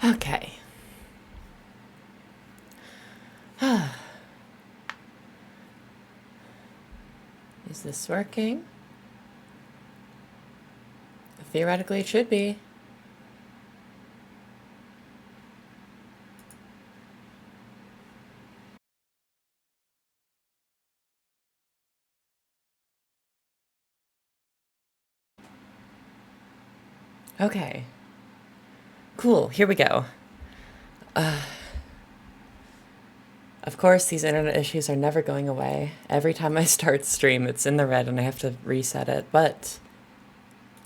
Okay. Is this working? Theoretically, it should be. Okay. Cool, here we go. Of course, these internet issues are never going away. Every time I start stream, it's in the red and I have to reset it. But,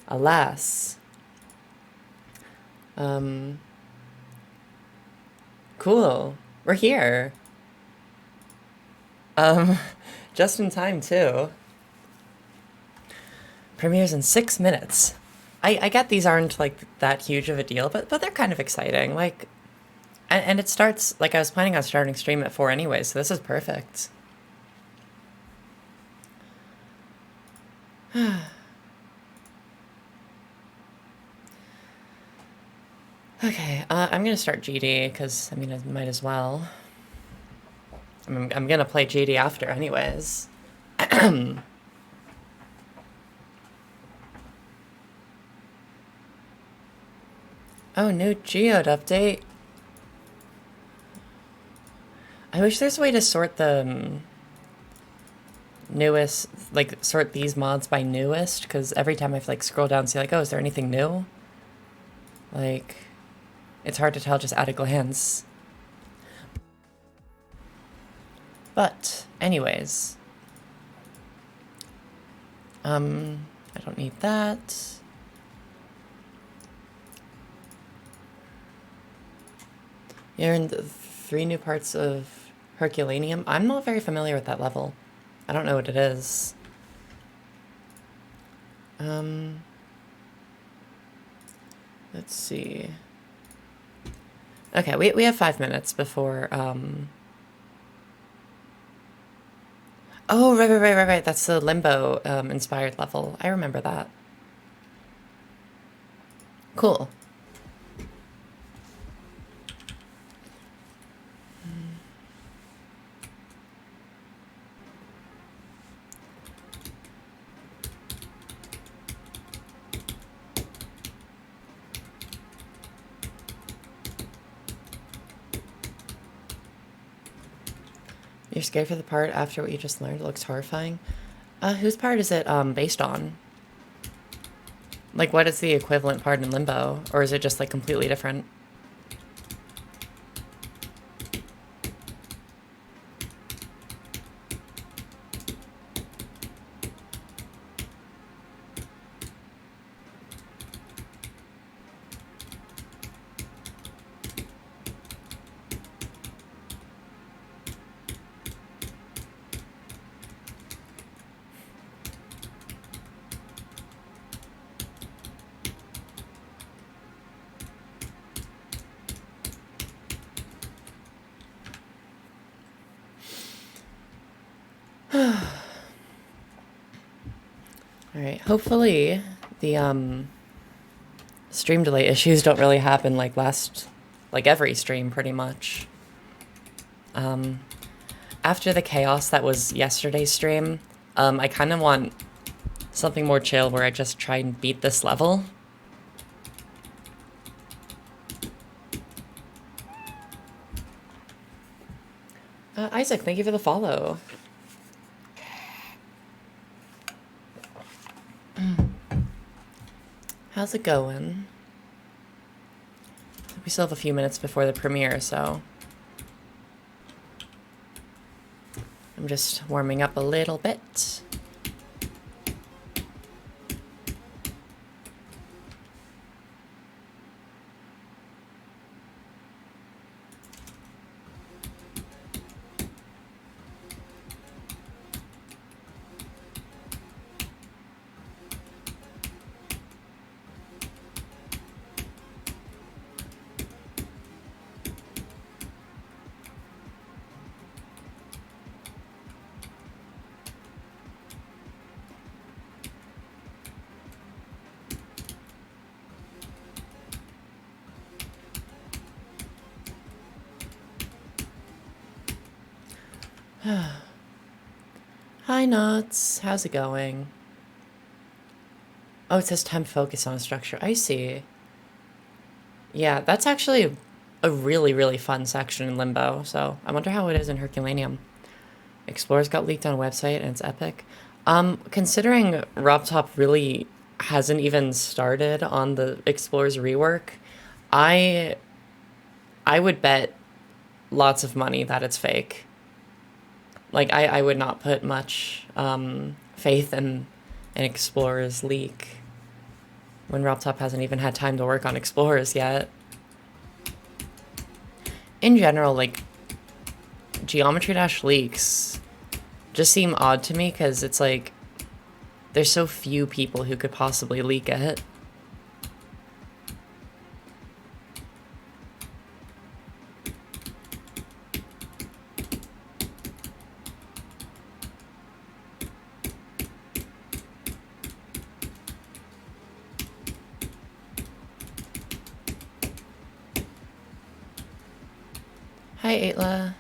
alas. Cool. We're here. Just in time, too. Premieres in 6 minutes. I get these aren't, like, that huge of a deal, but they're kind of exciting. Like, and it starts, like, I was planning on starting stream at 4 anyway, so this is perfect. Okay, I'm gonna start GD, because, I mean, I might as well. I'm gonna play GD after anyways. Oh, new Geode update. I wish there's a way to sort the newest, like, sort these mods by newest, because every time I like scroll down and see like, oh, is there anything new? Like, it's hard to tell just at a glance. But, anyways. I don't need that. You're in the 3 new parts of Herculaneum. I'm not very familiar with that level. I don't know what it is. Let's see. Okay, we have 5 minutes before, Oh, right. That's the Limbo inspired level. I remember that. Cool. You're scared for the part after what you just learned? It looks horrifying. Whose part is it based on? Like, what is the equivalent part in Limbo? Or is it just, like, completely different? Alright, hopefully the stream delay issues don't really happen like every stream pretty much. After the chaos that was yesterday's stream, I kind of want something more chill where I just try and beat this level. Isaac, thank you for the follow. How's it going? We still have a few minutes before the premiere, so I'm just warming up a little bit. Hi, Nuts. How's it going? Oh, it says time to focus on a structure. I see. Yeah, that's actually a really, really fun section in Limbo, so I wonder how it is in Herculaneum. Explorers got leaked on a website and it's epic. Considering RobTop really hasn't even started on the Explorers rework, I I would bet lots of money that it's fake. Like I would not put much faith in an Explorers leak when RobTop hasn't even had time to work on Explorers yet. In general, like Geometry Dash leaks just seem odd to me because it's like there's so few people who could possibly leak it. Hi, Aitla.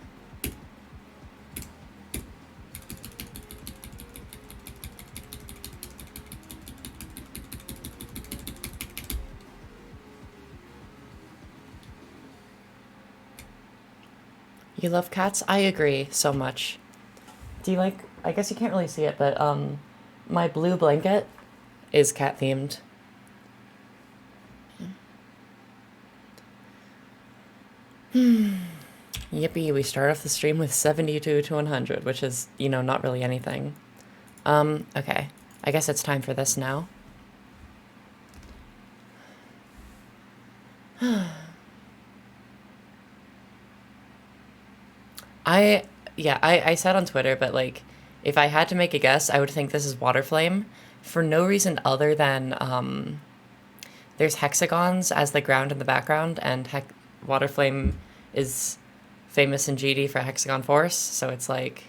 You love cats? I agree so much. Do you like, I guess you can't really see it, but my blue blanket is cat themed. Yippee, we start off the stream with 72 to 100, which is, you know, not really anything. Okay. I guess it's time for this now. I, yeah, I said on Twitter, but like, if I had to make a guess, I would think this is Waterflame for no reason other than, there's hexagons as the ground in the background, and Waterflame is famous in GD for hexagon force, so it's like.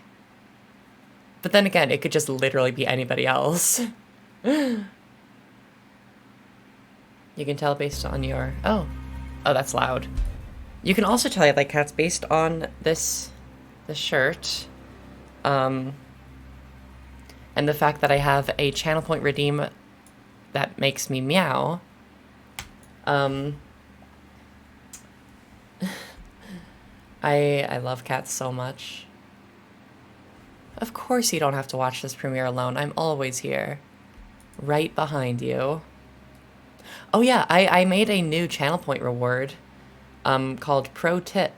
But then again, it could just literally be anybody else. You can tell based on your. Oh, that's loud. You can also tell like cats based on this shirt, and the fact that I have a channel point redeem that makes me meow. I love cats so much. Of course you don't have to watch this premiere alone. I'm always here. Right behind you. Oh yeah, I made a new channel point reward called Pro Tip,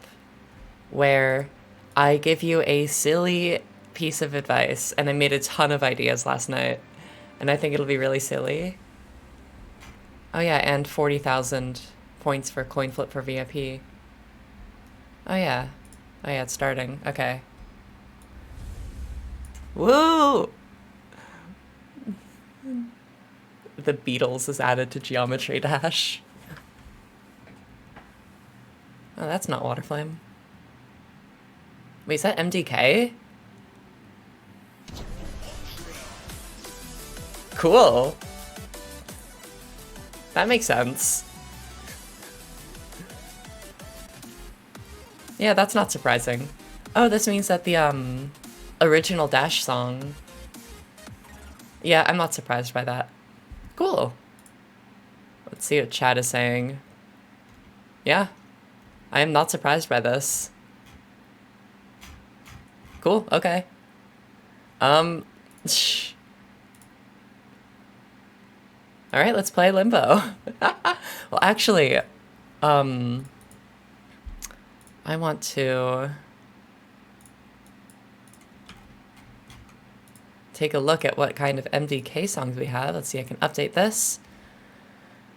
where I give you a silly piece of advice, and I made a ton of ideas last night, and I think it'll be really silly. Oh yeah, and 40,000 points for coin flip for VIP. Oh yeah. Oh yeah, it's starting. Okay. Woo! The Beatles is added to Geometry Dash. Oh, that's not Waterflame. Wait, is that MDK? Cool. That makes sense. Yeah, that's not surprising. Oh, this means that the, original Dash song. Yeah, I'm not surprised by that. Cool. Let's see what chat is saying. Yeah, I am not surprised by this. Cool, okay. Shh. Alright, let's play Limbo. Well, actually, I want to take a look at what kind of MDK songs we have. Let's see, I can update this.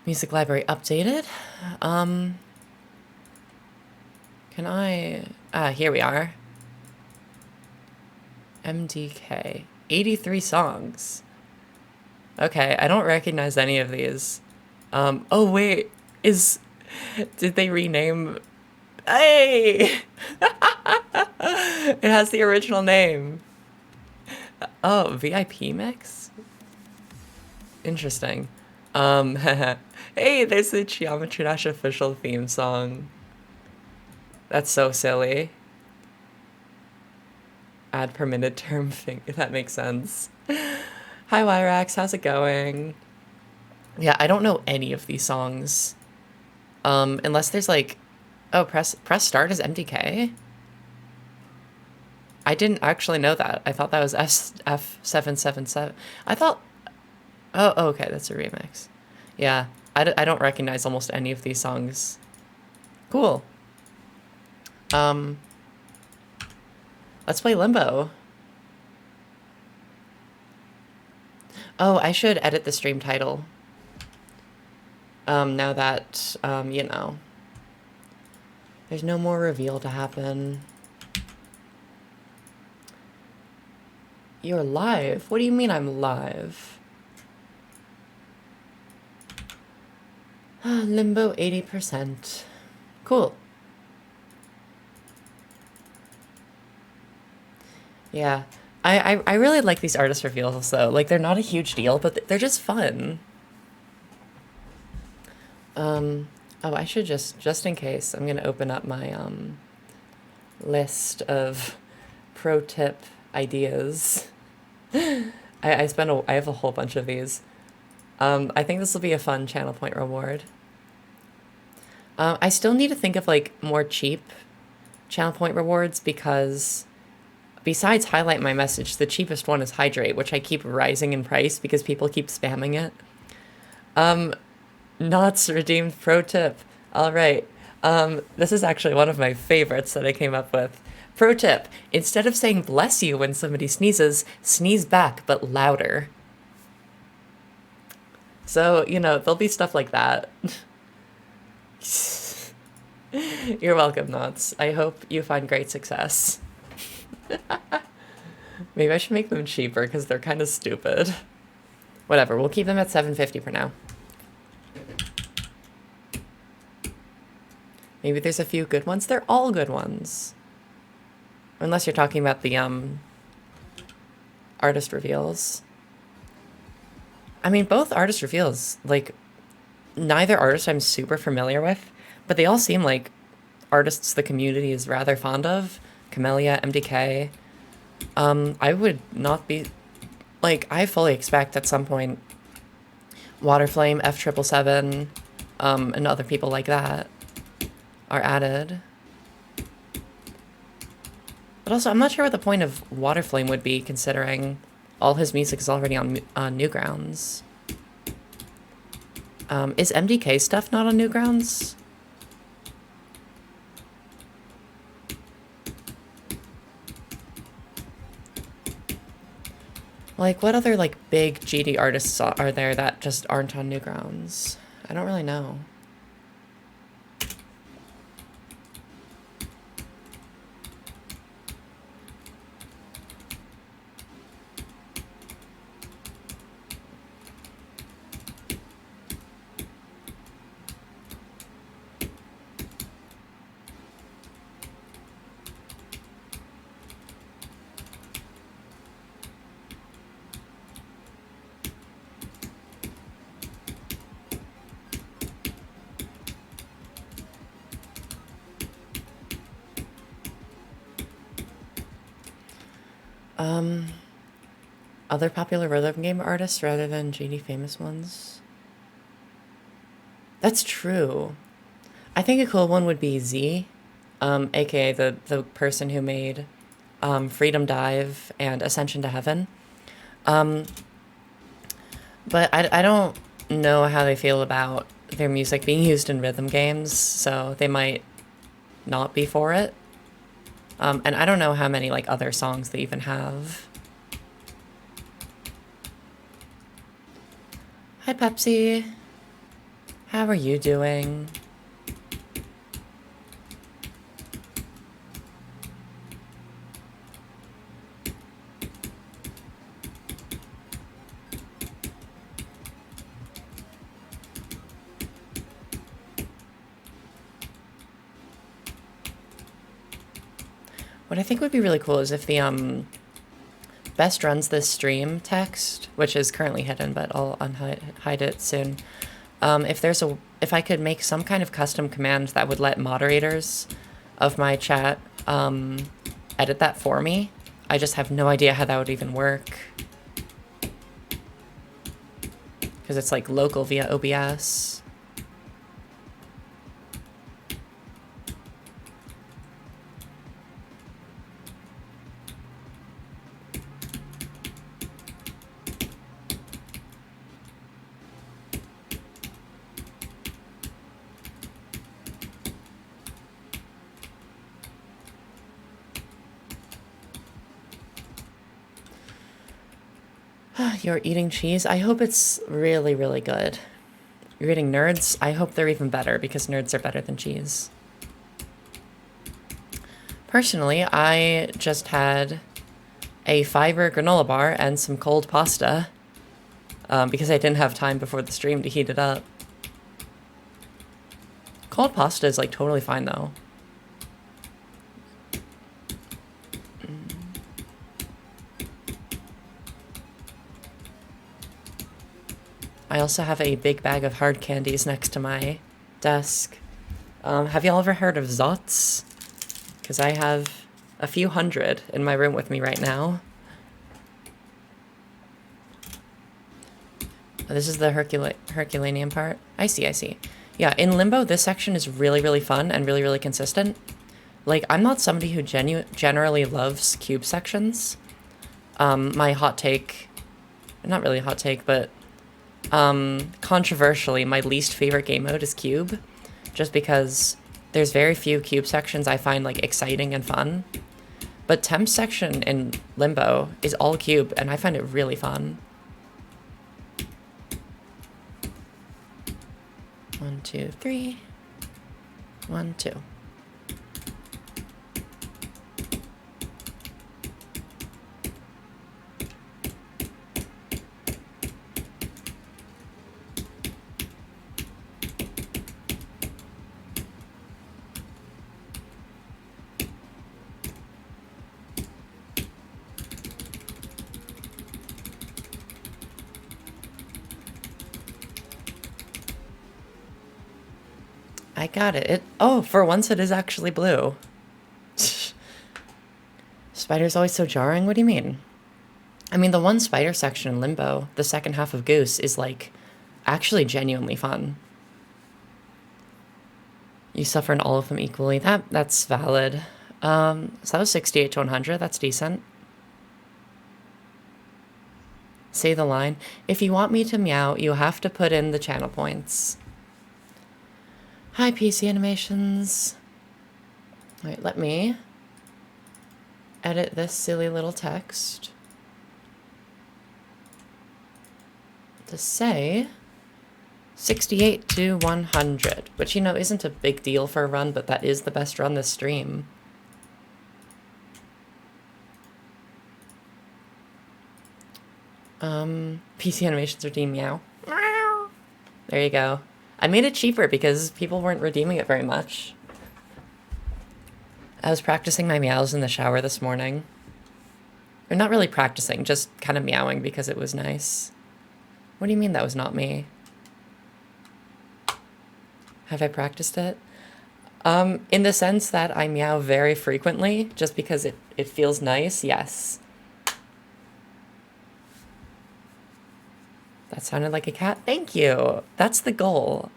Music library updated. Can I... here we are. MDK. 83 songs. Okay, I don't recognize any of these. Oh wait, did they rename... Hey! It has the original name. Oh, VIP mix? Interesting. Hey, there's the Geometry Dash official theme song. That's so silly. add permitted term thing, if that makes sense. Hi, Wyrax, how's it going? Yeah, I don't know any of these songs. Unless there's like, oh, press start is MDK? I didn't actually know that. I thought that was F777. I thought, oh, okay, that's a remix. Yeah, I don't recognize almost any of these songs. Cool. Let's play Limbo. Oh, I should edit the stream title. Now that, you know, there's no more reveal to happen. You're live? What do you mean I'm live? Limbo 80%. Cool. Yeah. I really like these artist reveals, though. Like, they're not a huge deal, but they're just fun. Oh, I should just in case, I'm gonna open up my, list of pro tip ideas. I have a whole bunch of these. I think this will be a fun channel point reward. I still need to think of, like, more cheap channel point rewards because besides highlight my message, the cheapest one is hydrate, which I keep rising in price because people keep spamming it. Knots redeemed pro tip. All right. This is actually one of my favorites that I came up with. Pro tip, instead of saying bless you when somebody sneezes, sneeze back, but louder. So, you know, there'll be stuff like that. You're welcome, Knots. I hope you find great success. Maybe I should make them cheaper because they're kind of stupid. Whatever, we'll keep them at $7.50 for now. Maybe there's a few good ones. They're all good ones. Unless you're talking about the artist reveals. I mean, both artist reveals, like, neither artist I'm super familiar with, but they all seem like artists the community is rather fond of. Camellia, MDK. I would not be... Like, I fully expect at some point Waterflame, F777, and other people like that are added. But also, I'm not sure what the point of Waterflame would be, considering all his music is already on Newgrounds. Is MDK stuff not on Newgrounds? Like, what other, like, big GD artists are there that just aren't on Newgrounds? I don't really know. Other popular rhythm game artists rather than GD famous ones? That's true. I think a cool one would be Z, aka the person who made Freedom Dive and Ascension to Heaven. But I don't know how they feel about their music being used in rhythm games, so they might not be for it. And I don't know how many, like, other songs they even have. Hi, Pepsi. How are you doing? What I think would be really cool is if the best runs this stream text, which is currently hidden, but I'll hide it soon. If I could make some kind of custom command that would let moderators of my chat edit that for me, I just have no idea how that would even work. Because it's like local via OBS. You're eating cheese? I hope it's really, really good. You're eating nerds? I hope they're even better, because nerds are better than cheese. Personally, I just had a fiber granola bar and some cold pasta, because I didn't have time before the stream to heat it up. Cold pasta is like totally fine though. I also have a big bag of hard candies next to my desk. Have y'all ever heard of Zots? Because I have a few hundred in my room with me right now. Oh, this is the Herculaneum part. I see, I see. Yeah, in Limbo, this section is really, really fun and really, really consistent. Like, I'm not somebody who generally loves cube sections. My hot take, not really a hot take, but controversially, my least favorite game mode is cube, just because there's very few cube sections I find like exciting and fun. But Temp's section in Limbo is all cube, and I find it really fun. 1, 2, 3. 1, 2. I got it. Oh, for once it is actually blue. Spider's always so jarring? What do you mean? I mean, the one spider section in Limbo, the second half of Goose, is like actually genuinely fun. You suffer in all of them equally. That's valid. So that was 68 to 100. That's decent. Say the line. If you want me to meow, you have to put in the channel points. Hi, PC Animations. All right, let me edit this silly little text to say 68 to 100, which, you know, isn't a big deal for a run, but that is the best run this stream. PC Animations redeem meow. There you go. I made it cheaper because people weren't redeeming it very much. I was practicing my meows in the shower this morning. Or not really practicing, just kind of meowing because it was nice. What do you mean that was not me? Have I practiced it? In the sense that I meow very frequently, just because it feels nice, yes. That sounded like a cat. Thank you. That's the goal.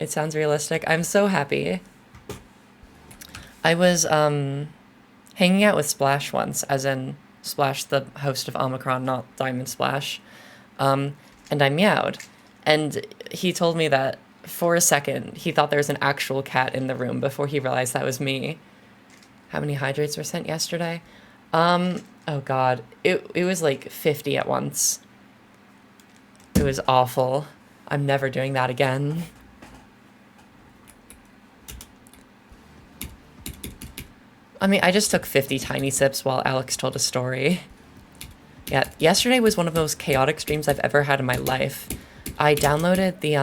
It sounds realistic. I'm so happy. I was hanging out with Splash once, as in Splash, the host of Omicron, not Diamond Splash. And I meowed. And he told me that for a second, he thought there was an actual cat in the room before he realized that was me. How many hydrates were sent yesterday? Oh God. It was like 50 at once. It was awful. I'm never doing that again. I mean, I just took 50 tiny sips while Alex told a story. Yeah, yesterday was one of the most chaotic streams I've ever had in my life. I downloaded the,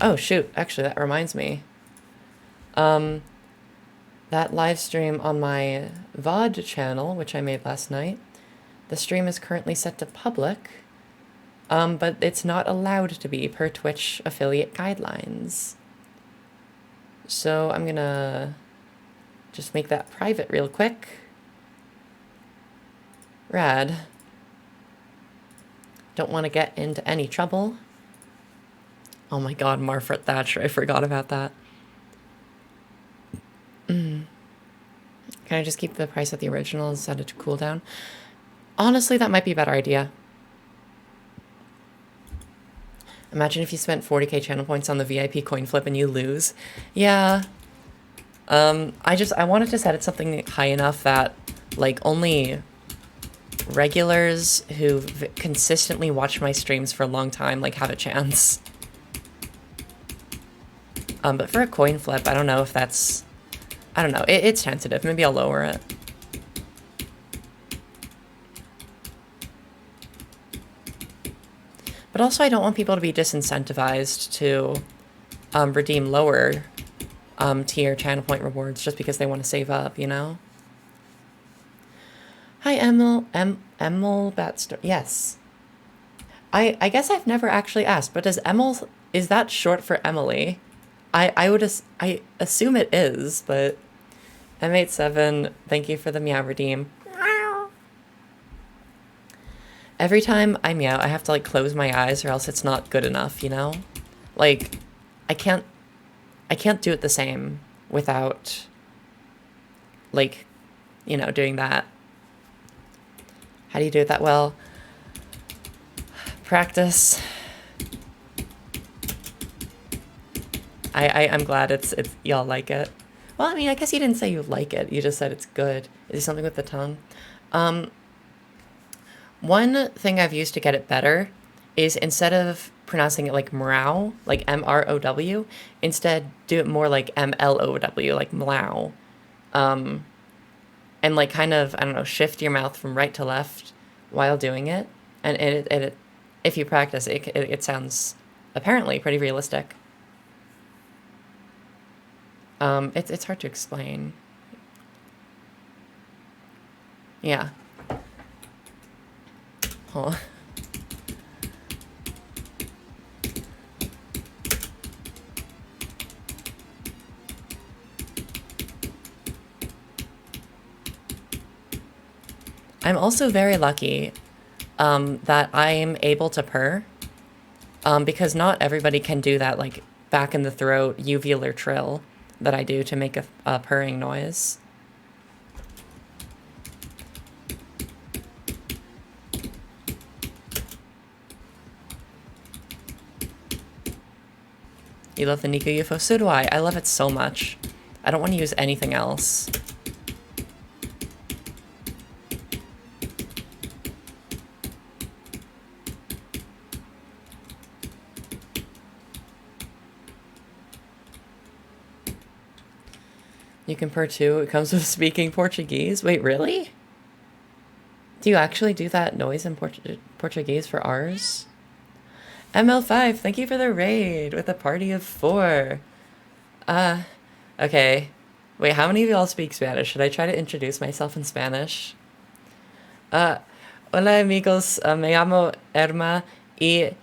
Oh, shoot. Actually, that reminds me. That live stream on my VOD channel, which I made last night, the stream is currently set to public, but it's not allowed to be per Twitch affiliate guidelines. So I'm gonna Just make that private real quick. Rad. Don't want to get into any trouble. Oh my god, Margaret Thatcher, I forgot about that. Can I just keep the price at the original and set it to cooldown? Honestly, that might be a better idea. Imagine if you spent 40k channel points on the VIP coin flip and you lose. Yeah. I wanted to set it something high enough that, like, only regulars who've consistently watched my streams for a long time, like, have a chance. But for a coin flip, I don't know if that's... I don't know. It's tentative. Maybe I'll lower it. But also, I don't want people to be disincentivized to redeem lower tier channel point rewards just because they want to save up, you know? Hi, Emil Batster. Yes. I guess I've never actually asked, but does Emil... Is that short for Emily? I assume it is, but... M87, thank you for the meow redeem. Every time I meow, I have to, like, close my eyes or else it's not good enough, you know? Like, I can't do it the same without, like, you know, doing that. How do you do it that well? Practice. I'm glad it's y'all like it. Well, I mean, I guess you didn't say you like it. You just said it's good. Is it something with the tongue? One thing I've used to get it better is instead of pronouncing it like mrow, like M-R-O-W, instead do it more like M-L-O-W, like mlow. And like kind of, I don't know, shift your mouth from right to left while doing it. And it if you practice, it sounds apparently pretty realistic. It's hard to explain. Yeah. Oh. I'm also very lucky that I'm able to purr, because not everybody can do that, like, back in the throat uvular trill that I do to make a purring noise. You love the Nico UFO? So do I. I love it so much. I don't want to use anything else. You can purr too. It comes with speaking Portuguese. Wait, really? Do you actually do that noise in Portuguese for ours? ML5, thank you for the raid with a party of 4. Okay. Wait, how many of y'all speak Spanish? Should I try to introduce myself in Spanish? Hola amigos, me llamo Irma y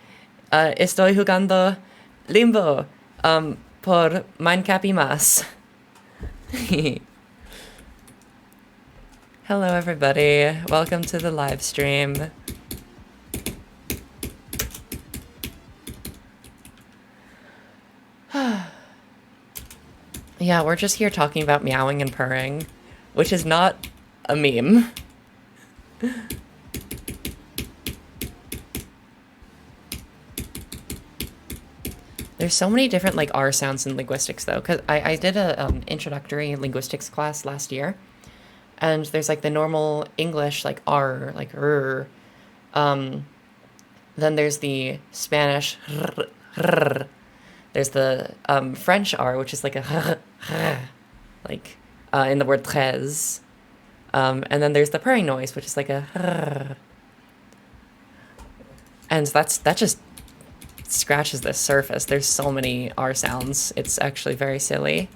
estoy jugando Limbo por Minecraft y más. Hello everybody, welcome to the live stream. Yeah, we're just here talking about meowing and purring, which is not a meme. There's so many different, like, R sounds in linguistics, though, because I did a introductory linguistics class last year, and there's, like, the normal English, like, R, like, R. Then there's the Spanish, r. There's the French R, which is like a like in the word très. And then there's the purring noise, which is like a and that just scratches the surface. There's so many R sounds. It's actually very silly.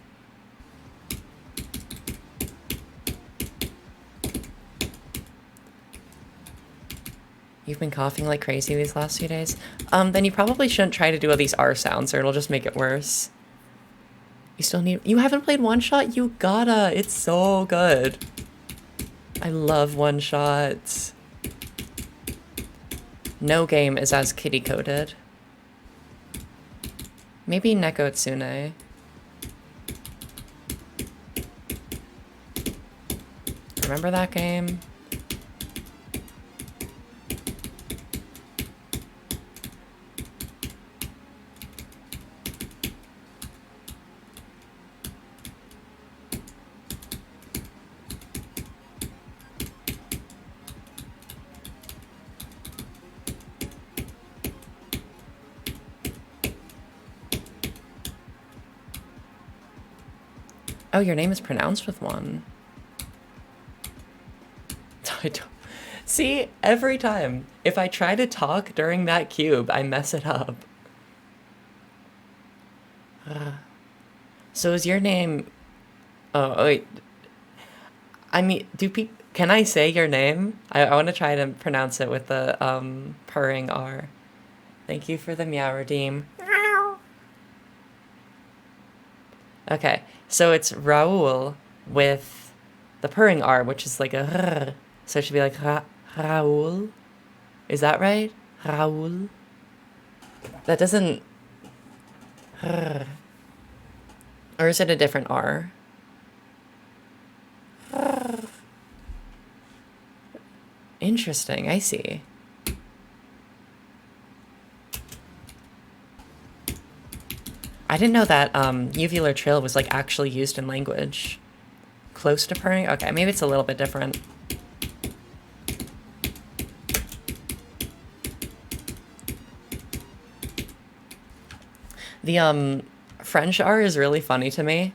You've been coughing like crazy these last few days? Then you probably shouldn't try to do all these R sounds or it'll just make it worse. You still need... You haven't played One Shot? You gotta. It's so good. I love One Shot. No game is as kitty-coded. Maybe Neko Tsune. Remember that game? Oh, your name is pronounced with one. I don't... See, every time, if I try to talk during that cube, I mess it up. So is your name... Oh, wait. I mean, can I say your name? I want to try to pronounce it with the purring R. Thank you for the meow redeem. Okay, so it's Raoul with the purring R, which is like a r. So it should be like Raoul. Is that right? Raoul. That doesn't... Or is it a different R? Interesting, I see. I didn't know that uvular trill was like actually used in language. Close to purring? Okay, maybe it's a little bit different. The French R is really funny to me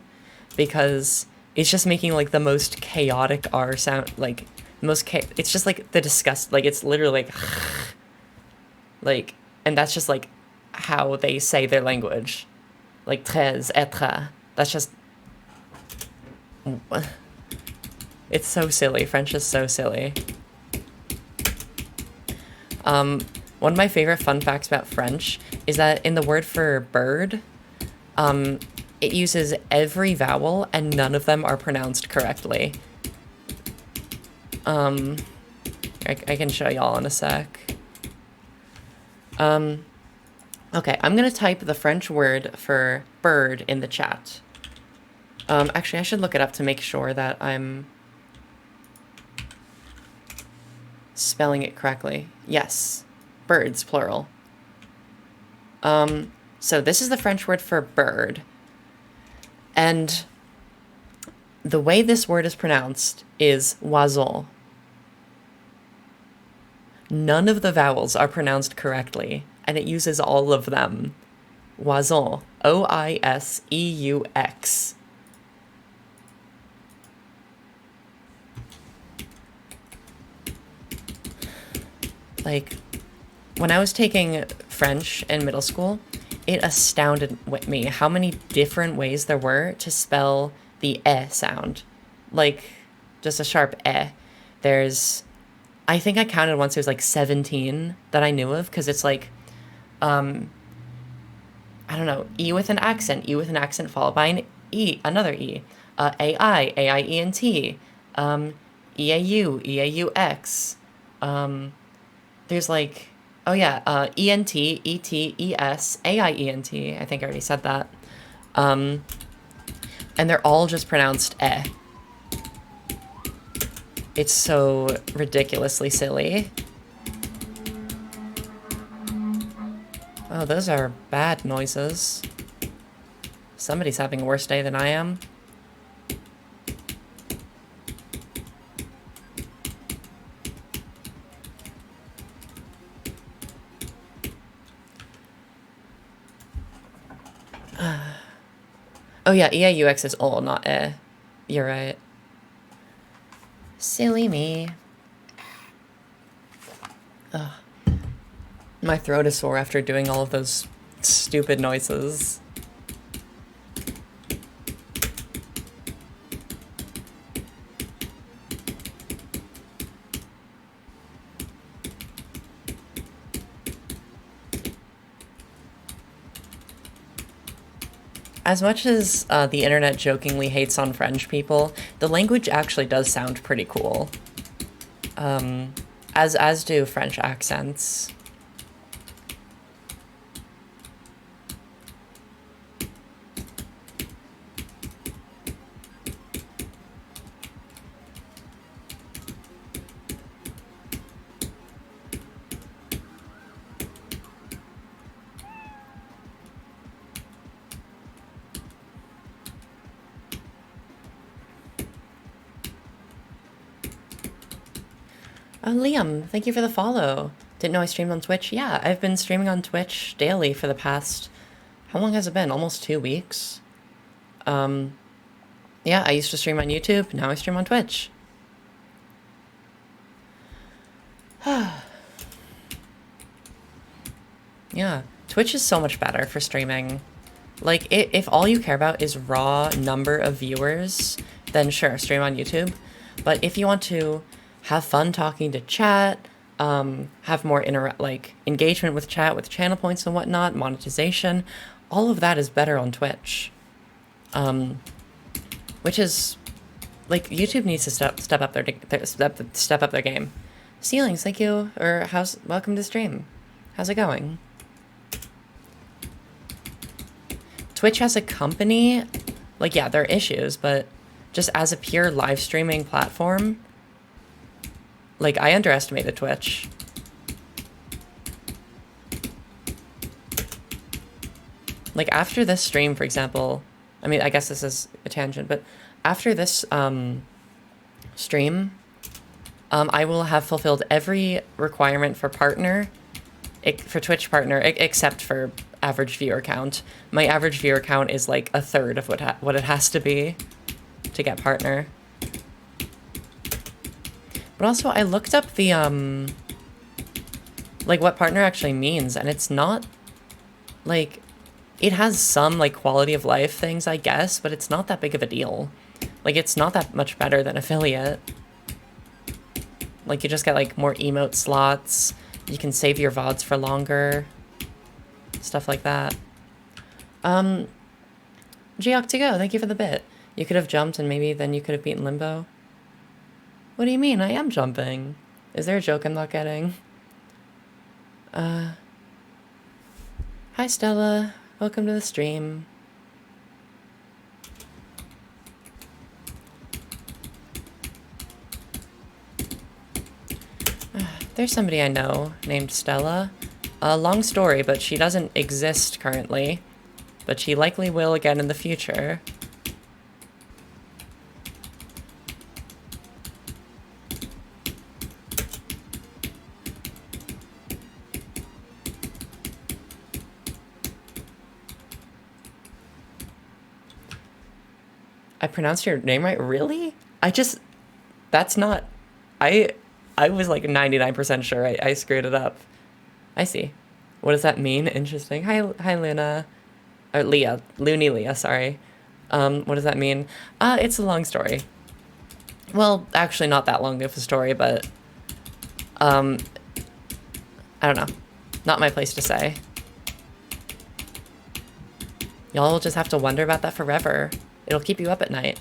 because it's just making like the most chaotic R sound, like it's just like the disgust, like it's literally like, and that's just like how they say their language. Like très, être. That's just... It's so silly. French is so silly. One of my favorite fun facts about French is that in the word for bird, it uses every vowel and none of them are pronounced correctly. I can show y'all in a sec. Okay, I'm gonna type the French word for bird in the chat. Actually, I should look it up to make sure that I'm spelling it correctly. Yes, birds, plural. So this is the French word for bird. And the way this word is pronounced is oiseau. None of the vowels are pronounced correctly, and it uses all of them. Oiseau. O-I-S-E-U-X. Like, when I was taking French in middle school, it astounded me how many different ways there were to spell the eh sound. Like, just a sharp eh. There's... I think I counted once, there's like 17 that I knew of, because it's like, I don't know, E with an accent followed by an E, another E, AI, A-I-E-N-T, E-A-U, E-A-U-X, there's like, oh yeah, E-N-T, E-T, E-S, A-I-E-N-T, I think I already said that, and they're all just pronounced eh. It's so ridiculously silly. Oh, those are bad noises. Somebody's having a worse day than I am. Oh yeah, E-A-U-X is all, not eh. You're right. Silly me. Ugh. My throat is sore after doing all of those stupid noises. As much as the internet jokingly hates on French people, the language actually does sound pretty cool. As do French accents. Liam, thank you for the follow. Didn't know I streamed on Twitch. Yeah, I've been streaming on Twitch daily for the past... How long has it been? Almost 2 weeks. Yeah, I used to stream on YouTube. Now I stream on Twitch. Yeah, Twitch is so much better for streaming. Like, if all you care about is raw number of viewers, then sure, stream on YouTube. But if you want to have fun talking to chat, have more engagement with chat, with channel points and whatnot, monetization, all of that is better on Twitch. Which is, like, YouTube needs to step up their game. Ceilings, thank you, or welcome to stream. How's it going? Twitch as a company, like, yeah, there are issues, but just as a pure live streaming platform, like, I underestimated Twitch. Like, after this stream, for example, I mean, I guess this is a tangent, but after this stream, I will have fulfilled every requirement for partner, for Twitch partner, except for average viewer count. My average viewer count is like a third of what it has to be to get partner. But also, I looked up the, like, what partner actually means, and it's not, like, it has some, like, quality of life things, I guess, but it's not that big of a deal. Like, it's not that much better than affiliate. Like, you just get, like, more emote slots, you can save your VODs for longer, stuff like that. Geoc2Go, thank you for the bit. You could have jumped and maybe then you could have beaten Limbo. What do you mean? I am jumping. Is there a joke I'm not getting? Hi, Stella. Welcome to the stream. There's somebody I know named Stella. Long story, but she doesn't exist currently. But she likely will again in the future. I pronounced your name right? Really? That's not... I was like 99% sure I screwed it up. I see. What does that mean? Interesting. Hi Luna. Or Leah. Looney Leah, sorry. What does that mean? It's a long story. Well, actually not that long of a story, but... I don't know. Not my place to say. Y'all will just have to wonder about that forever. It'll keep you up at night.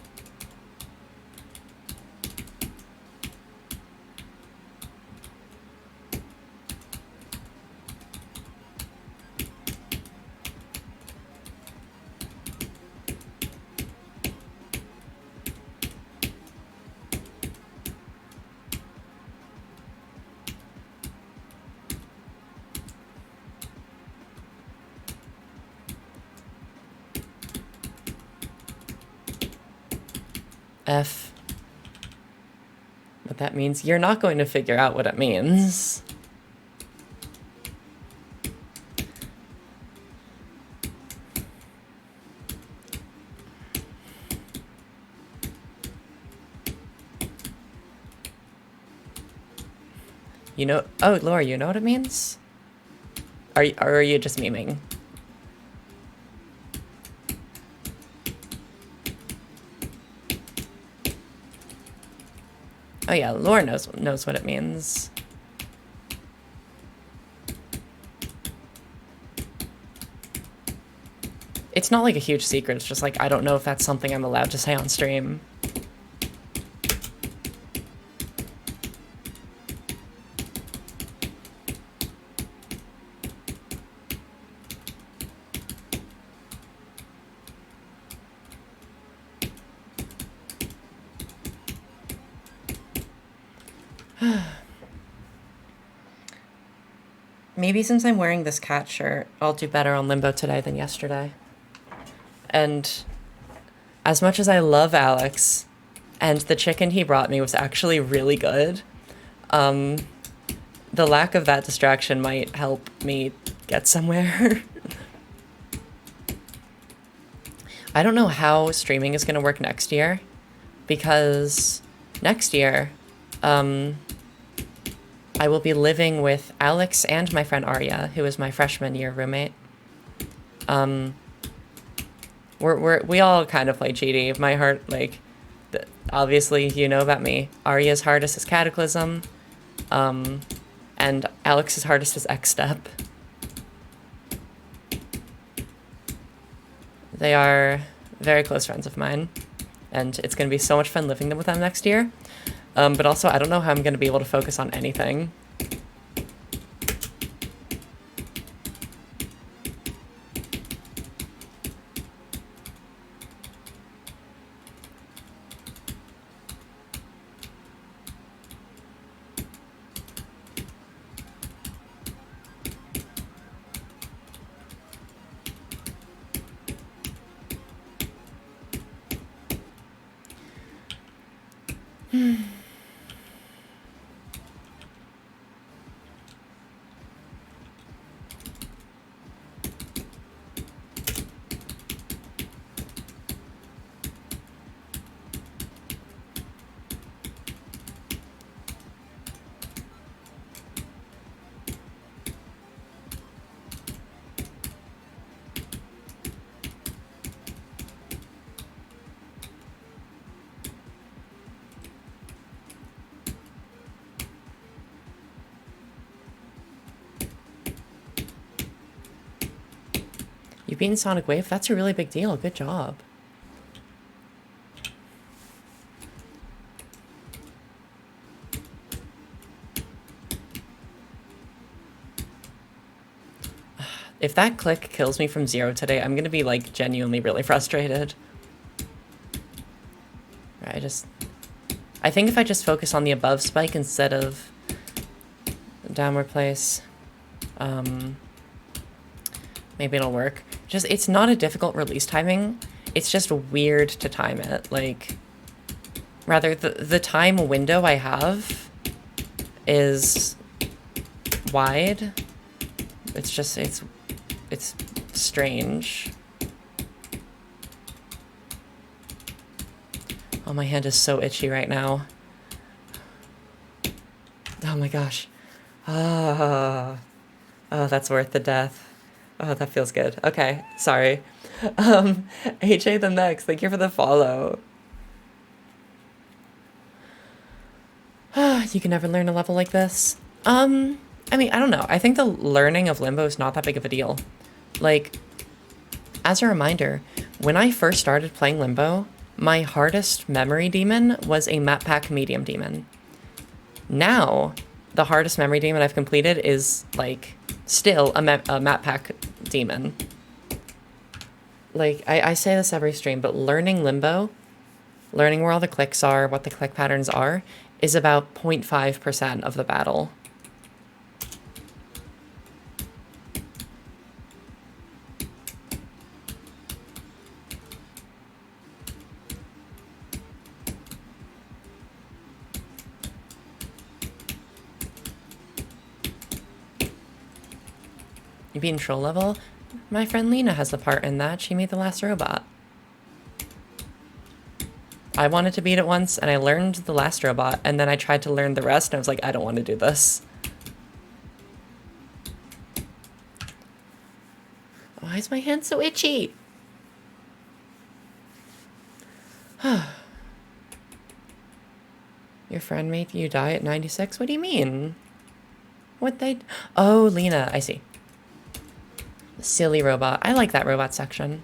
F. What that means? You're not going to figure out what it means. You know... Oh, Laura, you know what it means? Or are you just memeing? Oh yeah, Laura knows what it means. It's not like a huge secret, it's just like, I don't know if that's something I'm allowed to say on stream. Maybe since I'm wearing this cat shirt, I'll do better on Limbo today than yesterday. And as much as I love Alex, and the chicken he brought me was actually really good, the lack of that distraction might help me get somewhere. I don't know how streaming is going to work next year, because next year, I will be living with Alex and my friend Arya, who is my freshman year roommate. We all kind of play GD. My heart, like, obviously you know about me. Arya's hardest is Cataclysm, and Alex's hardest is X-Step. They are very close friends of mine, and it's going to be so much fun living with them next year. But also, I don't know how I'm going to be able to focus on anything. You beaten Sonic Wave? That's a really big deal. Good job. If that click kills me from 0 today, I'm gonna be, like, genuinely really frustrated. I think if I just focus on the above spike instead of downward place, maybe it'll work. It's not a difficult release timing, it's just weird to time it. Like, rather, the time window I have is wide. It's just, it's strange. Oh, my hand is so itchy right now. Oh my gosh. Oh, that's worth the death. Oh, that feels good. Okay, sorry. HA the next, thank you for the follow. You can never learn a level like this. I mean, I don't know. I think the learning of Limbo is not that big of a deal. Like, as a reminder, when I first started playing Limbo, my hardest memory demon was a map pack medium demon. Now, the hardest memory demon I've completed is, like, still a map pack demon. Like, I say this every stream, but learning Limbo, learning where all the clicks are, what the click patterns are, is about 0.5% of the battle. You beat troll level? My friend Lena has the part in that. She made the last robot. I wanted to beat it once, and I learned the last robot, and then I tried to learn the rest, and I was like, I don't want to do this. Why is my hand so itchy? Your friend made you die at 96? What do you mean? What they... Oh, Lena, I see. Silly robot. I like that robot section.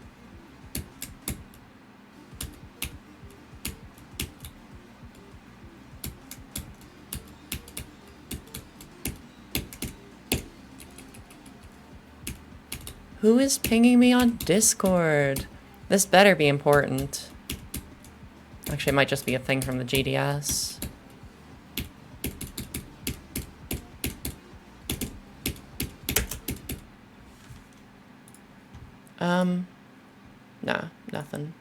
Who is pinging me on Discord? This better be important. Actually, it might just be a thing from the GDS. Nah, nothing.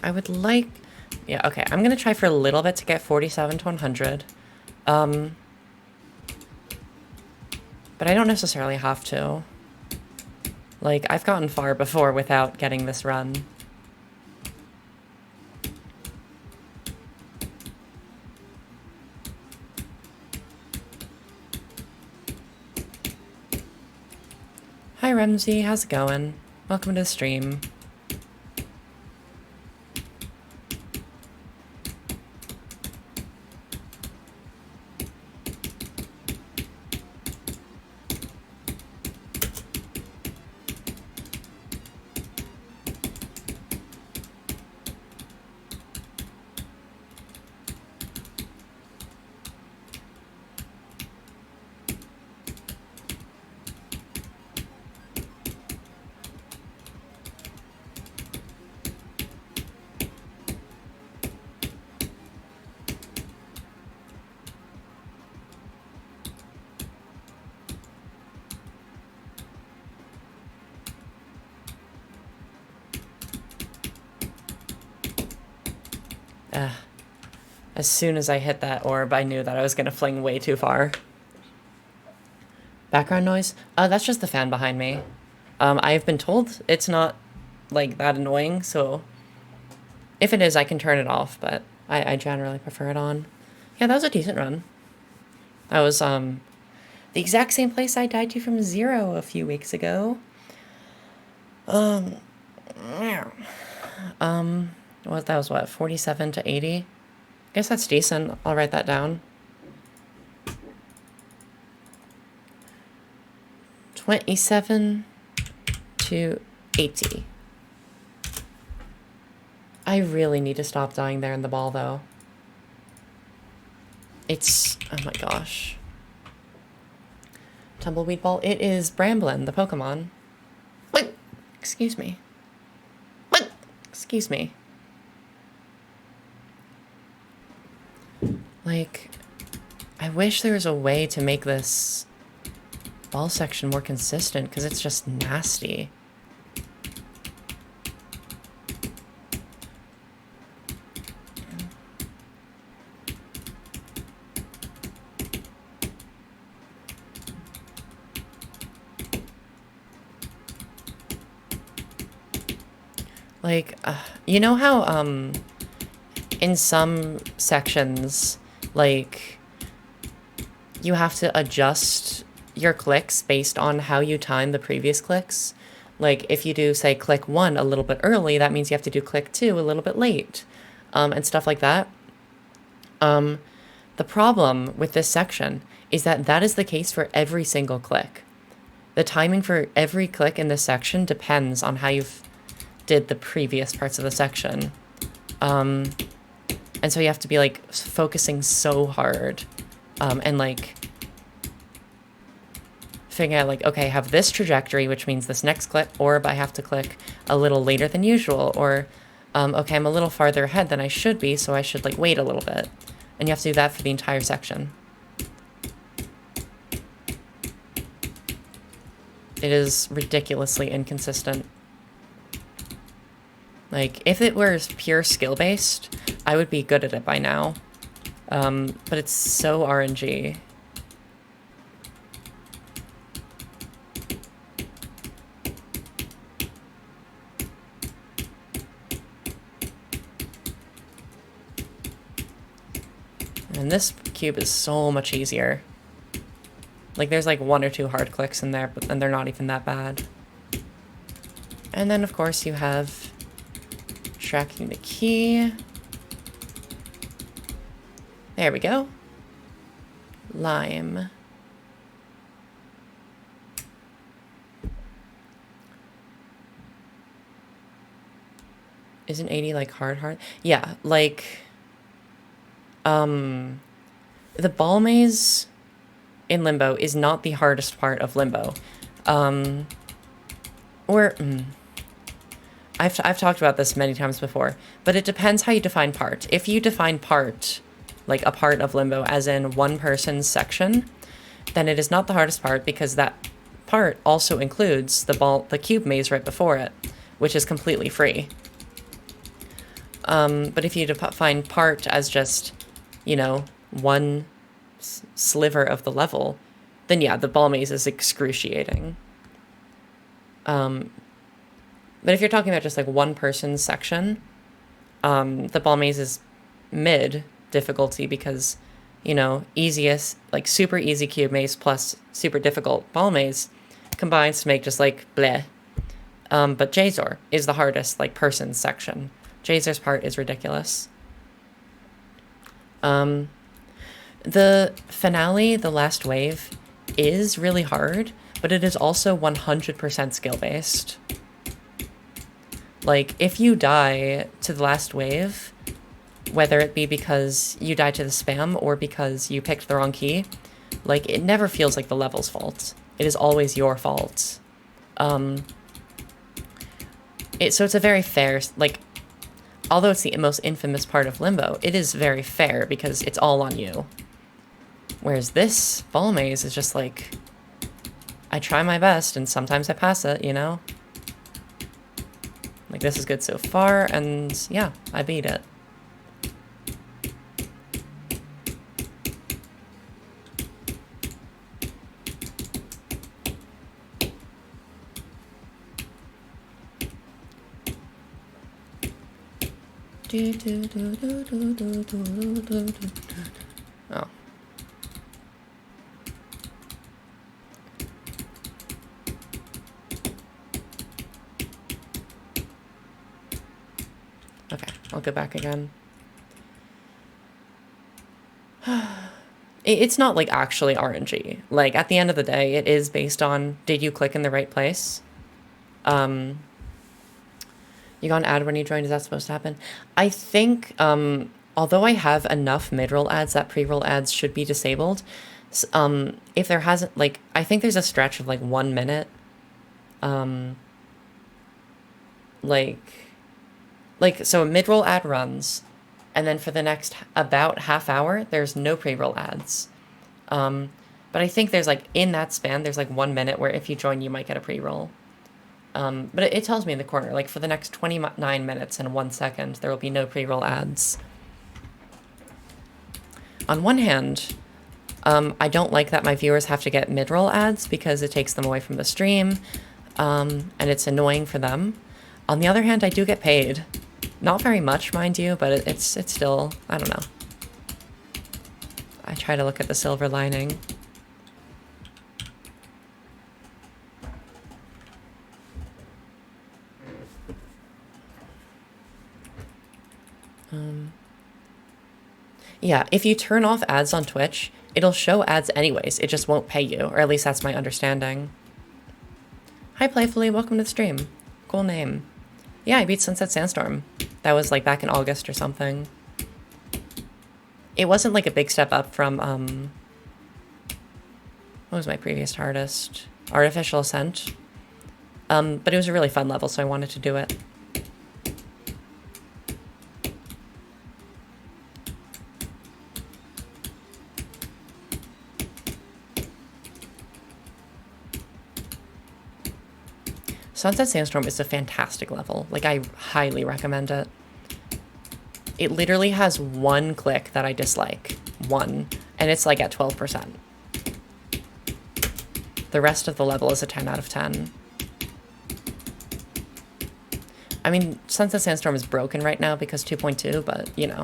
I would like... Yeah, okay. I'm going to try for a little bit to get 47 to 100. But I don't necessarily have to. Like, I've gotten far before without getting this run. Hi, Remzi. How's it going? Welcome to the stream. As soon as I hit that orb, I knew that I was going to fling way too far. Background noise? That's just the fan behind me. I've been told it's not, like, that annoying, so... If it is, I can turn it off, but I generally prefer it on. Yeah, that was a decent run. That was, the exact same place I died to from 0 a few weeks ago. Yeah. That was what, 47 to 80? I guess that's decent. I'll write that down. 27 to 80. I really need to stop dying there in the ball, though. It's... oh my gosh. Tumbleweed Ball. It is Bramblin, the Pokemon. What? Excuse me. What? Excuse me. Like, I wish there was a way to make this ball section more consistent, because it's just nasty. Like, you know how, in some sections, like, you have to adjust your clicks based on how you time the previous clicks? Like, if you do, say, click 1 a little bit early, that means you have to do click 2 a little bit late, and stuff like that. The problem with this section is that that is the case for every single click. The timing for every click in this section depends on how you've did the previous parts of the section. And so you have to be, like, focusing so hard, and, like, figuring out, like, okay, I have this trajectory, which means this next click, or I have to click a little later than usual, or, okay, I'm a little farther ahead than I should be, so I should, like, wait a little bit. And you have to do that for the entire section. It is ridiculously inconsistent. Like, if it were pure skill-based, I would be good at it by now. But it's so RNG. And this cube is so much easier. Like, there's like 1 or 2 hard clicks in there, but then they're not even that bad. And then, of course, you have tracking the key. There we go. Lime. Isn't 80 like hard? Yeah, like the ball maze in Limbo is not the hardest part of Limbo. I've talked about this many times before, but it depends how you define part. If you define part like a part of Limbo as in one person's section, then it is not the hardest part because that part also includes the cube maze right before it, which is completely free. But if you define part as just, you know, one sliver of the level, then yeah, the ball maze is excruciating. But if you're talking about just like one person's section, the ball maze is mid difficulty because, you know, easiest, like super easy cube maze plus super difficult ball maze combines to make just like bleh. But Jazor is the hardest like person's section. Jazor's part is ridiculous. The finale, the last wave, is really hard, but it is also 100% skill-based. Like, if you die to the last wave, whether it be because you died to the spam or because you picked the wrong key, like, it never feels like the level's fault. It is always your fault. So it's a very fair, like, although it's the most infamous part of Limbo, it is very fair because it's all on you. Whereas this ball maze is just like, I try my best and sometimes I pass it, you know? Like, this is good so far, and yeah, I beat it. Oh. Okay, I'll go back again. It's not like actually RNG. Like, at the end of the day, it is based on, did you click in the right place? You got an ad when you joined, is that supposed to happen? I think, although I have enough mid-roll ads that pre-roll ads should be disabled, if there hasn't, like, I think there's a stretch of like 1 minute, so a mid-roll ad runs, and then for the next about half hour, there's no pre-roll ads. But I think there's like, in that span, there's like 1 minute where if you join, you might get a pre-roll. But it tells me in the corner, like, for the next 29 minutes and 1 second, there will be no pre-roll ads. On one hand, I don't like that my viewers have to get mid-roll ads because it takes them away from the stream, and it's annoying for them. On the other hand, I do get paid. Not very much, mind you, but it's still, I don't know. I try to look at the silver lining. Yeah, if you turn off ads on Twitch, it'll show ads anyways. It just won't pay you, or at least that's my understanding. Hi, Playfully. Welcome to the stream. Cool name. Yeah, I beat Sunset Sandstorm. That was like back in August or something. It wasn't like a big step up from, what was my previous hardest? Artificial Ascent. But it was a really fun level, so I wanted to do it. Sunset Sandstorm is a fantastic level. Like, I highly recommend it. It literally has 1 click that I dislike. 1. And it's like at 12%. The rest of the level is a 10 out of 10. I mean, Sunset Sandstorm is broken right now because 2.2, but, you know.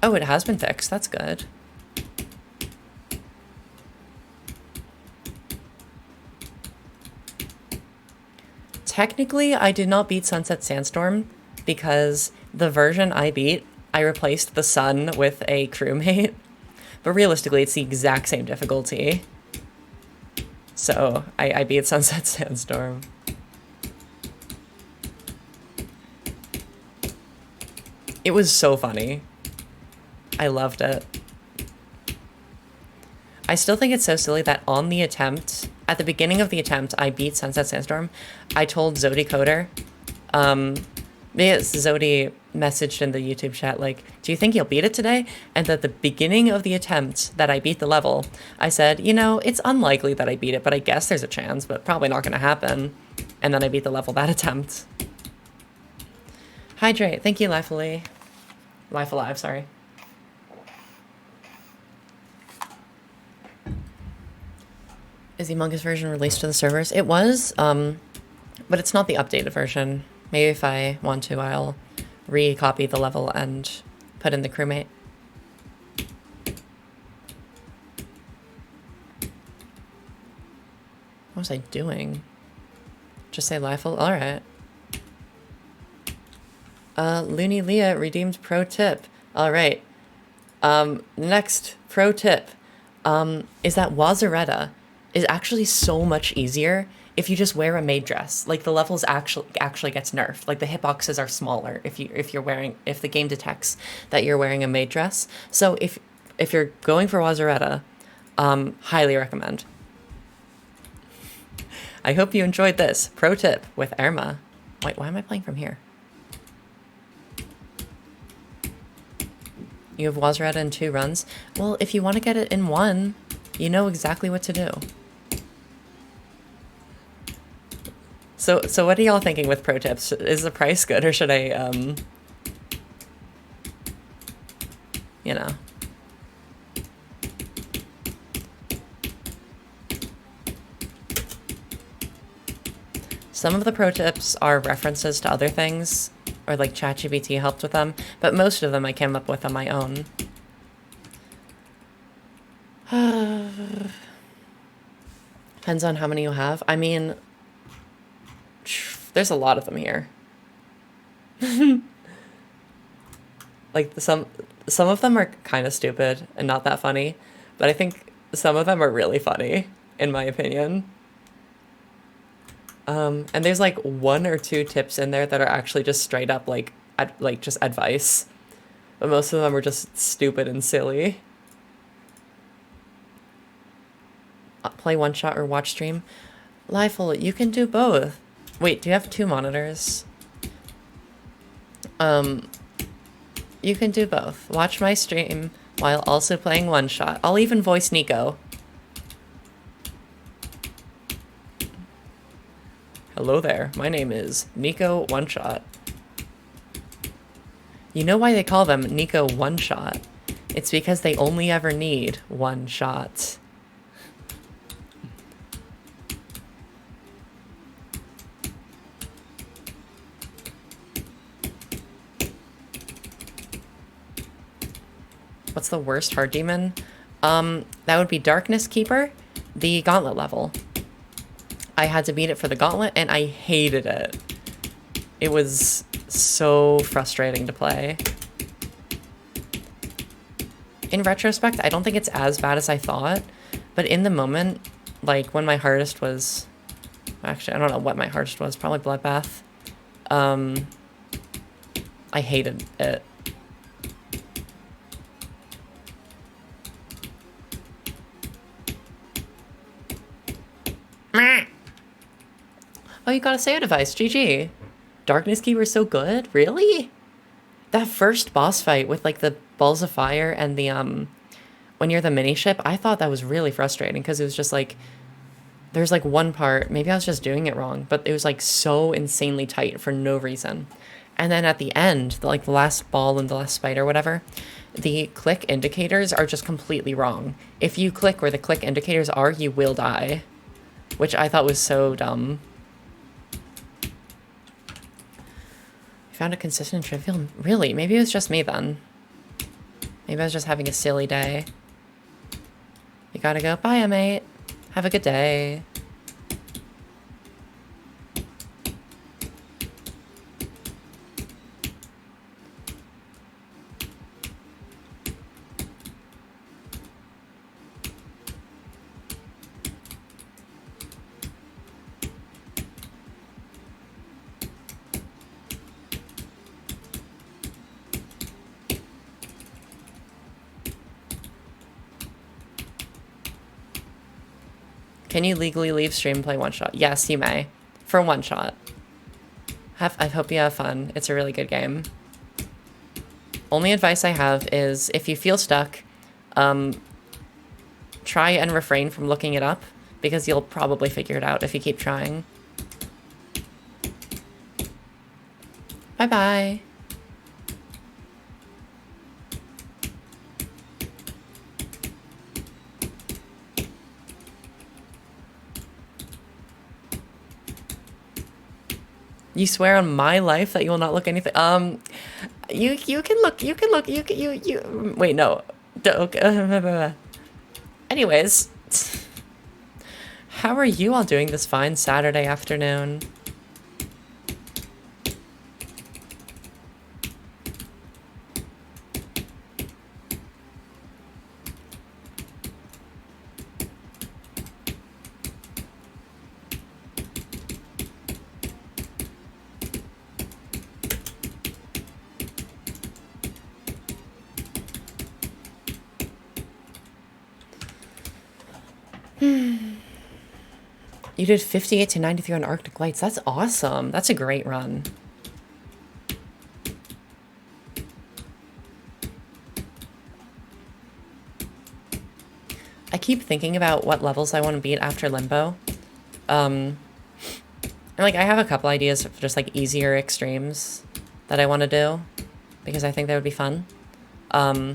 Oh, it has been fixed. That's good. Technically, I did not beat Sunset Sandstorm because the version I beat, I replaced the sun with a crewmate. But realistically, it's the exact same difficulty. So I beat Sunset Sandstorm. It was so funny. I loved it. I still think it's so silly that on the attempt, at the beginning of the attempt, I beat Sunset Sandstorm. I told Zodi Coder, Zodi messaged in the YouTube chat, like, do you think you'll beat it today? And at the beginning of the attempt that I beat the level, I said, you know, it's unlikely that I beat it, but I guess there's a chance, but probably not going to happen. And then I beat the level that attempt. Hydrate. Thank you, Life Alive, sorry. Is the Among Us version released to the servers? It was, but it's not the updated version. Maybe if I want to, I'll recopy the level and put in the crewmate. What was I doing? Just say Lifel? Alright. Looney Leah redeemed pro tip. Alright. Next pro tip is that Wazaretta is actually so much easier if you just wear a maid dress. Like, the levels actually gets nerfed. Like, the hitboxes are smaller if the game detects that you're wearing a maid dress. So if you're going for Wazaretta, highly recommend. I hope you enjoyed this pro tip with Irma. Wait, why am I playing from here? You have Wazaretta in 2 runs? Well, if you want to get it in 1, you know exactly what to do. So what are y'all thinking with pro tips? Is the price good, or should I, you know? Some of the pro tips are references to other things, or like ChatGPT helped with them, but most of them I came up with on my own. Depends on how many you have. I mean, there's a lot of them here. Like, some of them are kind of stupid and not that funny, but I think some of them are really funny, in my opinion. And there's like 1 or 2 tips in there that are actually just straight up like just advice, but most of them are just stupid and silly. Play one shot or watch stream. Lifel, you can do both. Wait, do you have 2 monitors? You can do both. Watch my stream while also playing one shot. I'll even voice Nico. Hello there, my name is Nico One Shot. You know why they call them Nico One Shot? It's because they only ever need 1 shot. What's the worst hard demon? That would be Darkness Keeper, the gauntlet level. I had to beat it for the gauntlet, and I hated it. It was so frustrating to play. In retrospect, I don't think it's as bad as I thought, but in the moment, like, when my hardest was... Actually, I don't know what my hardest was, probably Bloodbath. I hated it. Oh, you got a save device. GG. Darkness Keeper's so good? Really? That first boss fight with, like, the balls of fire and the, when you're the mini-ship, I thought that was really frustrating, because it was just, like, there's, like, one part, maybe I was just doing it wrong, but it was, like, so insanely tight for no reason. And then at the end, the last ball and the last fight or whatever, the click indicators are just completely wrong. If you click where the click indicators are, you will die, which I thought was so dumb. Found a consistent trivial? Really? Maybe it was just me then. Maybe I was just having a silly day. You gotta go. Bye, mate. Have a good day. Can you legally leave stream and play one shot? Yes, you may. For one shot. I hope you have fun. It's a really good game. Only advice I have is if you feel stuck, try and refrain from looking it up, because you'll probably figure it out if you keep trying. Bye-bye. You swear on my life that you will not look anything. You can look. Wait, no. Okay. Anyways, how are you all doing this fine Saturday afternoon? You did 58 to 93 on Arctic Lights. That's awesome. That's a great run. I keep thinking about what levels I want to beat after Limbo. And like, I have a couple ideas of just like easier extremes that I want to do, because I think that would be fun. But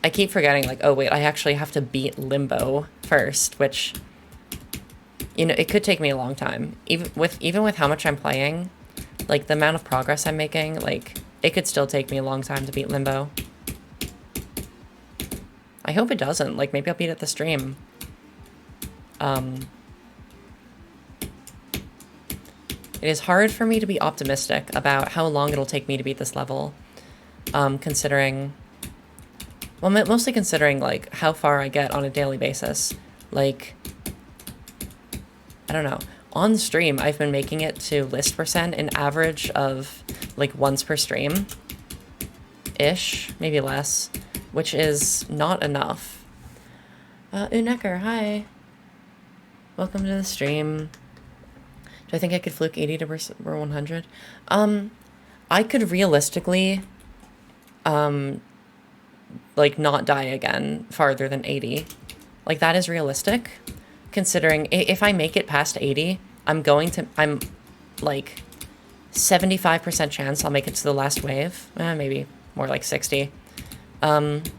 I keep forgetting, like, oh wait, I actually have to beat Limbo first, which, you know, it could take me a long time. Even with how much I'm playing, like, the amount of progress I'm making, like, it could still take me a long time to beat Limbo. I hope it doesn't. Like, maybe I'll beat it the stream. It is hard for me to be optimistic about how long it'll take me to beat this level, considering... Well, mostly considering, like, how far I get on a daily basis. Like, I don't know. On stream, I've been making it to list percent an average of, like, once per stream. Ish, maybe less, which is not enough. Unecker, hi. Welcome to the stream. Do I think I could fluke 80 to 100? I could realistically, like, not die again farther than 80. Like, that is realistic, considering if I make it past 80, I'm like 75% chance I'll make it to the last wave. Maybe more like 60. And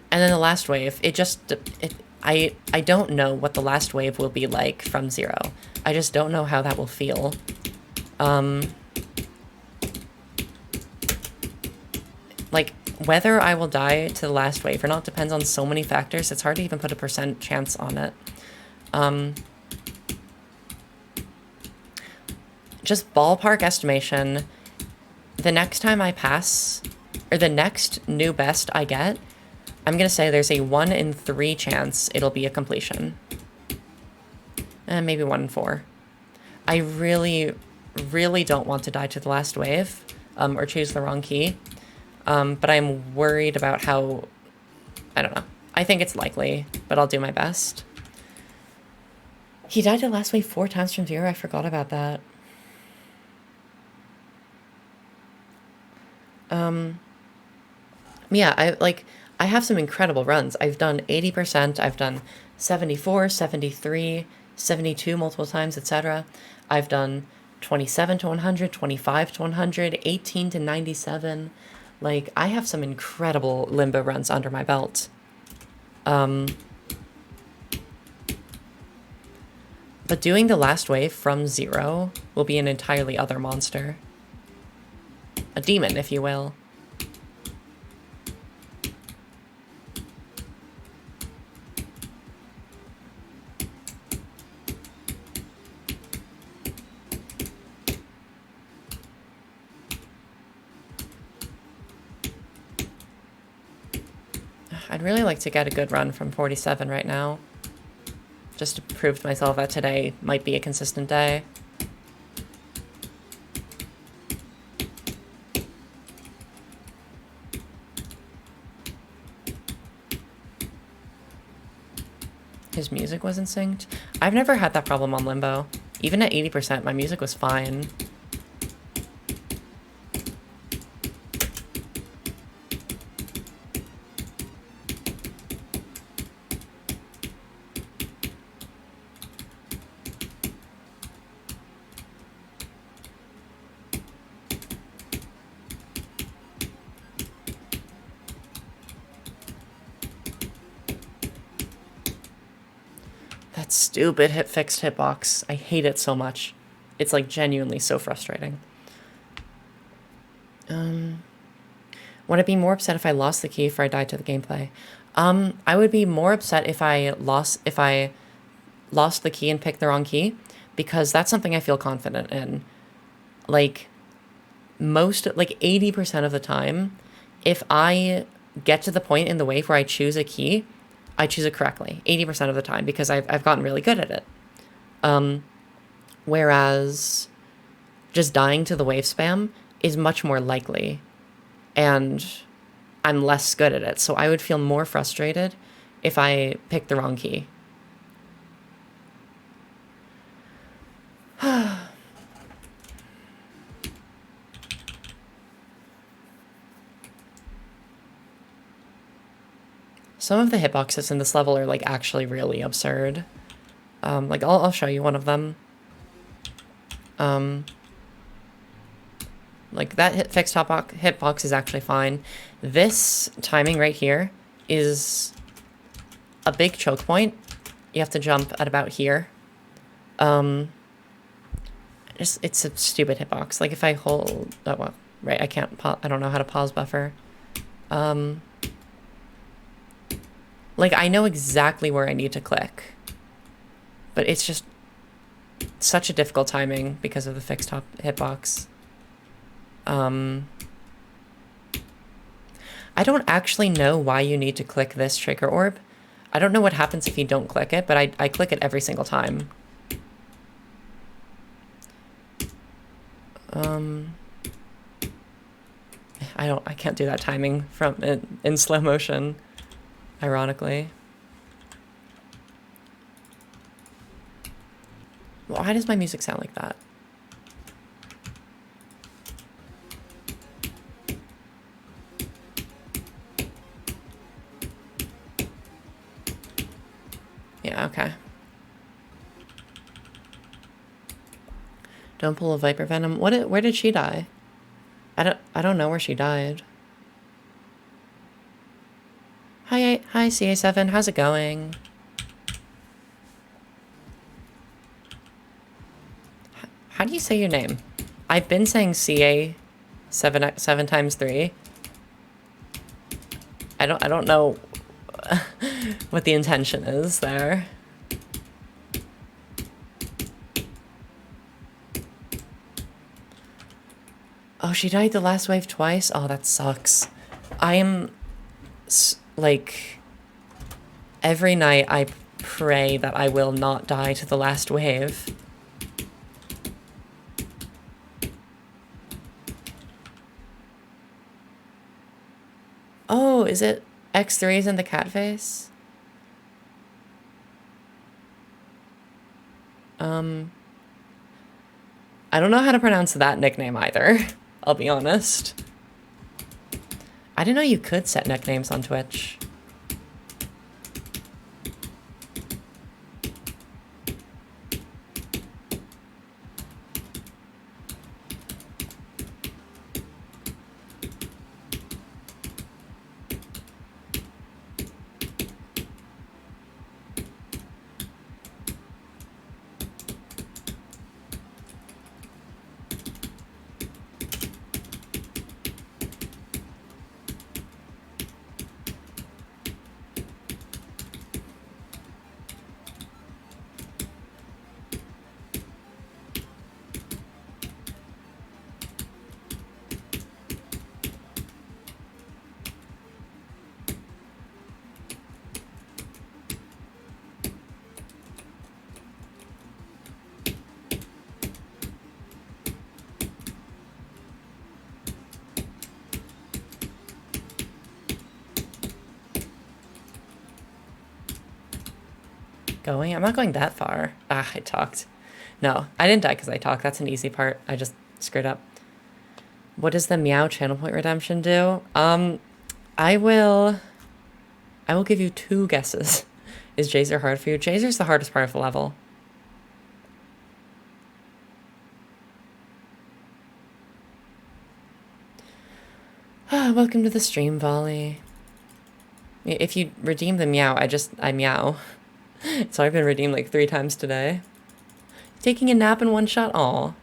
then the last wave, I don't know what the last wave will be like from 0. I just don't know how that will feel. Like, whether I will die to the last wave or not depends on so many factors, it's hard to even put a % chance on it. Just ballpark estimation, the next time I pass, or the next new best I get, I'm gonna say there's a 1 in 3 chance it'll be a completion. Maybe 1 in 4. I really, really don't want to die to the last wave, or choose the wrong key. But I'm worried about how, I don't know. I think it's likely, but I'll do my best. He died to the last wave 4 times from 0. I forgot about that. Yeah, I have some incredible runs. I've done 80%, I've done 74, 73, 72 multiple times, etc. I've done 27 to 100, 25 to 100, 18 to 97. Like, I have some incredible Limbo runs under my belt. But doing the last wave from 0 will be an entirely other monster. a demon, if you will. I'd really like to get a good run from 47 right now, just to prove to myself that today might be a consistent day. His music wasn't synced. I've never had that problem on Limbo. Even at 80%, my music was fine. That stupid fixed hitbox. I hate it so much. It's like genuinely so frustrating. Would I be more upset if I lost the key or I died to the gameplay? I would be more upset if I lost the key and picked the wrong key, because that's something I feel confident in. Like 80% of the time, if I get to the point in the wave where I choose a key, I choose it correctly 80% of the time, because I've gotten really good at it. Whereas just dying to the wave spam is much more likely, and I'm less good at it. So I would feel more frustrated if I picked the wrong key. Some of the hitboxes in this level are like actually really absurd. Like I'll show you one of them. Like that fixed hitbox is actually fine. This timing right here is a big choke point. You have to jump at about here. It's a stupid hitbox. Like if I hold, oh well, right, I can't. I don't know how to pause buffer. Like I know exactly where I need to click, but it's just such a difficult timing because of the fixed hitbox. I don't actually know why you need to click this trigger orb. I don't know what happens if you don't click it, but I click it every single time. I can't do that timing from in slow motion, ironically. Why does my music sound like that? Yeah, okay. Don't pull a viper venom. Where did she die? I don't know where she died. Hi CA7, how's it going? How do you say your name? I've been saying CA 7 times 3. I don't know what the intention is there. Oh, she died the last wave twice? Oh, that sucks. I am, like, every night I pray that I will not die to the last wave. Oh, is it X3's in the cat face? I don't know how to pronounce that nickname either. I'll be honest. I didn't know you could set nicknames on Twitch. going? I'm not going that far. Ah, I talked. No, I didn't die because I talked. That's an easy part. I just screwed up. What does the meow channel point redemption do? I will give you 2 guesses. Is Jazer hard for you? Jazer's the hardest part of the level. Welcome to the stream, Volley. If you redeem the meow, I meow. So I've been redeemed like 3 times today. Taking a nap in one shot? Aw.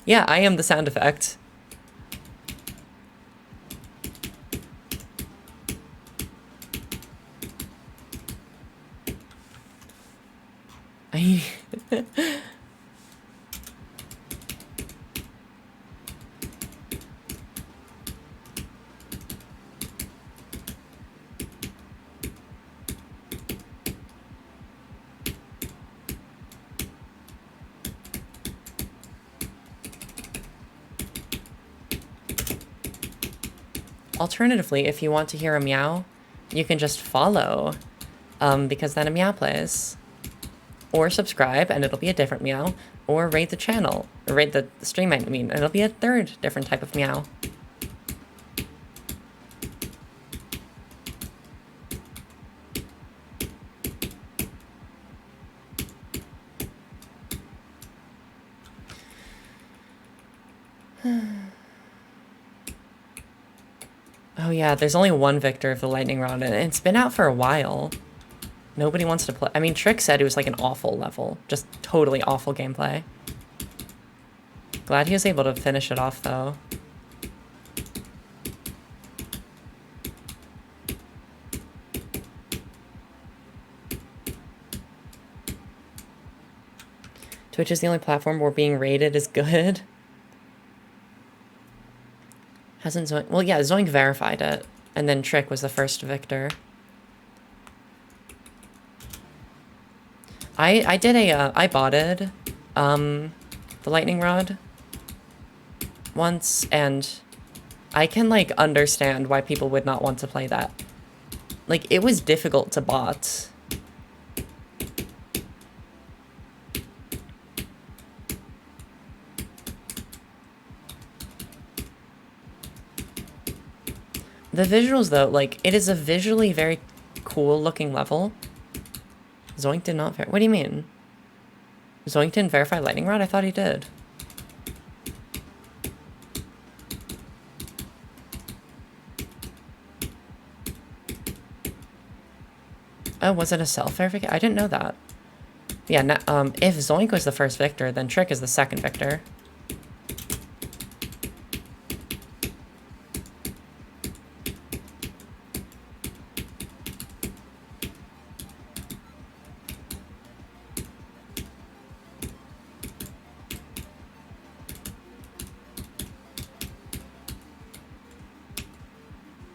Yeah, I am the sound effect. Alternatively, if you want to hear a meow, you can just follow, because then a meow plays. Or subscribe, and it'll be a different meow. Or rate the channel, or rate the stream, I mean, and it'll be a 3rd different type of meow. Oh yeah, there's only one victor of the lightning rod, and it's been out for a while. Nobody wants to play. I mean, Trick said it was like an awful level. Just totally awful gameplay. Glad he was able to finish it off, though. Twitch is the only platform where being rated is good. Hasn't Zoink... Well, yeah, Zoink verified it. And then Trick was the first victor. I did a... I botted the lightning rod once, and I can, like, understand why people would not want to play that. Like, it was difficult to bot. The visuals, though, like, it is a visually very cool-looking level. Zoink did not verify... What do you mean? Zoink didn't verify lightning rod? I thought he did. Oh, was it a self-verification? I didn't know that. Yeah, if Zoink was the first victor, then Trick is the second victor.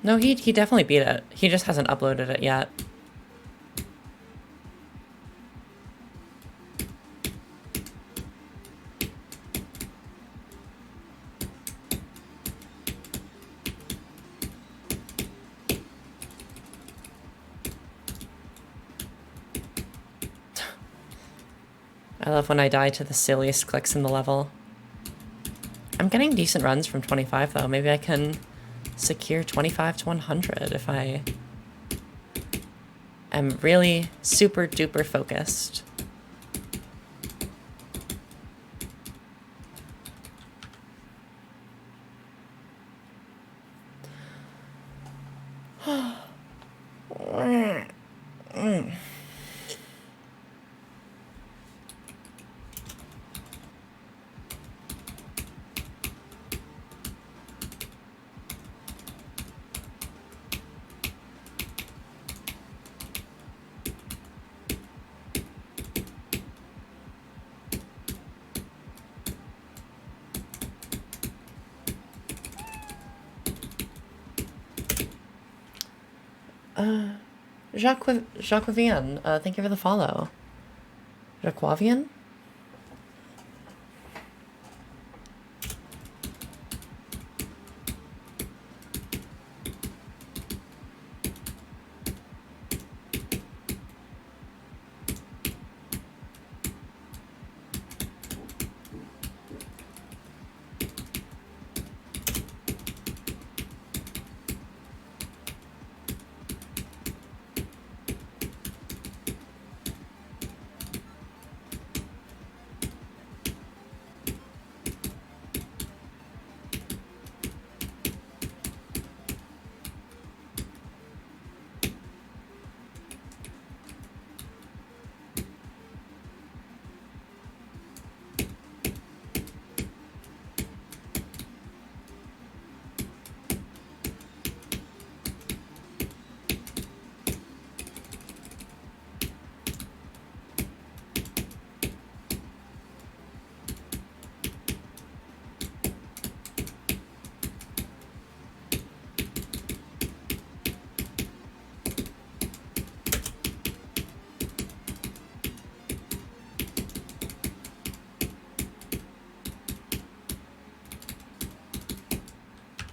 No, he definitely beat it. He just hasn't uploaded it yet. I love when I die to the silliest clicks in the level. I'm getting decent runs from 25, though. Maybe I can secure 25 to 100 if I am really super duper focused. Jacquavian, thank you for the follow. Jacquavian?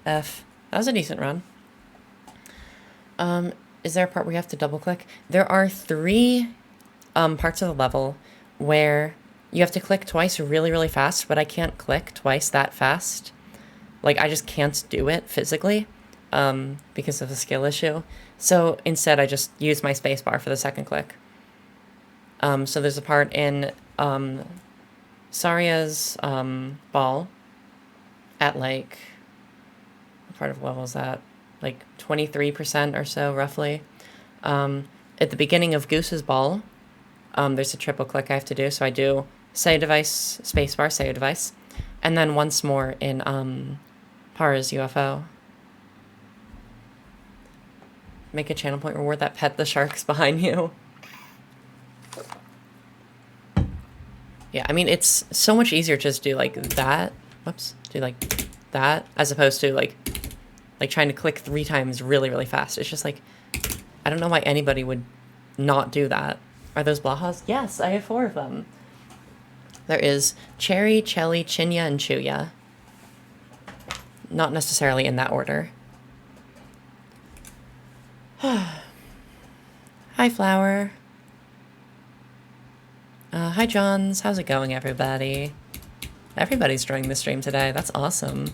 F. That was a decent run. Is there a part where you have to double click? There are 3 parts of the level where you have to click twice really, really fast, but I can't click twice that fast. Like, I just can't do it physically because of a skill issue. So instead, I just use my spacebar for the second click. So there's a part in Saria's ball at, like, what part of the level is that? Like 23% or so, roughly. At the beginning of Goose's ball, there's a triple click I have to do. So I do say device, spacebar, say device, and then once more in Para's UFO. Make a channel point reward that pet the sharks behind you. Yeah, I mean, it's so much easier to just do like that. Whoops, do like that as opposed to like trying to click 3 times really, really fast. It's just like, I don't know why anybody would not do that. Are those Blahas? Yes, I have 4 of them. There is Cherry, Chelly, Chinya, and Chuya. Not necessarily in that order. Hi, Flower. Hi, Johns. How's it going, everybody? Everybody's joining the stream today. That's awesome.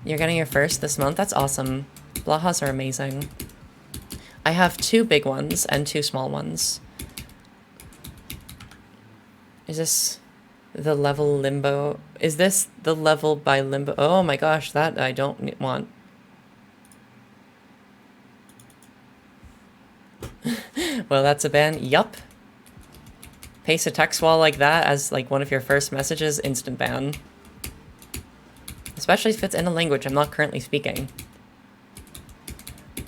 You're getting your first this month? That's awesome. Blahas are amazing. I have 2 big ones and 2 small ones. Is this the level Limbo? Is this the level by Limbo? Oh my gosh, that I don't want. Well, that's a ban. Yup. Paste a text wall like that as like one of your first messages, instant ban. Especially if it's in a language I'm not currently speaking.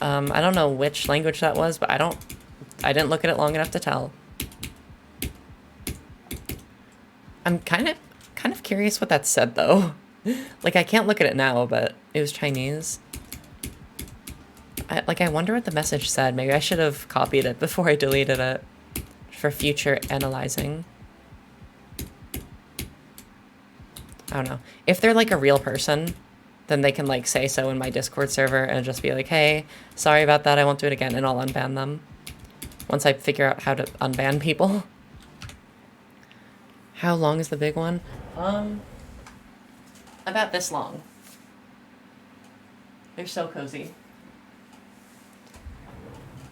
I don't know which language that was, but I didn't look at it long enough to tell. I'm kind of curious what that said though. Like, I can't look at it now, but it was Chinese. I wonder what the message said. Maybe I should have copied it before I deleted it for future analyzing. I don't know. If they're like a real person, then they can like say so in my Discord server and just be like, hey, sorry about that, I won't do it again, and I'll unban them. Once I figure out how to unban people. How long is the big one? About this long. They're so cozy.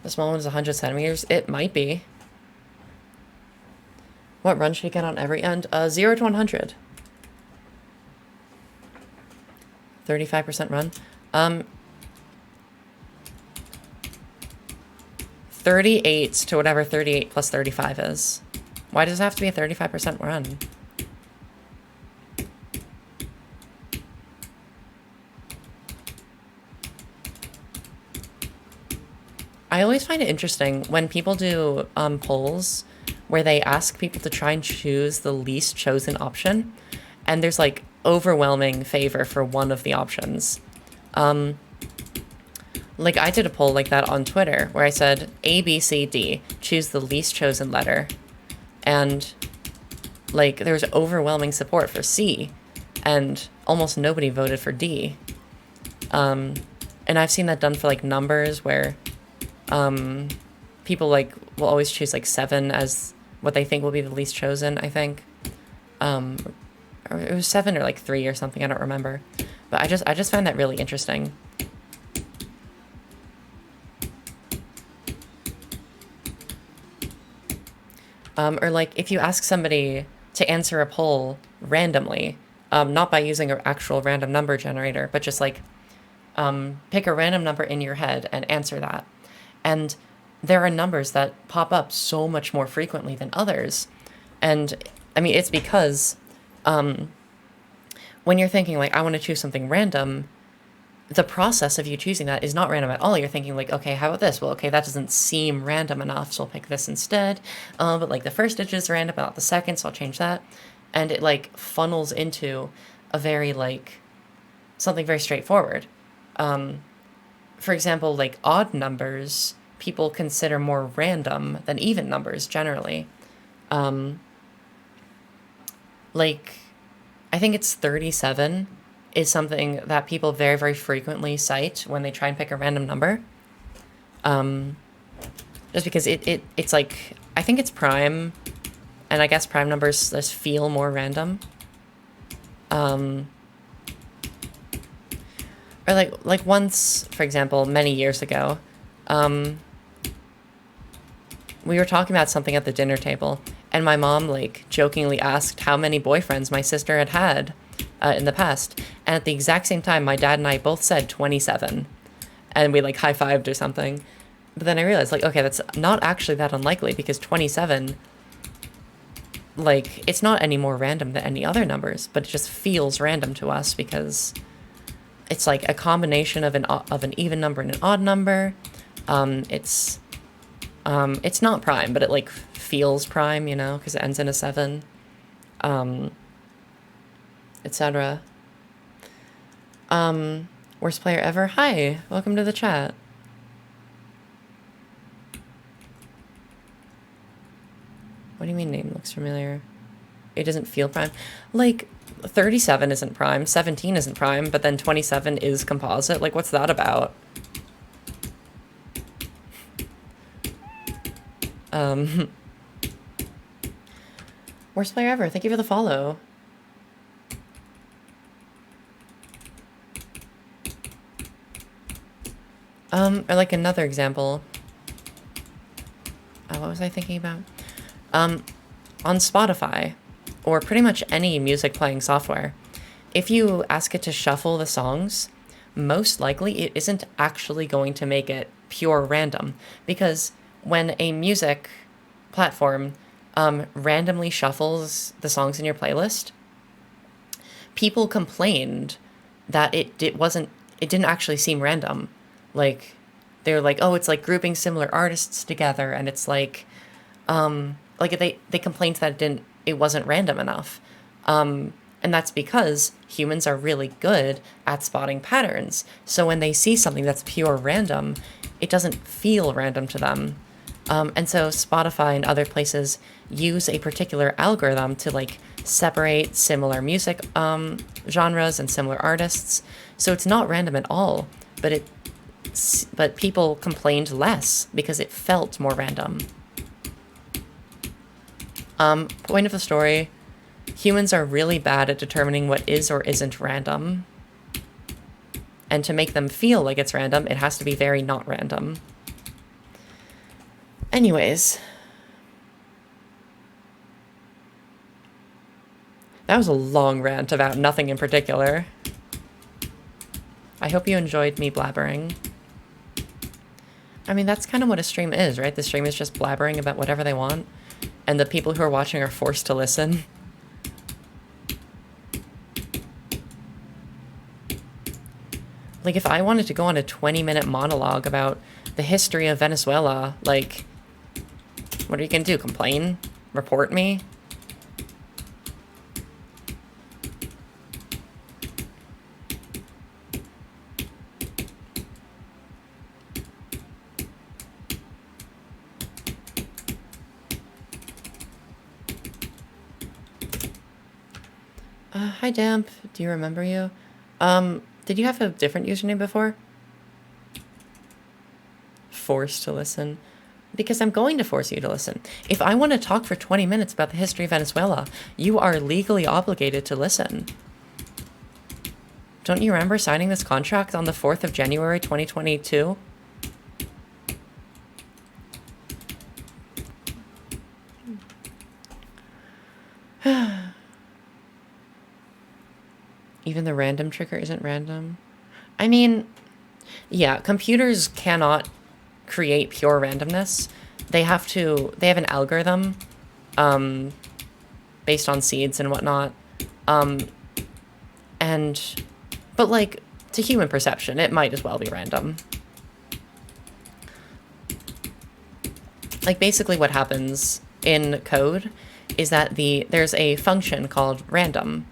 The small one is 100 centimeters. It might be. What run should you get on every end? 0 to 100. 35% run. 38 to whatever 38 plus 35 is. Why does it have to be a 35% run? I always find it interesting when people do polls where they ask people to try and choose the least chosen option, and there's like overwhelming favor for one of the options. Like, I did a poll like that on Twitter where I said A, B, C, D, choose the least chosen letter, and like there's overwhelming support for C, and almost nobody voted for D. And I've seen that done for like numbers where people like will always choose like 7 as what they think will be the least chosen, I think. Or it was 7 or like 3 or something, I don't remember. But I just found that really interesting. Or like if you ask somebody to answer a poll randomly, not by using an actual random number generator, but just like pick a random number in your head and answer that. And there are numbers that pop up so much more frequently than others. And I mean, it's because when you're thinking like, I want to choose something random, the process of you choosing that is not random at all. You're thinking like, okay, how about this? Well, okay, that doesn't seem random enough, so I'll pick this instead. But like the first digit is random, but not the second, so I'll change that. And it like funnels into a very like, something very straightforward. For example, like odd numbers, people consider more random than even numbers generally. like, I think it's 37 is something that people very, very frequently cite when they try and pick a random number. Just because it's like, I think it's prime, and I guess prime numbers just feel more random. Or like once, for example, many years ago, we were talking about something at the dinner table, and my mom, like, jokingly asked how many boyfriends my sister had had in the past. And at the exact same time, my dad and I both said 27. And we, like, high-fived or something. But then I realized, like, okay, that's not actually that unlikely, because 27, like, it's not any more random than any other numbers, but it just feels random to us because it's, like, a combination of an even number and an odd number. It's not prime, but it, like, feels prime, you know, because it ends in a 7, etc. Worst player ever? Hi, welcome to the chat. What do you mean name looks familiar? It doesn't feel prime. Like, 37 isn't prime, 17 isn't prime, but then 27 is composite. Like, what's that about? Worst player ever. Thank you for the follow. Or like another example. What was I thinking about? On Spotify, or pretty much any music playing software, if you ask it to shuffle the songs, most likely it isn't actually going to make it pure random, because when a music platform randomly shuffles the songs in your playlist, people complained that it didn't actually seem random. Like, they're like, oh, it's like grouping similar artists together, and it's like they complained that it wasn't random enough. And that's because humans are really good at spotting patterns. So when they see something that's pure random, it doesn't feel random to them. And so Spotify and other places use a particular algorithm to, like, separate similar music genres and similar artists. So it's not random at all, but people complained less because it felt more random. Point of the story, humans are really bad at determining what is or isn't random. And to make them feel like it's random, it has to be very not random. Anyways. That was a long rant about nothing in particular. I hope you enjoyed me blabbering. I mean, that's kind of what a stream is, right? The stream is just blabbering about whatever they want, and the people who are watching are forced to listen. Like, if I wanted to go on a 20-minute monologue about the history of Venezuela, like, what are you gonna do? Complain? Report me? Hi, Damp. Do you remember you? Did you have a different username before? Forced to listen. Because I'm going to force you to listen. If I want to talk for 20 minutes about the history of Venezuela, you are legally obligated to listen. Don't you remember signing this contract on the 4th of January, 2022? Even the random trigger isn't random. I mean, yeah, computers cannot create pure randomness. They have an algorithm based on seeds and whatnot. But like, to human perception, it might as well be random. Like, basically what happens in code is that there's a function called random.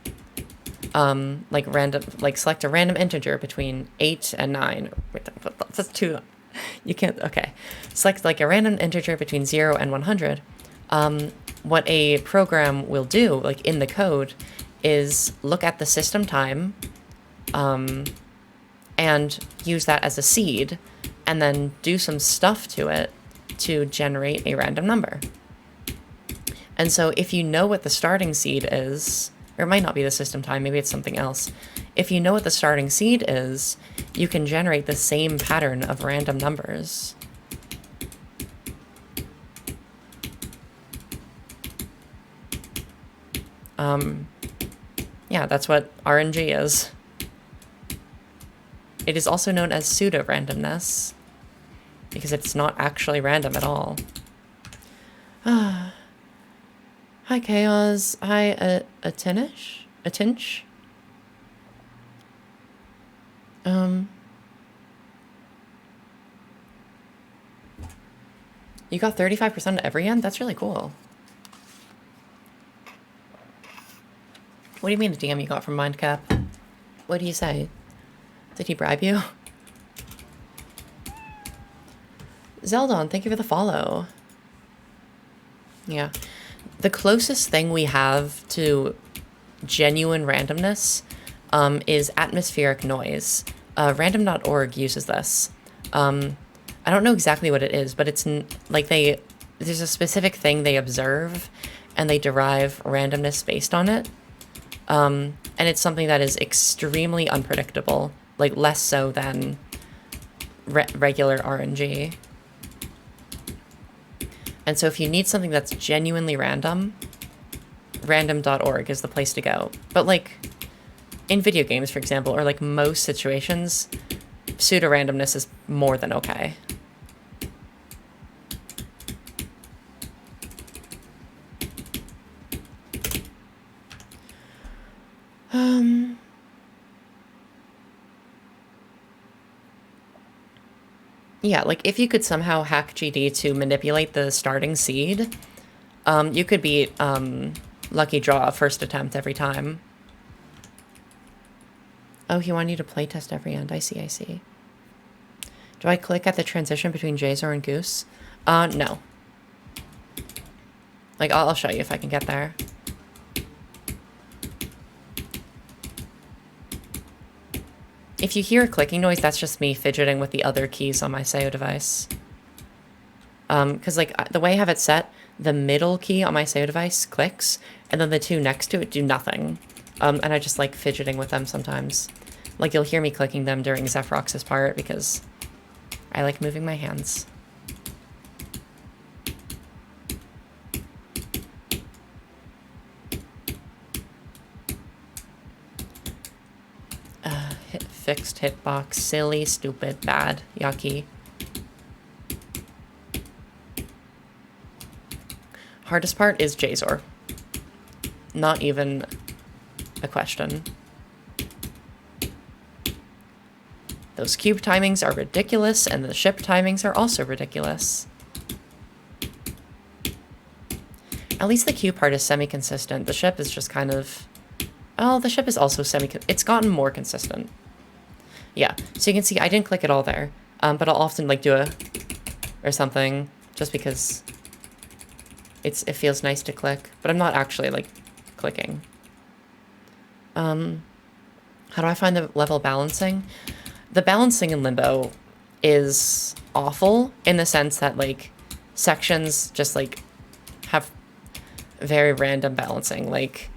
Like select a random integer between 8 and 9. Wait, that's 2. You can't, okay. Select like a random integer between 0 and 100. what a program will do, like in the code, is look at the system time and use that as a seed, and then do some stuff to it to generate a random number. And so if you know what the starting seed is, or it might not be the system time, maybe it's something else. If you know what the starting seed is, you can generate the same pattern of random numbers. Yeah, that's what RNG is. It is also known as pseudo-randomness, because it's not actually random at all. Hi, Chaos. Hi, a tinch? You got 35% at every end? That's really cool. What do you mean the DM you got from Mindcap? What do you say? Did he bribe you? Zeldon, thank you for the follow. Yeah. The closest thing we have to genuine randomness is atmospheric noise. Random.org uses this. I don't know exactly what it is, but it's like there's a specific thing they observe and they derive randomness based on it. And it's something that is extremely unpredictable, like less so than regular RNG. And so if you need something that's genuinely random, random.org is the place to go. But like in video games, for example, or like most situations, pseudo-randomness is more than okay. Yeah, like if you could somehow hack GD to manipulate the starting seed, you could beat Lucky Draw first attempt every time. Oh, he wanted you to playtest every end. I see. Do I click at the transition between Jazor and Goose? No. Like, I'll show you if I can get there. If you hear a clicking noise, that's just me fidgeting with the other keys on my Sayo device. Because like the way I have it set, the middle key on my Sayo device clicks, and then the two next to it do nothing. And I just like fidgeting with them sometimes. Like you'll hear me clicking them during Zephyrox's part because I like moving my hands. Fixed hitbox, silly, stupid, bad, yucky. Hardest part is Jazor. Not even a question. Those cube timings are ridiculous, and the ship timings are also ridiculous. At least the cube part is semi-consistent. The ship is just kind of... Oh, the ship is also it's gotten more consistent. Yeah, so you can see I didn't click it all there, but I'll often like do a or something just because it feels nice to click, but I'm not actually like clicking. How do I find the level balancing? The balancing in Limbo is awful in the sense that like sections just like have very random balancing. Like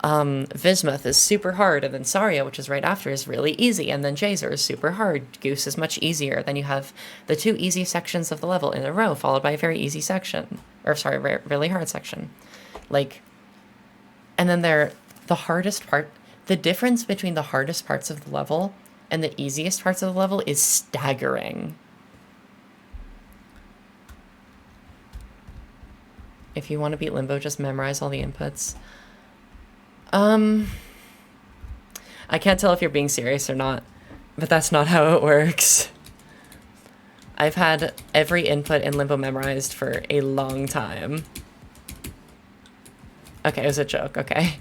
Vismuth is super hard, and then Saria, which is right after, is really easy, and then Jazor is super hard. Goose is much easier. Then you have the two easy sections of the level in a row, followed by a very easy section. Or, sorry, really hard section. Like, and then the hardest part, the difference between the hardest parts of the level and the easiest parts of the level is staggering. If you want to beat Limbo, just memorize all the inputs. I can't tell if you're being serious or not, but that's not how it works. I've had every input in Limbo memorized for a long time. Okay, it was a joke, okay.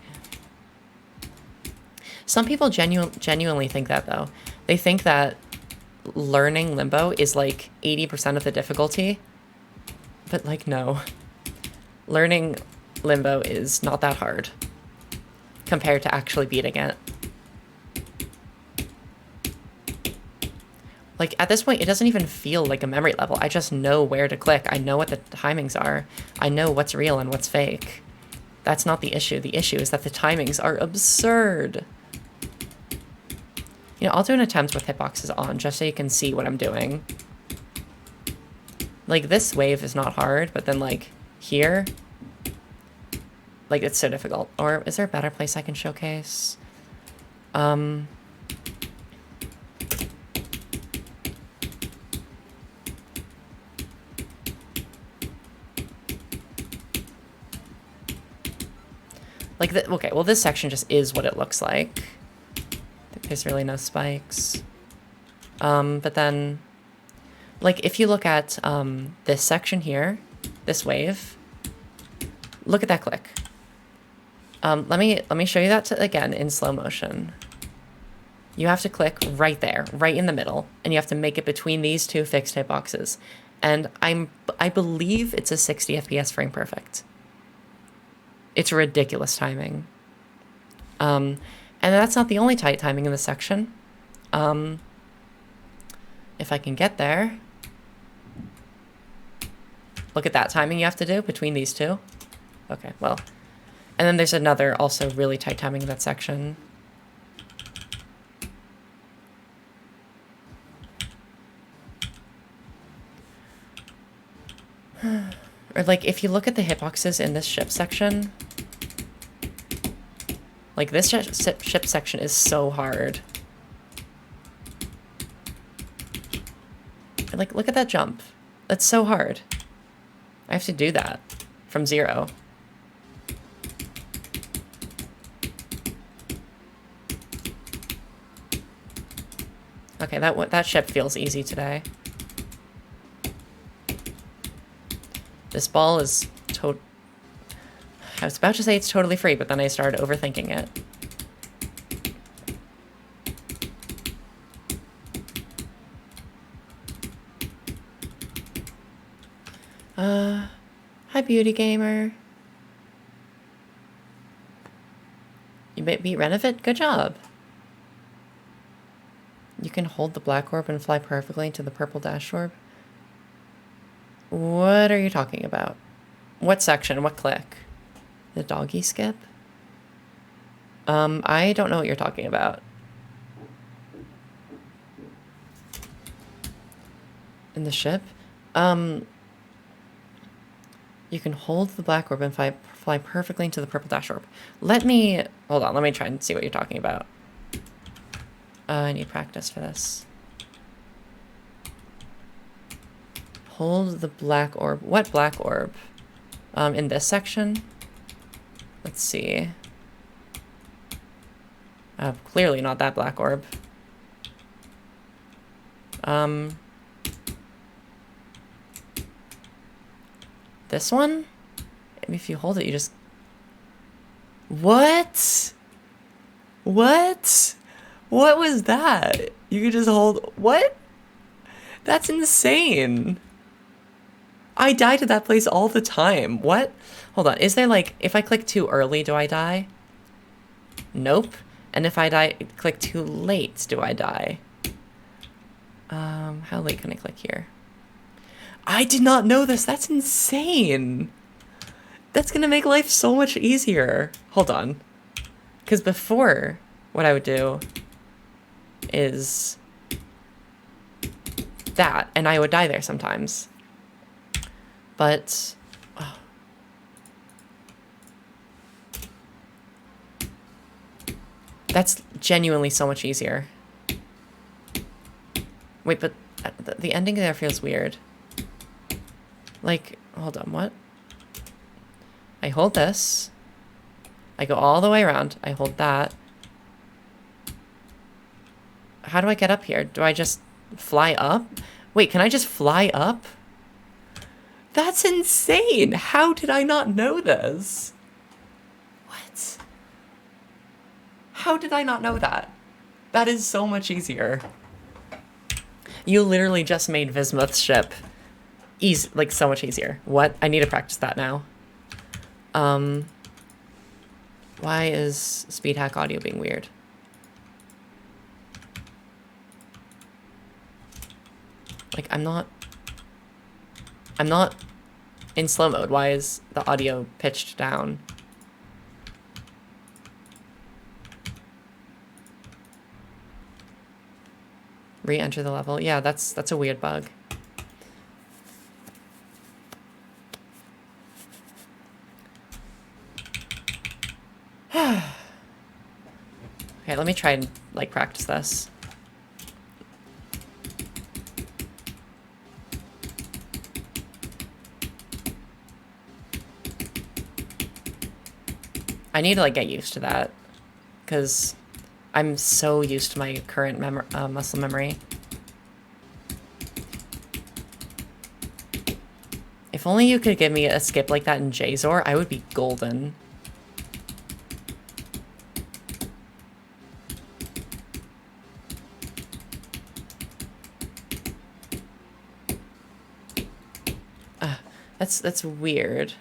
Some people genuinely think that, though. They think that learning Limbo is like 80% of the difficulty, but like, no. Learning Limbo is not that hard compared to actually beating it. Like, at this point, it doesn't even feel like a memory level. I just know where to click. I know what the timings are. I know what's real and what's fake. That's not the issue. The issue is that the timings are absurd. You know, I'll do an attempt with hitboxes on just so you can see what I'm doing. Like, this wave is not hard, but then, like, here, like, it's so difficult. Or is there a better place I can showcase? Like, okay, well, this section just is what it looks like. There's really no spikes. But then, like, if you look at this section here, this wave, look at that click. Let me show you that again in slow motion. You have to click right there, right in the middle, and you have to make it between these two fixed hitboxes. And I believe it's a 60 FPS frame perfect. It's ridiculous timing. And that's not the only tight timing in this section. If I can get there. Look at that timing you have to do between these two. Okay, well. And then there's another also really tight timing in that section. Or like if you look at the hitboxes in this ship section, like this ship section is so hard. Like, look at that jump. That's so hard. I have to do that from 0. Okay, that ship feels easy today. This ball is I was about to say it's totally free, but then I started overthinking it. Hi, Beauty Gamer. You beat Renefit? Good job. You can hold the black orb and fly perfectly into the purple dash orb. What are you talking about? What section? What click? The doggy skip? I don't know what you're talking about. In the ship? You can hold the black orb and fly perfectly into the purple dash orb. Hold on, let me try and see what you're talking about. I need practice for this. Hold the black orb. What black orb? In this section? Let's see. Clearly not that black orb. This one? If you hold it, you just... What? What? What was that? You could just hold... What? That's insane. I die to that place all the time. What? Hold on. Is there like... If I click too early, do I die? Nope. And if I click too late, do I die? How late can I click here? I did not know this. That's insane. That's gonna make life so much easier. Hold on. Because before, what I would do is that, and I would die there sometimes. But... Oh. That's genuinely so much easier. Wait, but the ending there feels weird. Like, hold on, what? I hold this. I go all the way around. I hold that. How do I get up here? Do I just fly up? Wait, can I just fly up? That's insane! How did I not know this? What? How did I not know that? That is so much easier. You literally just made Vismuth's ship like so much easier. What? I need to practice that now. Why is Speedhack audio being weird? Like, I'm not in slow mode. Why is the audio pitched down? Re-enter the level. Yeah, that's a weird bug. Okay, let me try and like practice this. I need to like get used to that because I'm so used to my current muscle memory. If only you could give me a skip like that in JZOR, I would be golden. That's weird.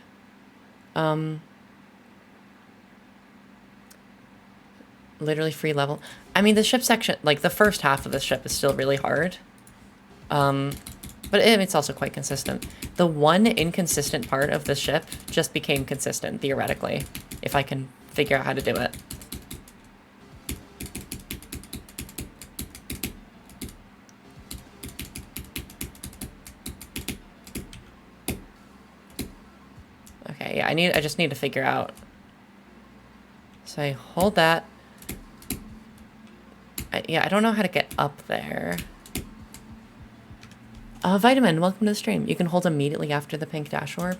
Literally free level. I mean, the ship section, like the first half of the ship is still really hard. But it's also quite consistent. The one inconsistent part of the ship just became consistent, theoretically, if I can figure out how to do it. Okay, yeah, I just need to figure out. So I hold that. Yeah, I don't know how to get up there. Vitamin, welcome to the stream. You can hold immediately after the pink dash orb.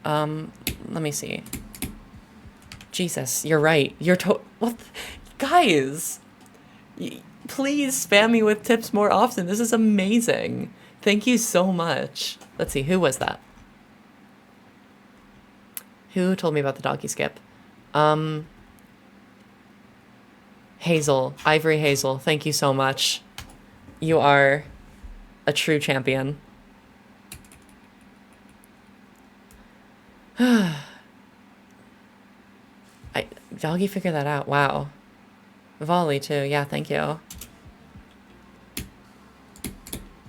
Let me see. Jesus, you're right. What? Guys! Please spam me with tips more often. This is amazing. Thank you so much. Let's see, who was that? Who told me about the doggy skip? Hazel. Ivory Hazel. Thank you so much. You are a true champion. Doggy figured that out. Wow. Volley too. Yeah, thank you.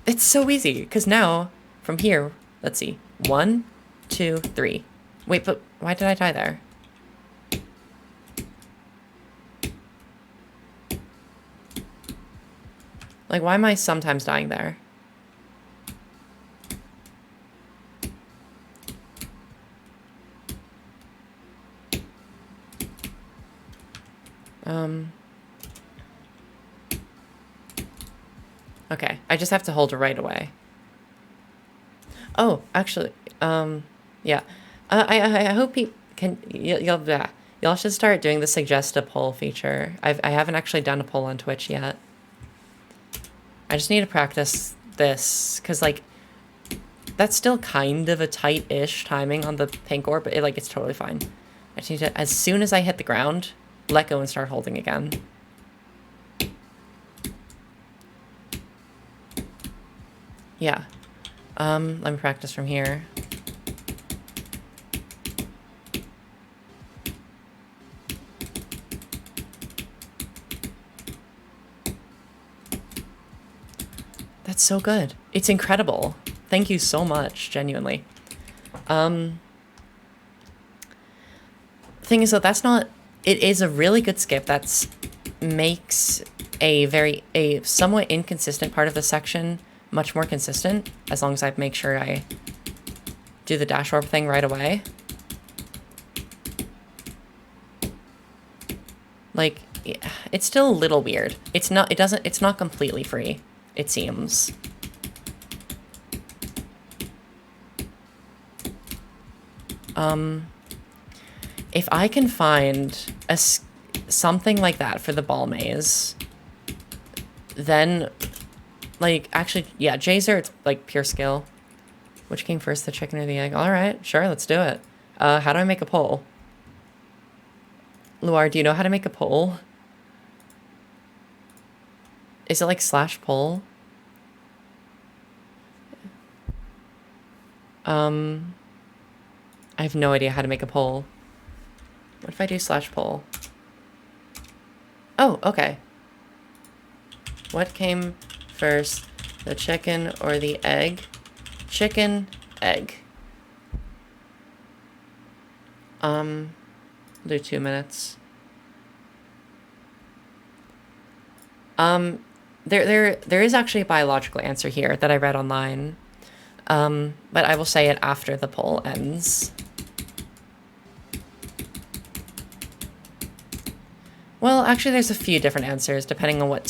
It's so easy, because now, from here, let's see. 1, 2, 3. Wait, but why did I die there? Like, why am I sometimes dying there? Okay, I just have to hold it right away. Oh, actually, yeah. I hope y'all should start doing the suggest a poll feature. I haven't actually done a poll on Twitch yet. I just need to practice this, because, like, that's still kind of a tight-ish timing on the pink orb, but it's totally fine. I just need to, as soon as I hit the ground, let go and start holding again. Yeah. Let me practice from here. That's so good. It's incredible. Thank you so much, genuinely. Thing is, though, that's not... It is a really good skip that makes a somewhat inconsistent part of the section much more consistent, as long as I make sure I do the dash orb thing right away. Like, it's still a little weird. It's not completely free, it seems. If I can find something like that for the ball maze, then, like, actually, yeah, Jazer, it's, like, pure skill. Which came first, the chicken or the egg? All right, sure, let's do it. How do I make a poll? Luar, do you know how to make a poll? Is it, like, /poll? I have no idea how to make a poll. What if I do /poll? Oh, okay. What came first, the chicken or the egg? Chicken, egg. Do 2 minutes. There is actually a biological answer here that I read online. But I will say it after the poll ends. Well, actually, there's a few different answers depending on what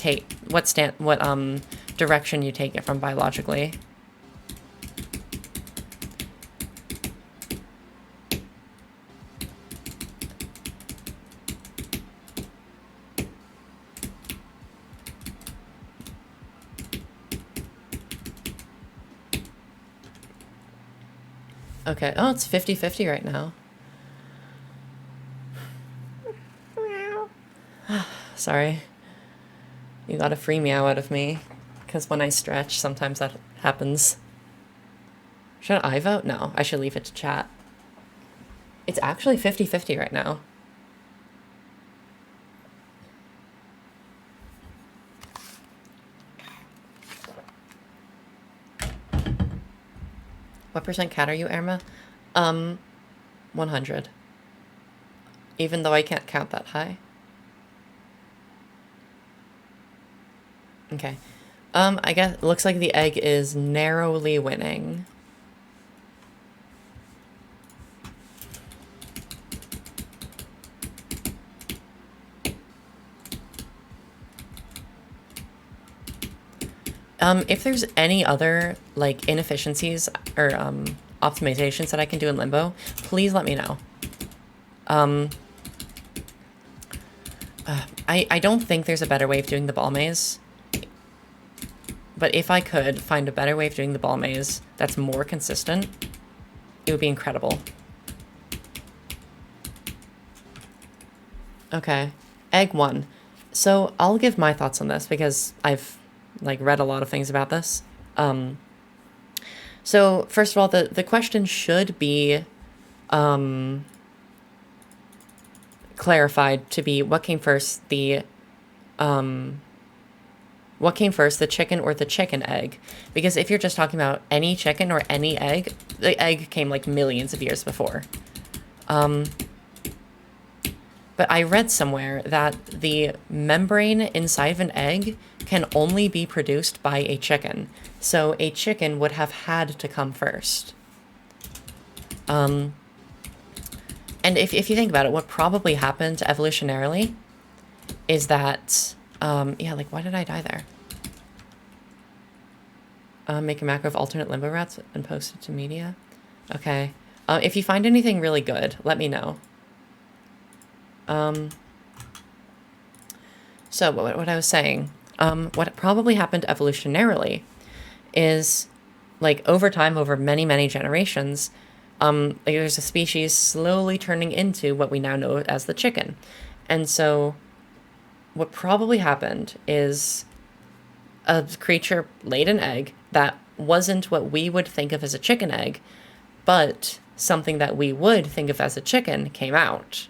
direction you take it from biologically. Okay. Oh, it's 50-50 right now. Sorry. You got a free meow out of me. Because when I stretch, sometimes that happens. Should I vote? No, I should leave it to chat. It's actually 50-50 right now. What percent cat are you, Irma? 100. Even though I can't count that high. Okay. I guess it looks like the egg is narrowly winning. If there's any other, like, inefficiencies or optimizations that I can do in Limbo, please let me know. I don't think there's a better way of doing the ball maze. But if I could find a better way of doing the ball maze that's more consistent, it would be incredible. Okay. Egg 1. So I'll give my thoughts on this because I've read a lot of things about this. So first of all, the question should be clarified to be what came first, the chicken or the chicken egg? Because if you're just talking about any chicken or any egg, the egg came like millions of years before. But I read somewhere that the membrane inside of an egg can only be produced by a chicken. So a chicken would have had to come first. And if you think about it, what probably happened evolutionarily is that, yeah, like, why did I die there? Make a macro of alternate limbo routes and post it to media. Okay. If you find anything really good, let me know. So what I was saying, what probably happened evolutionarily is, like, over time, over many, many generations, there's a species slowly turning into what we now know as the chicken. And so what probably happened is a creature laid an egg that wasn't what we would think of as a chicken egg, but something that we would think of as a chicken came out.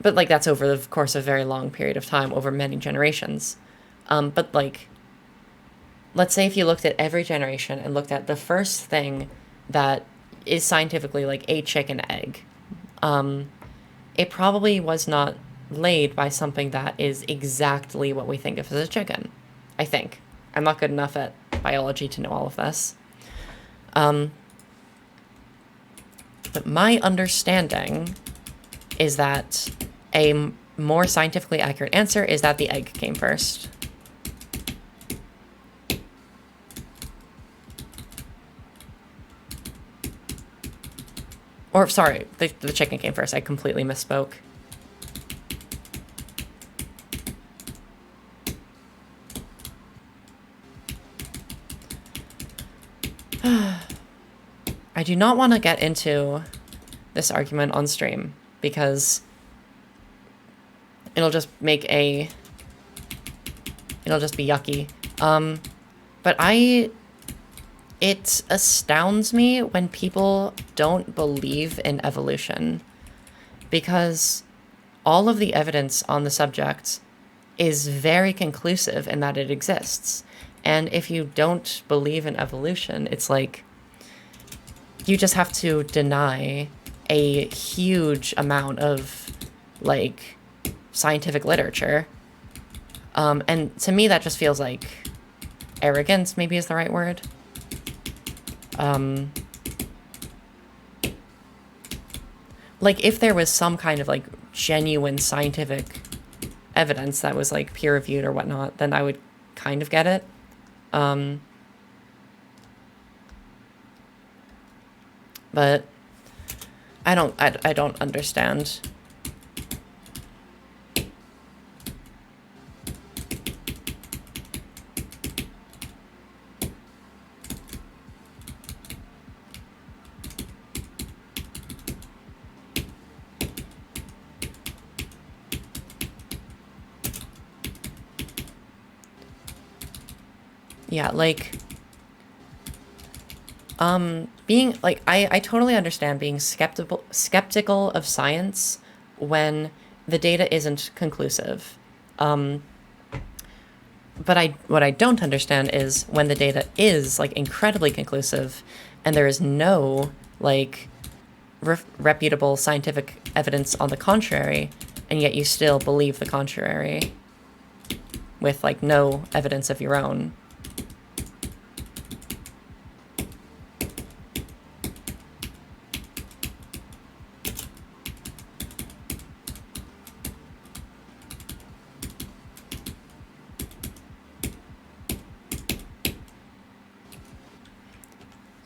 But, like, that's over the course of a very long period of time, over many generations. But, like, let's say if you looked at every generation and looked at the first thing that is scientifically, like, a chicken egg, it probably was not laid by something that is exactly what we think of as a chicken, I think. I'm not good enough at biology to know all of this. But my understanding is that a more scientifically accurate answer is that the egg came first. Or, sorry, the chicken came first. I completely misspoke. I do not want to get into this argument on stream because it'll just be yucky. But It astounds me when people don't believe in evolution, because all of the evidence on the subject is very conclusive in that it exists. And if you don't believe in evolution, it's like you just have to deny a huge amount of like scientific literature. And to me, that just feels like arrogance, maybe is the right word. Like if there was some kind of like genuine scientific evidence that was like peer reviewed or whatnot, then I would kind of get it. But I don't understand. Yeah, like being like I totally understand being skeptical of science when the data isn't conclusive. But what I don't understand is when the data is like incredibly conclusive and there is no like reputable scientific evidence on the contrary, and yet you still believe the contrary with like no evidence of your own.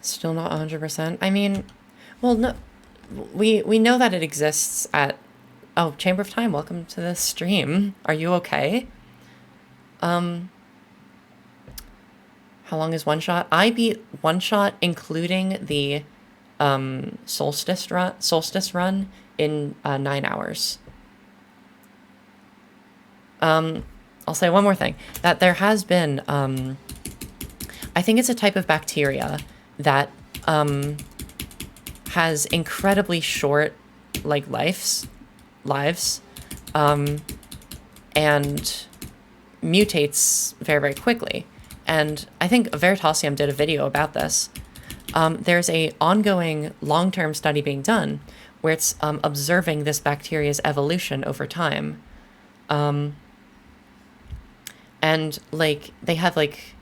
Still not 100%. I mean, well, no, we know that it exists at. Oh, Chamber of Time, welcome to the stream. Are you okay? How long is one shot? I beat one shot, including the solstice run in 9 hours. I'll say one more thing, that there has been I think it's a type of bacteria that has incredibly short like lives, and mutates very, very quickly. And I think Veritasium did a video about this. There's a ongoing long-term study being done where it's observing this bacteria's evolution over time. And like they have like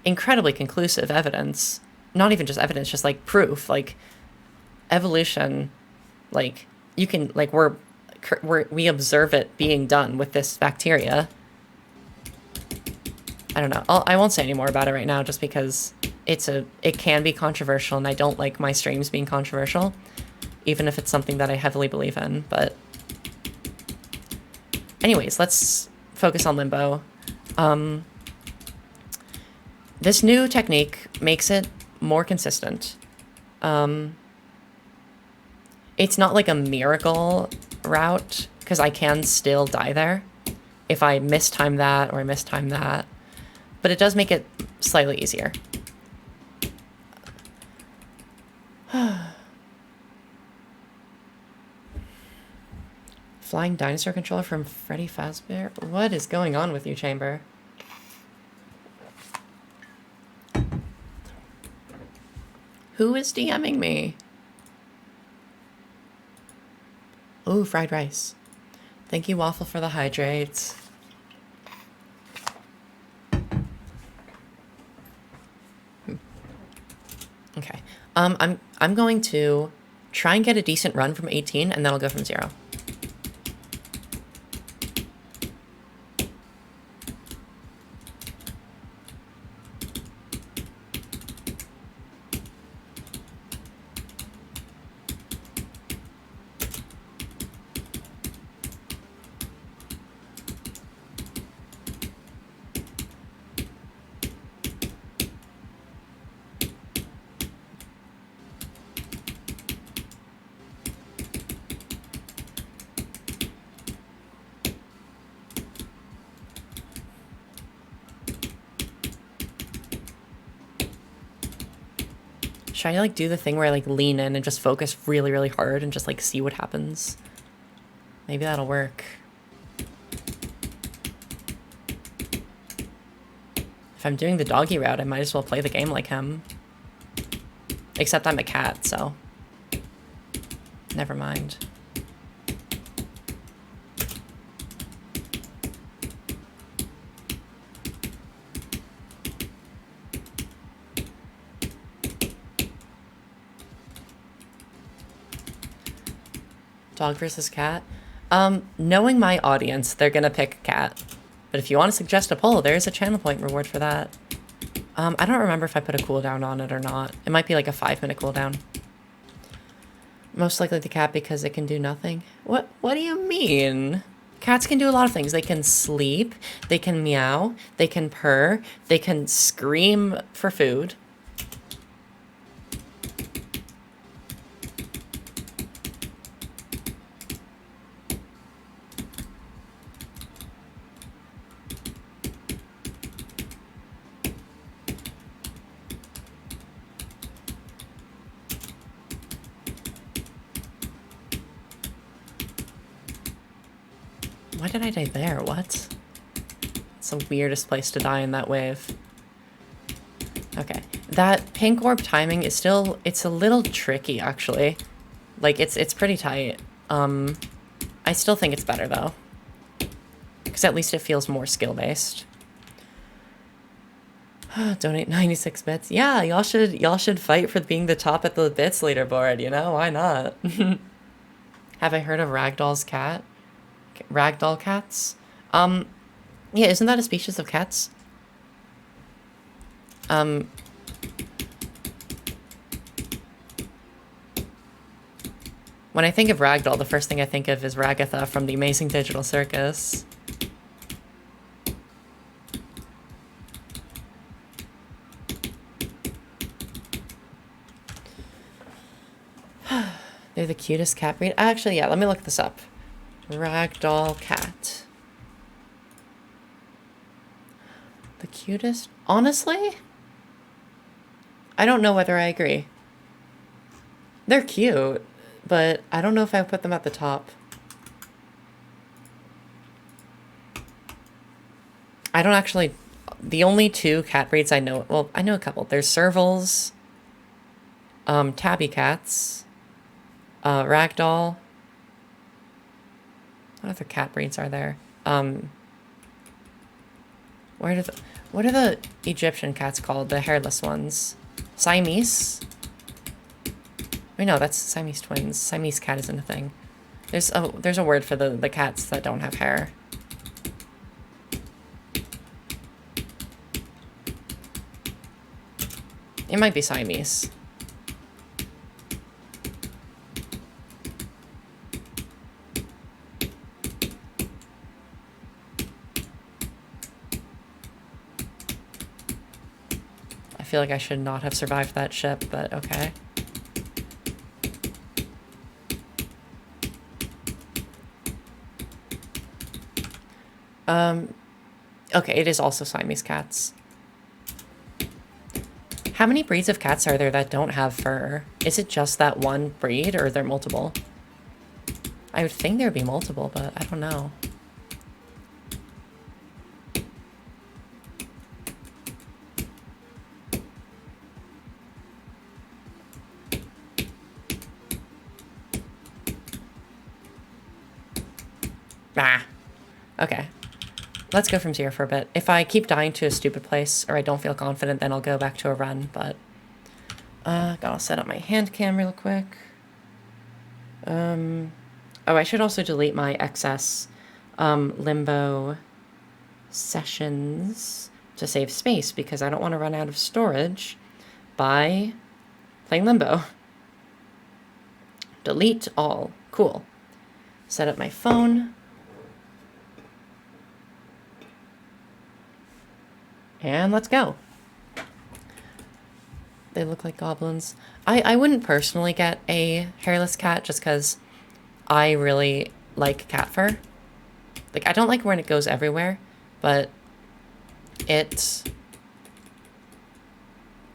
incredibly conclusive evidence, not even just evidence, just like proof, like evolution, like you can like we observe it being done with this bacteria. I don't know. I won't say any more about it right now, just because it can be controversial, and I don't like my streams being controversial, even if it's something that I heavily believe in. But anyways, let's focus on Limbo. This new technique makes it more consistent. It's not like a miracle route, because I can still die there if I mistime that or I mistime that. But it does make it slightly easier. Flying dinosaur controller from Freddy Fazbear? What is going on with you, Chamber? Who is DMing me? Ooh, fried rice. Thank you, Waffle, for the hydrates. Okay. I'm going to try and get a decent run from 18, and then I'll go from 0. Should I like do the thing where I like lean in and just focus really, really hard and just like see what happens? Maybe that'll work. If I'm doing the doggy route, I might as well play the game like him. Except I'm a cat, so never mind. Dog versus cat? Knowing my audience, they're gonna pick cat. But if you want to suggest a poll, there's a channel point reward for that. I don't remember if I put a cooldown on it or not. It might be like a 5-minute cooldown. Most likely the cat because it can do nothing. What do you mean? Cats can do a lot of things. They can sleep, they can meow, they can purr, they can scream for food. Why did I die there? What? It's the weirdest place to die in that wave. Okay. That pink orb timing is still... It's a little tricky, actually. Like, it's pretty tight. I still think it's better, though. Because at least it feels more skill-based. Donate 96 bits. Yeah, y'all should fight for being the top at the bits leaderboard, you know? Why not? Have I heard of Ragdoll's cat? Ragdoll cats? Yeah, isn't that a species of cats? When I think of Ragdoll, the first thing I think of is Ragatha from the Amazing Digital Circus. They're the cutest cat breed. Actually, yeah, let me look this up. Ragdoll cat. The cutest? Honestly? I don't know whether I agree. They're cute, but I don't know if I would put them at the top. I don't actually... The only two cat breeds I know... Well, I know a couple. There's servals, tabby cats, ragdoll. What other cat breeds are there? What are the Egyptian cats called? The hairless ones? Siamese? Wait, no, that's Siamese twins. Siamese cat isn't a thing. There's a word for the cats that don't have hair. It might be Siamese. I feel like I should not have survived that ship, but okay. Okay, it is also Siamese cats. How many breeds of cats are there that don't have fur? Is it just that one breed, or are there multiple? I would think there would be multiple, but I don't know. Ah. Okay. Let's go from zero for a bit. If I keep dying to a stupid place, or I don't feel confident, then I'll go back to a run, but... gotta set up my hand cam real quick. Oh, I should also delete my excess, Limbo sessions to save space, because I don't want to run out of storage by playing Limbo. Delete all. Cool. Set up my phone. And let's go. They look like goblins. I wouldn't personally get a hairless cat just because I really like cat fur. Like, I don't like when it goes everywhere, but it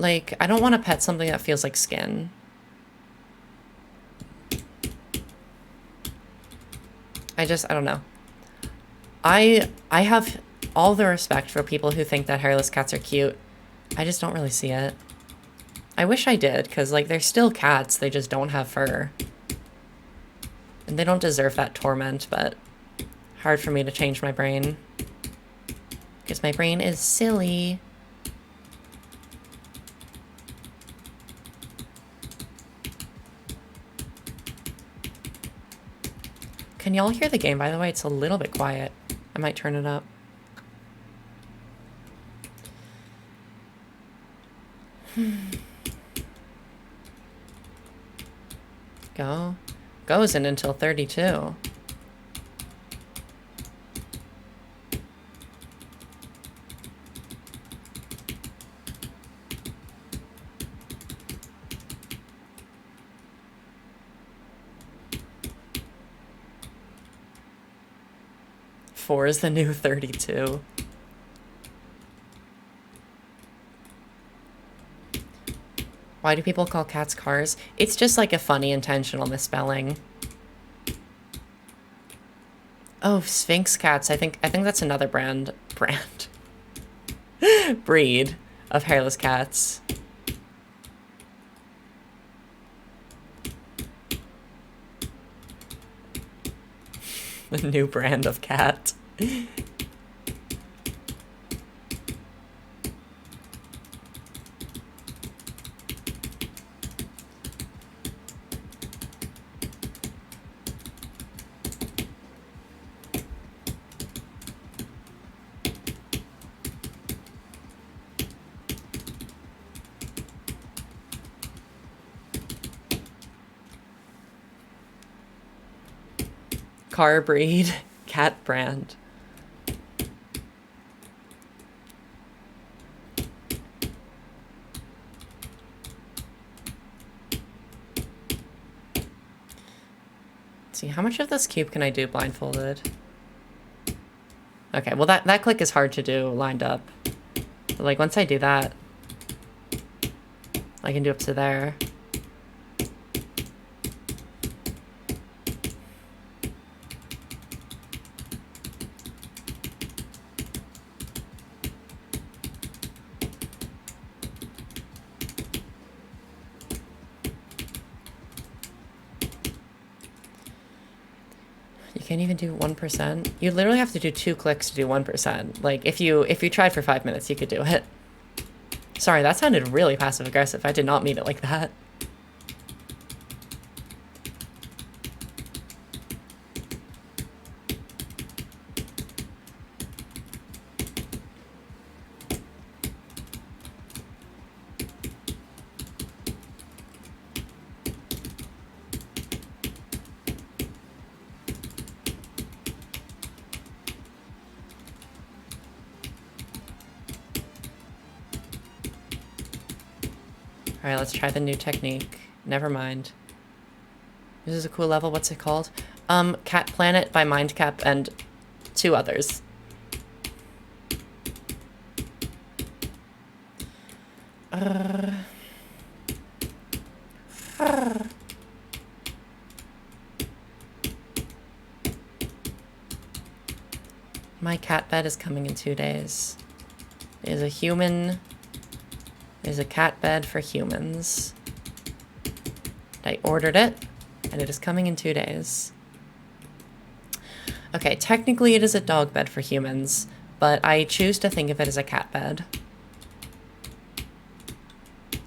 Like, I don't want to pet something that feels like skin. I don't know. I have all the respect for people who think that hairless cats are cute. I just don't really see it. I wish I did, because, like, they're still cats, they just don't have fur. And they don't deserve that torment, but hard for me to change my brain. Because my brain is silly. Can y'all hear the game, by the way? It's a little bit quiet. I might turn it up. Goes in until 32. Four is the new 32. Why do people call cats cars? It's just like a funny intentional misspelling. Oh, Sphinx cats. I think that's another brand breed of hairless cats. The new brand of cat. Car breed, cat brand. Let's see, how much of this cube can I do blindfolded? Okay, well that click is hard to do lined up. But like once I do that, I can do up to there. Can't even do 1%. You literally have to do 2 clicks to do 1%. Like if you tried for 5 minutes, you could do it. Sorry, that sounded really passive aggressive. I did not mean it like that. Alright, let's try the new technique. Never mind. This is a cool level. What's it called? Cat Planet by Mindcap and 2 others. My cat bed is coming in 2 days. It is a human... There's a cat bed for humans. I ordered it, and it is coming in 2 days. Okay, technically it is a dog bed for humans, but I choose to think of it as a cat bed.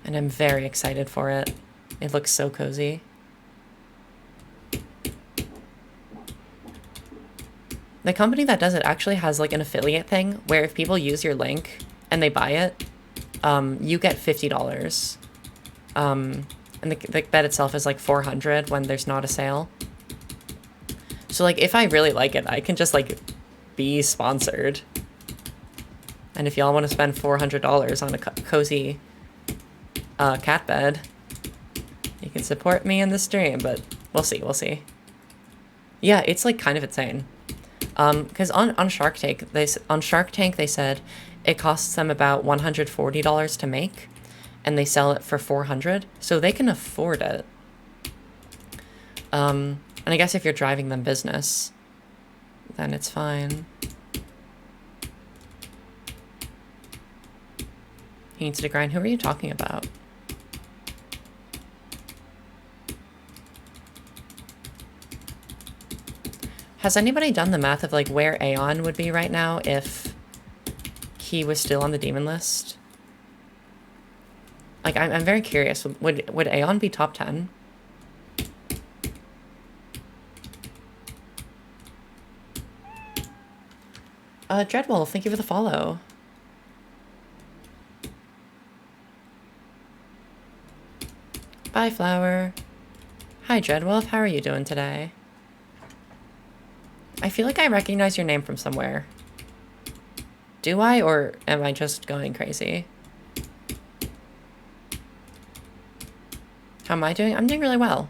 And I'm very excited for it. It looks so cozy. The company that does it actually has like an affiliate thing where if people use your link and they buy it, you get $50. And the bed itself is like $400 when there's not a sale. So like if I really like it, I can just like be sponsored. And if y'all want to spend $400 on a cozy cat bed, you can support me in the stream, but we'll see. Yeah, it's like kind of insane. Because on Shark Tank, they said it costs them about $140 to make, and they sell it for 400, so they can afford it. And I guess if you're driving them business, then it's fine. He needs to grind. Who are you talking about? Has anybody done the math of like where Aeon would be right now if he was still on the demon list? Like, I'm very curious. Would Aeon be top 10? Dreadwolf, thank you for the follow. Bye, Flower. Hi, Dreadwolf. How are you doing today? I feel like I recognize your name from somewhere. Do I, or am I just going crazy? How am I doing? I'm doing really well.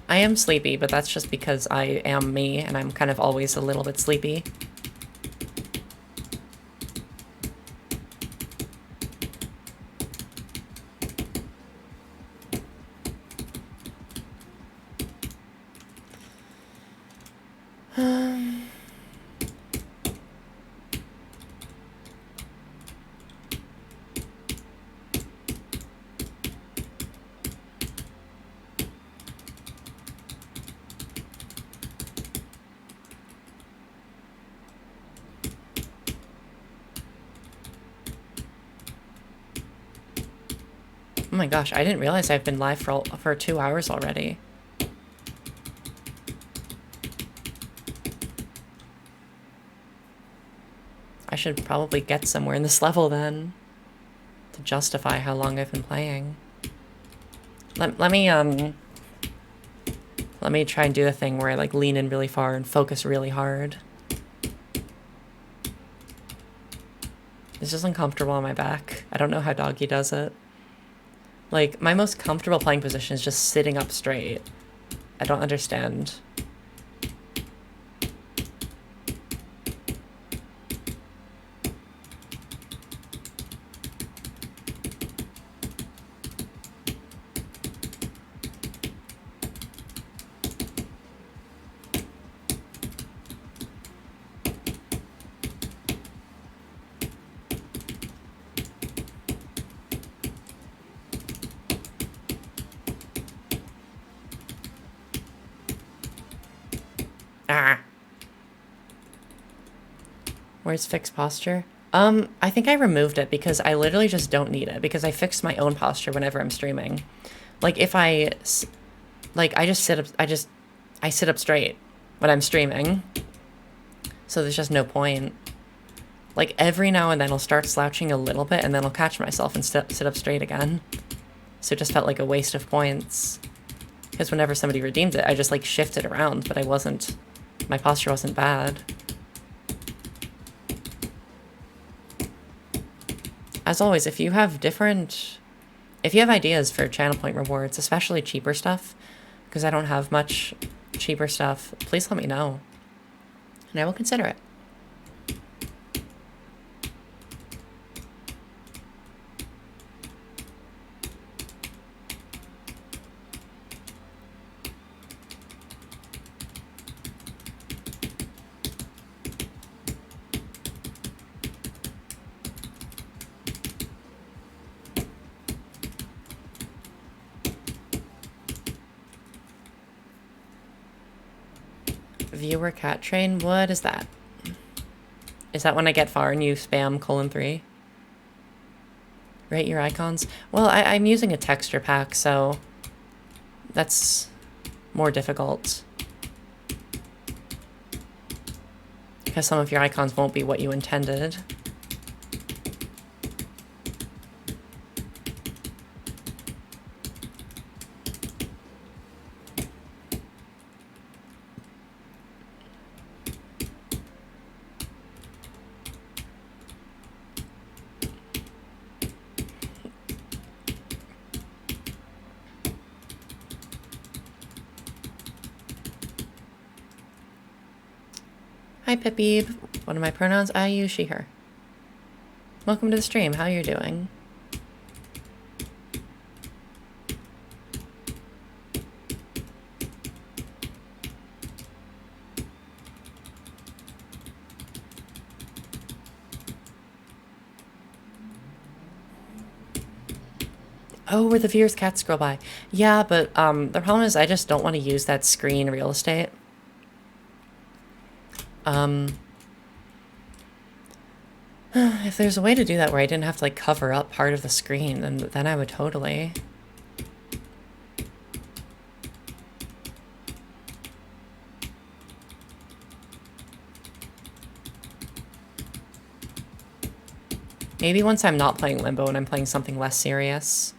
I am sleepy, but that's just because I am me, and I'm kind of always a little bit sleepy. Oh my gosh, I didn't realize I've been live for 2 hours already. I should probably get somewhere in this level then to justify how long I've been playing. Let me try and do the thing where I like lean in really far and focus really hard. This is uncomfortable on my back. I don't know how Doggy does it. Like, my most comfortable playing position is just sitting up straight. I don't understand. Where's fixed posture? I think I removed it because I literally just don't need it because I fixed my own posture whenever I'm streaming. Like if I just sit up straight when I'm streaming. So there's just no point. Like every now and then I'll start slouching a little bit and then I'll catch myself and sit up straight again. So it just felt like a waste of points. Because whenever somebody redeemed it, I just like shifted around, but my posture wasn't bad. As always, if you have ideas for channel point rewards, especially cheaper stuff, because I don't have much cheaper stuff, please let me know, and I will consider it. Viewer cat train? What is that? Is that when I get far and you spam :3? Rate your icons? Well, I'm using a texture pack, so that's more difficult. Because some of your icons won't be what you intended. Hi, Pippi. What are my pronouns? I use she, her. Welcome to the stream. How you doing? Oh, where the viewers cats scroll by. Yeah, but the problem is I just don't want to use that screen real estate. If there's a way to do that where I didn't have to like cover up part of the screen, then I would totally. Maybe once I'm not playing Limbo and I'm playing something less serious.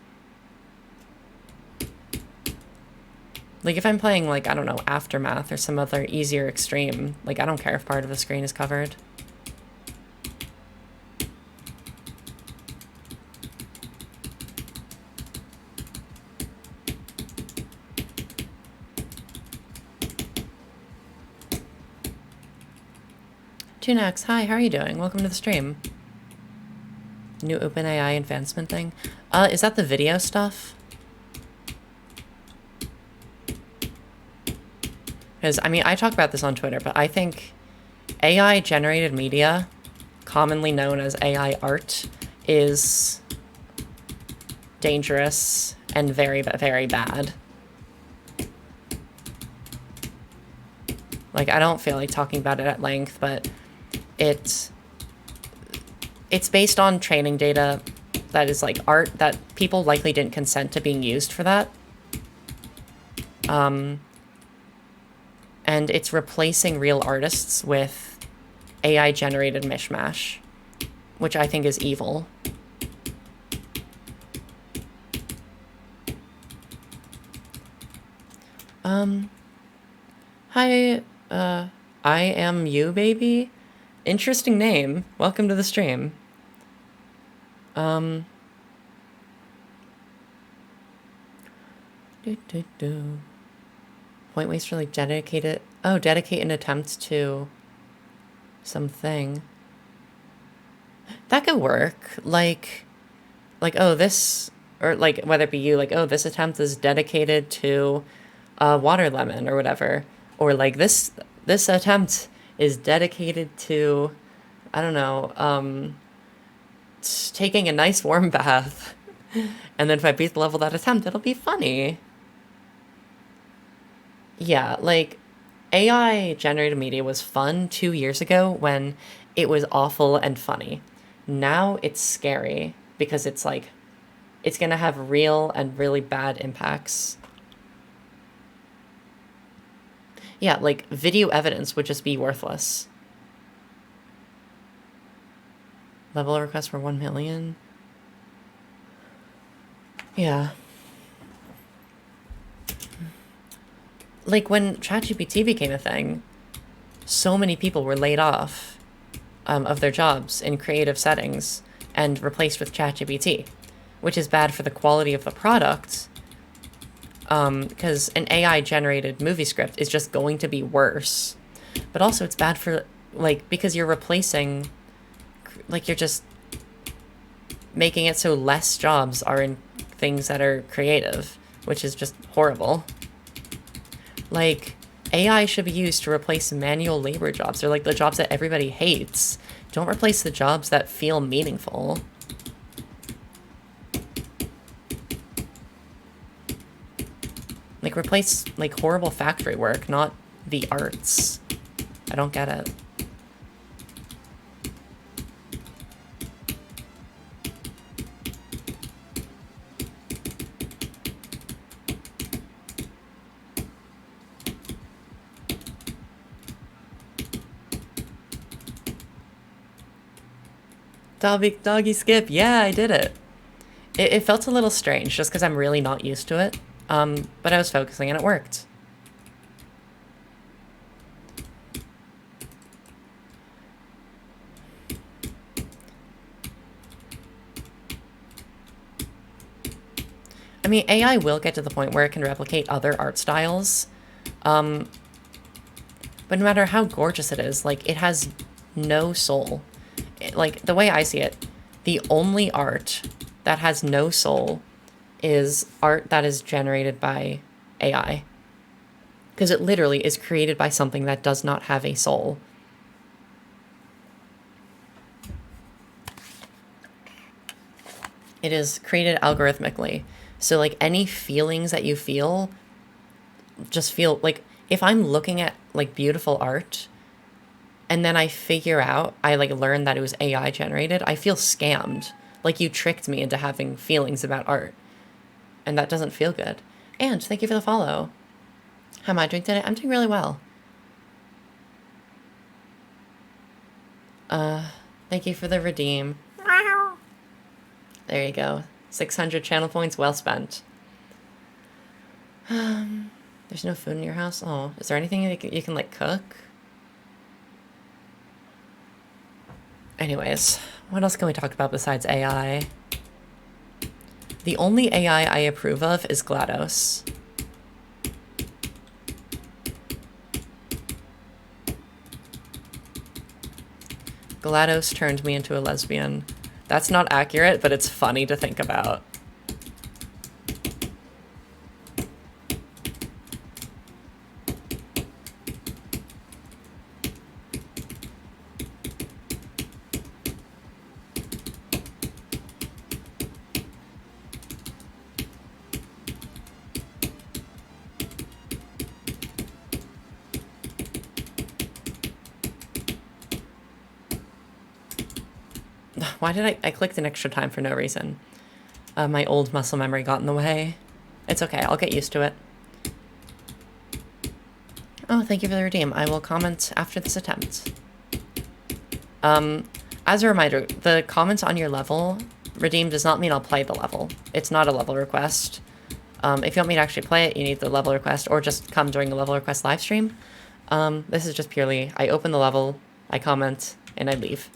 Like if I'm playing like, I don't know, Aftermath or some other easier extreme, like I don't care if part of the screen is covered. Tunax, hi, how are you doing? Welcome to the stream. New OpenAI advancement thing. Is that the video stuff? Because, I mean, I talk about this on Twitter, but I think AI-generated media, commonly known as AI art, is dangerous and very, very bad. Like, I don't feel like talking about it at length, but it's based on training data that is like art that people likely didn't consent to being used for that. And it's replacing real artists with AI-generated mishmash, which I think is evil. Hi, I am you, baby. Interesting name. Welcome to the stream. Point waster, like dedicate an attempt to something. That could work. Like, oh, this, or like, whether it be you, like, oh, this attempt is dedicated to water lemon or whatever. Or like this attempt is dedicated to, I don't know, taking a nice warm bath. And then if I beat the level of that attempt, it'll be funny. Yeah, like, AI-generated media was fun 2 years ago when it was awful and funny. Now it's scary because it's like, it's gonna have real and really bad impacts. Yeah, like, video evidence would just be worthless. Level request for 1 million? Yeah. Like, when ChatGPT became a thing, so many people were laid off of their jobs in creative settings and replaced with ChatGPT, which is bad for the quality of the product, because an AI-generated movie script is just going to be worse. But also it's bad for, like, because you're replacing, like, you're just making it so less jobs are in things that are creative, which is just horrible. Like, AI should be used to replace manual labor jobs, or like the jobs that everybody hates. Don't replace the jobs that feel meaningful. Like, replace like horrible factory work, not the arts. I don't get it. Doggy skip. Yeah, I did it. It felt a little strange just because I'm really not used to it. But I was focusing and it worked. I mean, AI will get to the point where it can replicate other art styles. But no matter how gorgeous it is, like, it has no soul. Like, the way I see it, The only art that has no soul is art that is generated by AI. Because it literally is created by something that does not have a soul. It is created algorithmically. So, like, any feelings that you feel, just feel like if I'm looking at, like, beautiful art and then I figure out, I, like, learn that it was AI generated, I feel scammed. Like, you tricked me into having feelings about art. And that doesn't feel good. And thank you for the follow. How am I doing today? I'm doing really well. Thank you for the redeem. There you go. 600 channel points, well spent. There's no food in your house? Oh, is there anything you can like, cook? Anyways, what else can we talk about besides AI? The only AI I approve of is GLaDOS. GLaDOS turned me into a lesbian. That's not accurate, but it's funny to think about. Why did I clicked an extra time for no reason? My old muscle memory got in the way. It's okay, I'll get used to it. Oh, thank you for the redeem. I will comment after this attempt. As a reminder, the comments on your level redeem does not mean I'll play the level. It's not a level request. If you want me to actually play it, you need the level request, or just come during the level request live stream. This is just purely, I open the level, I comment, and I leave.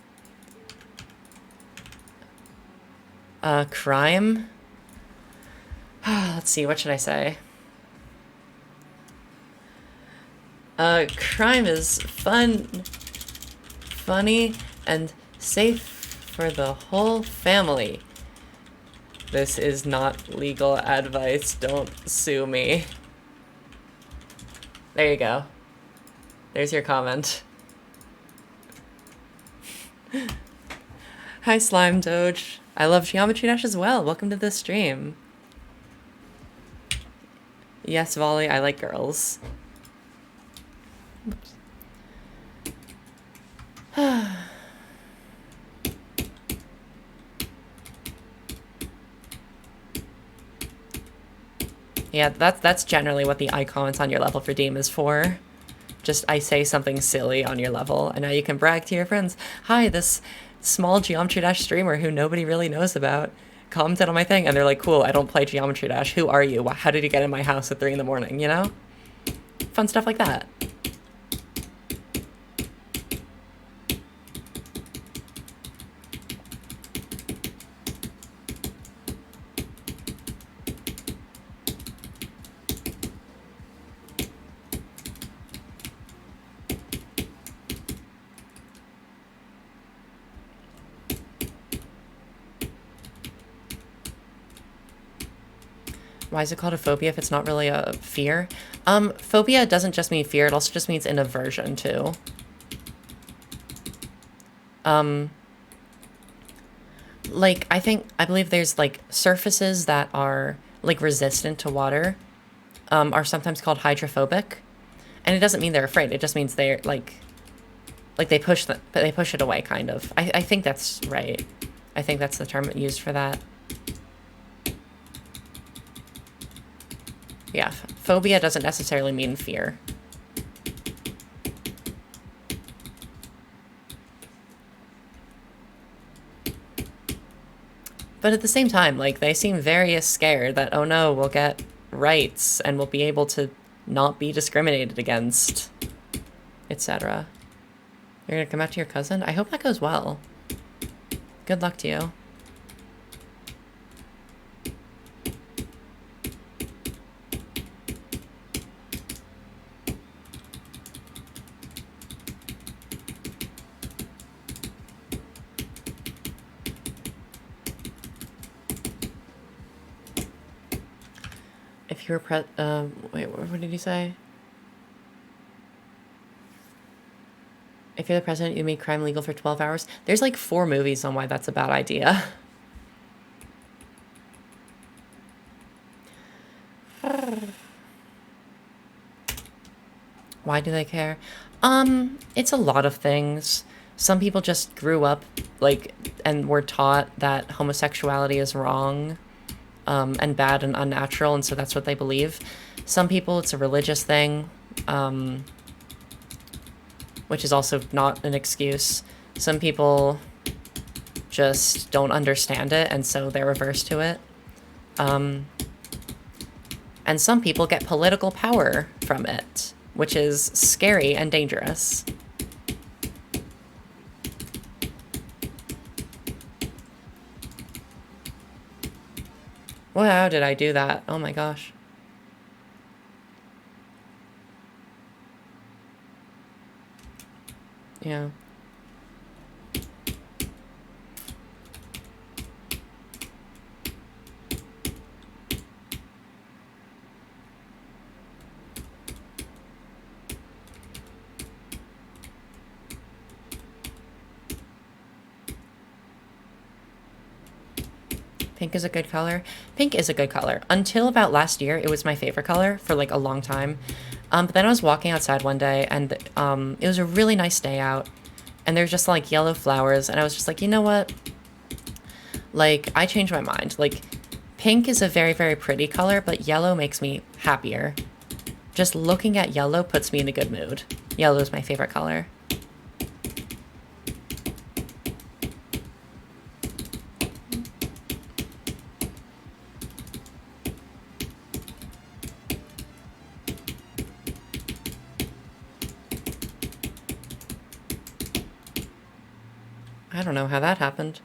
Crime? Let's see, what should I say? Crime is funny, and safe for the whole family. This is not legal advice, don't sue me. There you go. There's your comment. Hi, Slime Doge. I love Geometry Dash as well. Welcome to the stream. Yes, Volley, I like girls. Yeah, that's generally what the icons on your level for Redeem is for. Just, I say something silly on your level, and now you can brag to your friends. Hi, this small Geometry Dash streamer who nobody really knows about commented on my thing, and they're like, cool, I don't play Geometry Dash. Who are you? How did you get in my house at 3 in the morning, you know? Fun stuff like that. Why is it called a phobia if it's not really a fear? Phobia doesn't just mean fear, it also just means an aversion too. Like, I believe there's, like, surfaces that are, like, resistant to water, are sometimes called hydrophobic. And it doesn't mean they're afraid, it just means they're, like they push it away, kind of. I think that's right. I think that's the term used for that. Yeah, phobia doesn't necessarily mean fear. But at the same time, like, they seem very scared that, oh no, we'll get rights and we'll be able to not be discriminated against, etc. You're gonna come out to your cousin? I hope that goes well. Good luck to you. If you're wait, what did he say? If you're the president, you make crime legal for 12 hours. There's like 4 movies on why that's a bad idea. Why do they care? It's a lot of things. Some people just grew up, like, and were taught that homosexuality is wrong, and bad and unnatural, and so that's what they believe. Some people, it's a religious thing, which is also not an excuse. Some people just don't understand it, and so they're averse to it. And some people get political power from it, which is scary and dangerous. Well, how did I do that? Oh my gosh. Yeah. Pink is a good color. Pink is a good color. Until about last year, it was my favorite color for like a long time. But then I was walking outside one day, and it was a really nice day out, and there's just like yellow flowers, and I was just like, you know what? Like, I changed my mind. Like, pink is a very, very pretty color, but yellow makes me happier. Just looking at yellow puts me in a good mood. Yellow is my favorite color. I don't know how that happened.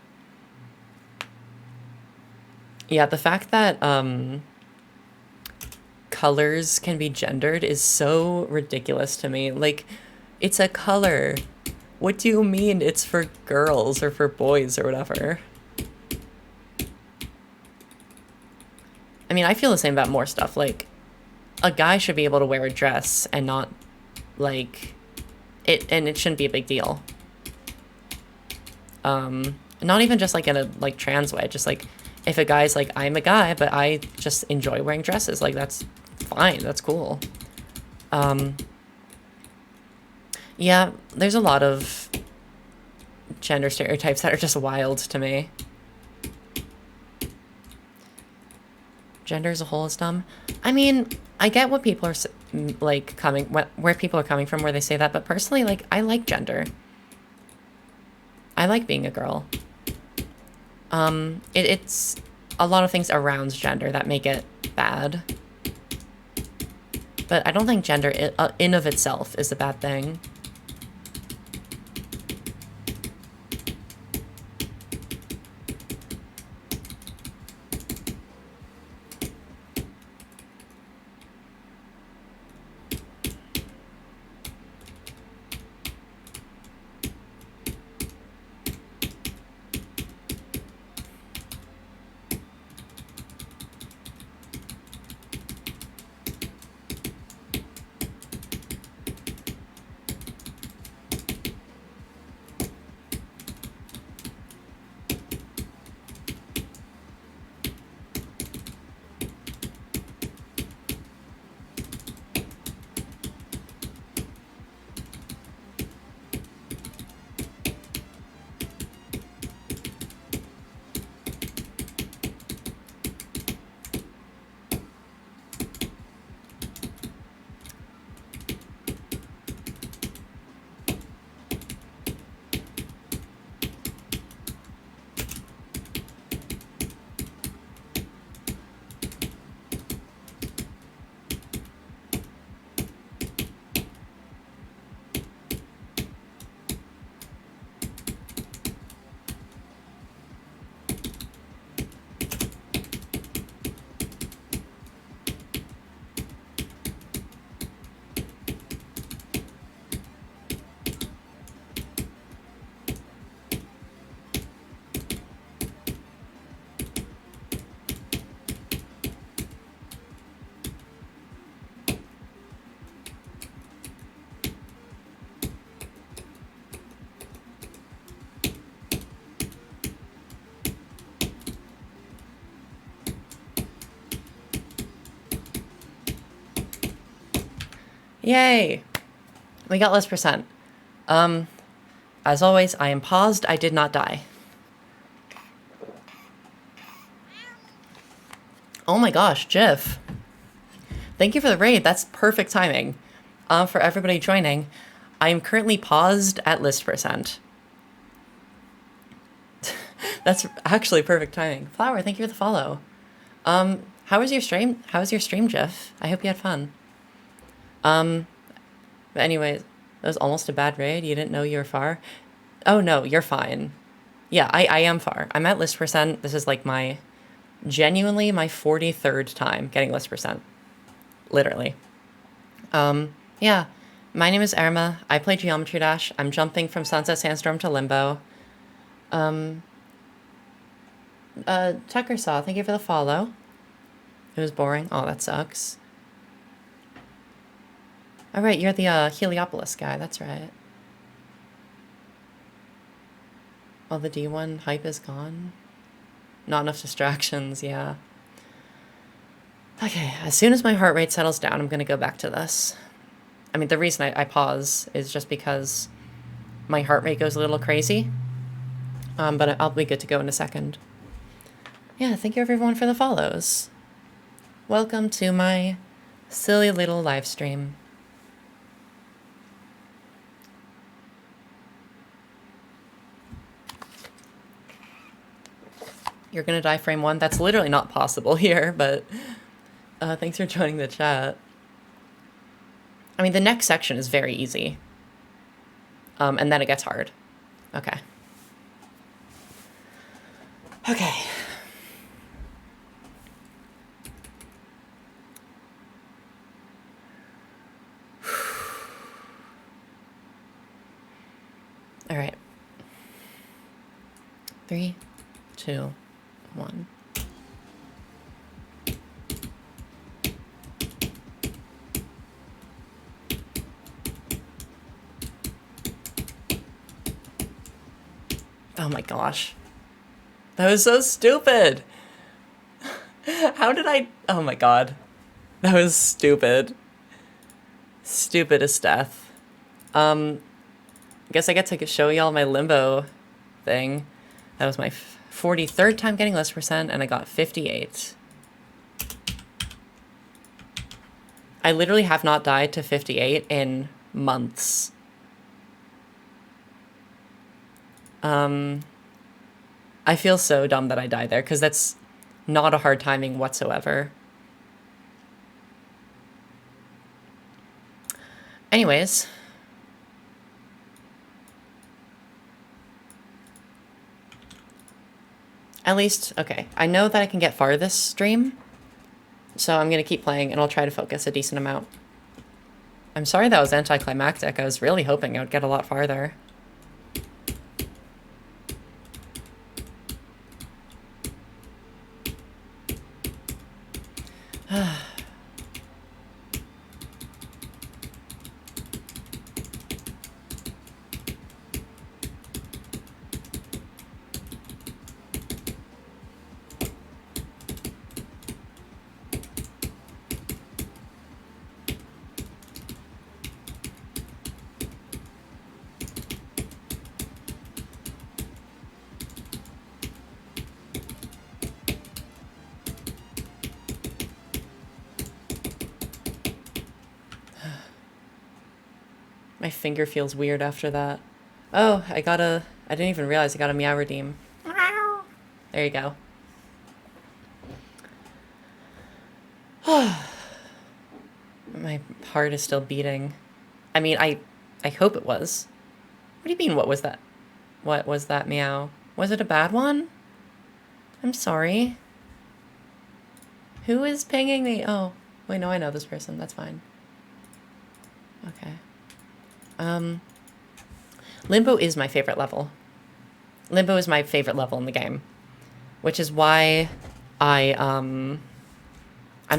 Yeah, the fact that colors can be gendered is so ridiculous to me. Like, it's a color. What do you mean it's for girls or for boys or whatever? I mean, I feel the same about more stuff. Like, a guy should be able to wear a dress and not, like, and it shouldn't be a big deal. Not even just like in a like trans way, just like if a guy's like, I'm a guy, but I just enjoy wearing dresses, like that's fine, that's cool. Yeah, there's a lot of gender stereotypes that are just wild to me. Gender as a whole is dumb. I mean, I get what people are like where people are coming from where they say that, but personally, like, I like gender. I like being a girl. It's a lot of things around gender that make it bad. But I don't think gender in of itself is a bad thing. Yay! We got less percent. As always, I am paused. I did not die. Oh my gosh, Jiff. Thank you for the raid. That's perfect timing. For everybody joining, I am currently paused at list percent. That's actually perfect timing. Flower, thank you for the follow. How was your stream? How was your stream, Jiff? I hope you had fun. But anyways, that was almost a bad raid. You didn't know you were far? Oh no, you're fine. Yeah, I am far. I'm at list percent. This is like genuinely my 43rd time getting list percent. Literally. Yeah. My name is Irma. I play Geometry Dash. I'm jumping from Sunset Sandstorm to Limbo. Tucker Saw, thank you for the follow. It was boring. Oh, that sucks. All right, you're the Heliopolis guy. That's right. Well, the D1 hype is gone. Not enough distractions, yeah. Okay, as soon as my heart rate settles down, I'm going to go back to this. I mean, the reason I pause is just because my heart rate goes a little crazy. But I'll be good to go in a second. Yeah, thank you everyone for the follows. Welcome to my silly little live stream. You're gonna die frame 1? That's literally not possible here, but thanks for joining the chat. I mean, the next section is very easy. And then it gets hard. Okay. Okay. All right. 3, 2, 1. Oh my gosh. That was so stupid. How did I... Oh my god. That was stupid. Stupid as death. I guess I get to show y'all my limbo thing. That was my 43rd time getting less percent, and I got 58. I literally have not died to 58 in months. I feel so dumb that I died there, because that's not a hard timing whatsoever. Anyways. At least, okay, I know that I can get far this stream, so I'm going to keep playing, and I'll try to focus a decent amount. I'm sorry that was anticlimactic. I was really hoping I would get a lot farther. My finger feels weird after that. Oh, I didn't even realize I got a meow redeem. There you go. My heart is still beating. I mean, I hope it was. What do you mean, what was that? What was that meow? Was it a bad one? I'm sorry. Who is pinging me? Oh, wait, no, I know this person. That's fine. Okay. Limbo is my favorite level. Limbo is my favorite level in the game, which is why I'm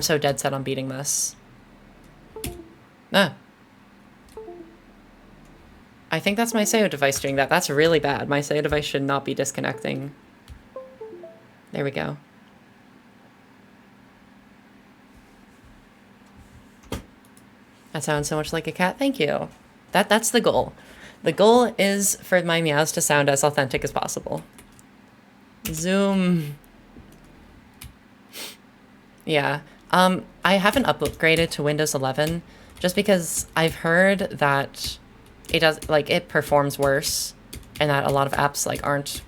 so dead set on beating this. Ah. I think that's my SEO device doing that. That's really bad. My SEO device should not be disconnecting. There we go. That sounds so much like a cat. Thank you. That's the goal. The goal is for my meows to sound as authentic as possible. Zoom. Yeah. I haven't upgraded to Windows 11 just because I've heard that it does, like, it performs worse and that a lot of apps, like, aren't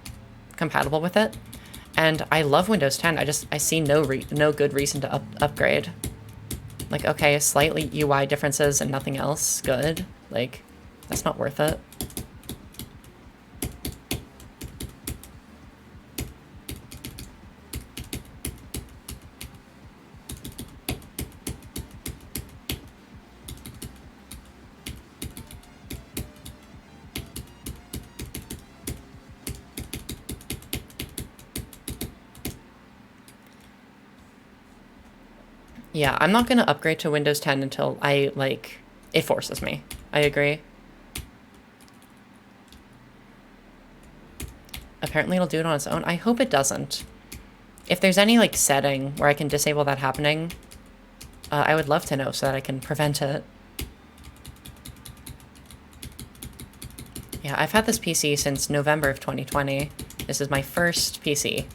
compatible with it. And I love Windows 10. I see no good reason to upgrade. Like, okay, slightly UI differences and nothing else. Good. Like, that's not worth it. Yeah, I'm not going to upgrade to Windows 10 until it forces me. I agree. Apparently it'll do it on its own. I hope it doesn't. If there's any, like, setting where I can disable that happening, I would love to know so that I can prevent it. Yeah, I've had this PC since November of 2020. This is my first PC.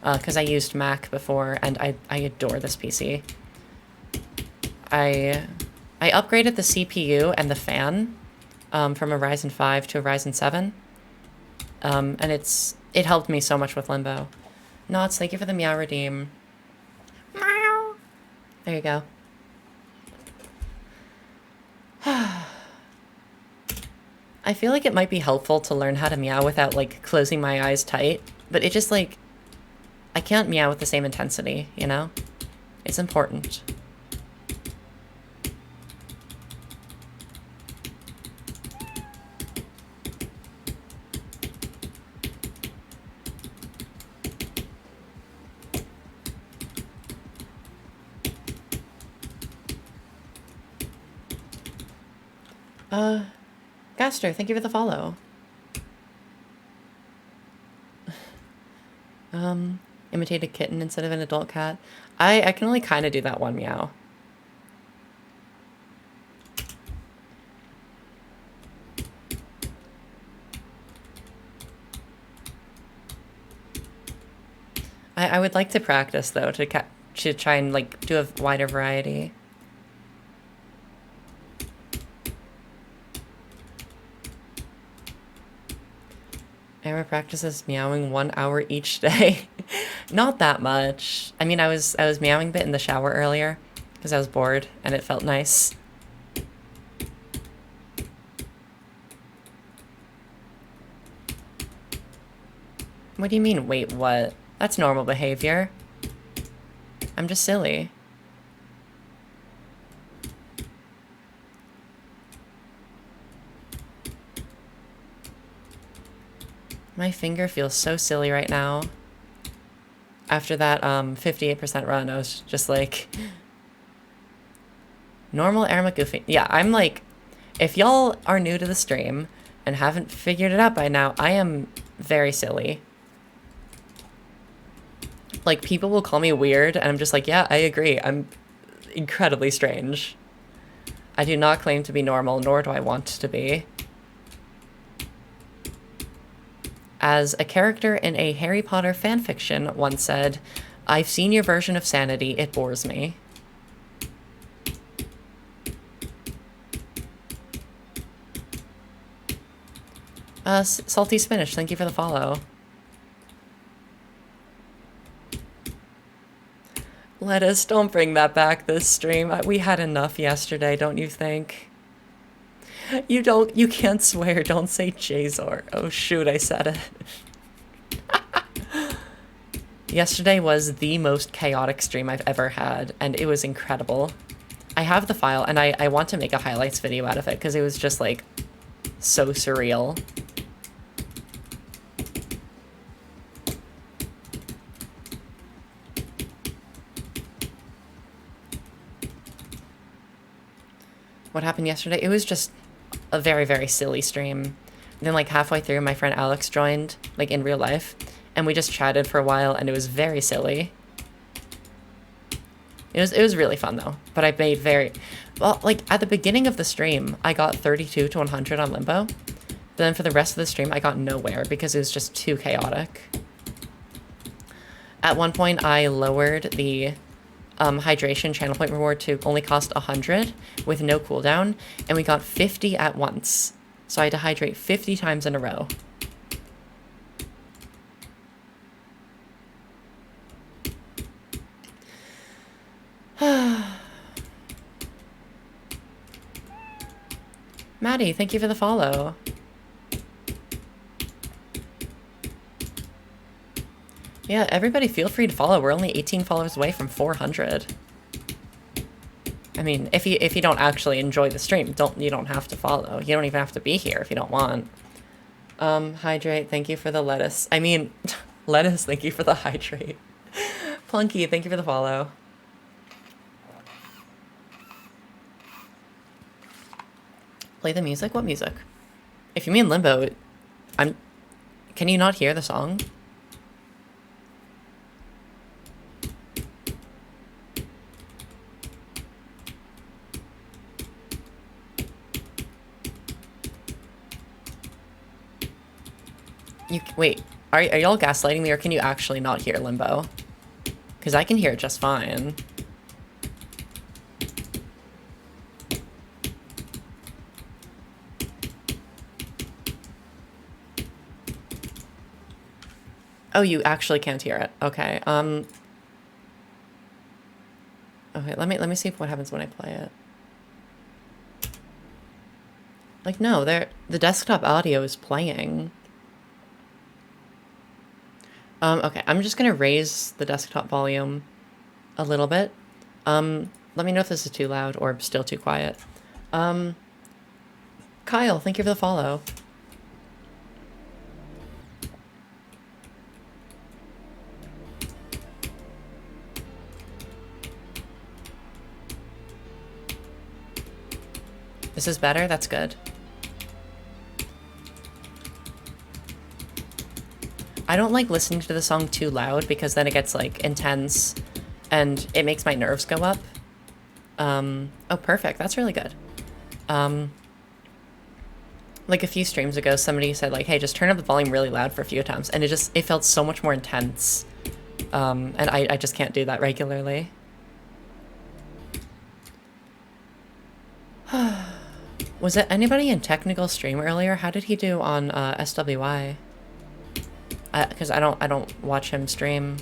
Because I used Mac before, and I adore this PC. I upgraded the CPU and the fan from a Ryzen 5 to a Ryzen 7. And it helped me so much with Limbo. Knots, thank you for the meow redeem. Meow. There you go. I feel like it might be helpful to learn how to meow without, like, closing my eyes tight. But it just, like, I can't meow with the same intensity, you know? It's important. Gaster, thank you for the follow. Imitate a kitten instead of an adult cat. I can only kind of do that one meow. I would like to practice, though, to try and, like, do a wider variety. Emma practices meowing 1 hour each day. Not that much. I mean, I was meowing a bit in the shower earlier because I was bored and it felt nice. What do you mean, wait, what? That's normal behavior. I'm just silly. My finger feels so silly right now. After that 58% run, I was just like... Normal Irma Goofy. Yeah, I'm like... If y'all are new to the stream and haven't figured it out by now, I am very silly. Like, people will call me weird, and I'm just like, yeah, I agree. I'm incredibly strange. I do not claim to be normal, nor do I want to be. As a character in a Harry Potter fanfiction once said, I've seen your version of sanity, it bores me. Salty Spinach, thank you for the follow. Lettuce, don't bring that back this stream. We had enough yesterday, don't you think? You can't swear, don't say Jazor. Oh shoot, I said it. Yesterday was the most chaotic stream I've ever had, and it was incredible. I have the file, and I want to make a highlights video out of it, because it was just, like, so surreal. What happened yesterday? It was just a very, very silly stream. And then, like, halfway through, my friend Alex joined, like, in real life, and we just chatted for a while, and it was very silly. It was really fun though. But I made very well, like at the beginning of the stream, I got 32 to 100 on Limbo. But then for the rest of the stream, I got nowhere because it was just too chaotic. At one point, I lowered the hydration channel point reward to only cost 100 with no cooldown, and we got 50 at once. So I had to hydrate 50 times in a row. Maddie, thank you for the follow. Yeah, everybody feel free to follow. We're only 18 followers away from 400. I mean, if you don't actually enjoy the stream, you don't have to follow. You don't even have to be here if you don't want. Hydrate, thank you for the lettuce. I mean, lettuce, thank you for the hydrate. Plunky, thank you for the follow. Play the music? What music? If you mean Limbo, can you not hear the song? Wait, are y'all gaslighting me, or can you actually not hear Limbo? Because I can hear it just fine. Oh, you actually can't hear it. Okay. Okay, let me see what happens when I play it. Like, no, the desktop audio is playing. Okay, I'm just gonna raise the desktop volume a little bit. Let me know if this is too loud or still too quiet. Kyle, thank you for the follow. This is better? That's good. I don't like listening to the song too loud because then it gets like intense and it makes my nerves go up. Oh, perfect. That's really good. Like a few streams ago, somebody said like, hey, just turn up the volume really loud for a few times. And it felt so much more intense. And I just can't do that regularly. Was it anybody in technical stream earlier? How did he do on SWI? Because I don't watch him stream.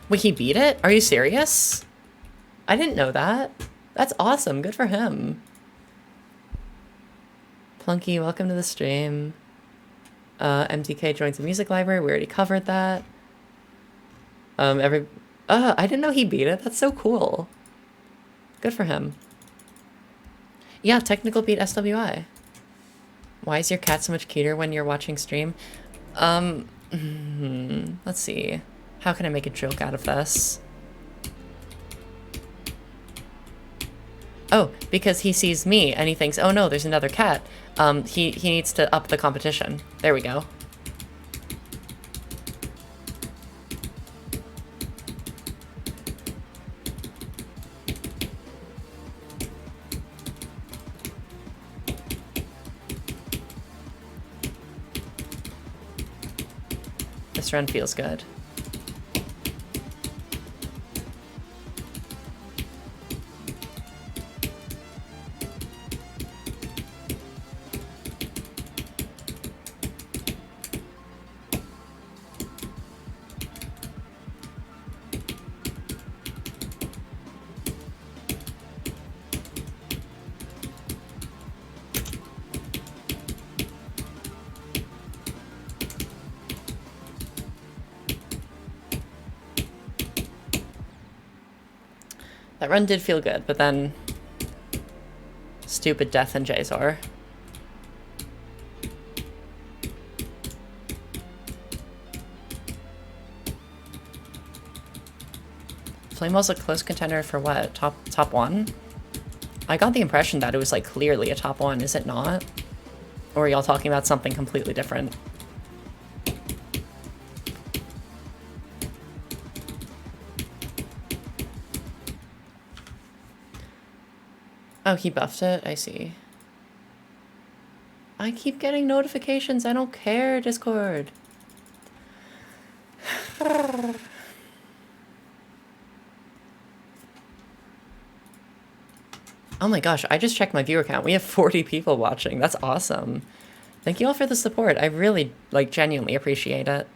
Wait, he beat it? Are you serious? I didn't know that. That's awesome. Good for him. Plunky, welcome to the stream. MTK joins the music library. We already covered that. I didn't know he beat it. That's so cool. Good for him. Yeah, technical beat SWI. Why is your cat so much cuter when you're watching stream? Let's see. How can I make a joke out of this? Oh, because he sees me and he thinks, oh no, there's another cat. He needs to up the competition. There we go. This run feels good. That run did feel good, but then stupid death in Jazor. Flame was a close contender for what? Top one? I got the impression that it was like clearly a top one, is it not? Or are y'all talking about something completely different? Oh, he buffed it? I see. I keep getting notifications. I don't care, Discord. Oh my gosh, I just checked my viewer count. We have 40 people watching. That's awesome. Thank you all for the support. I really, like, genuinely appreciate it.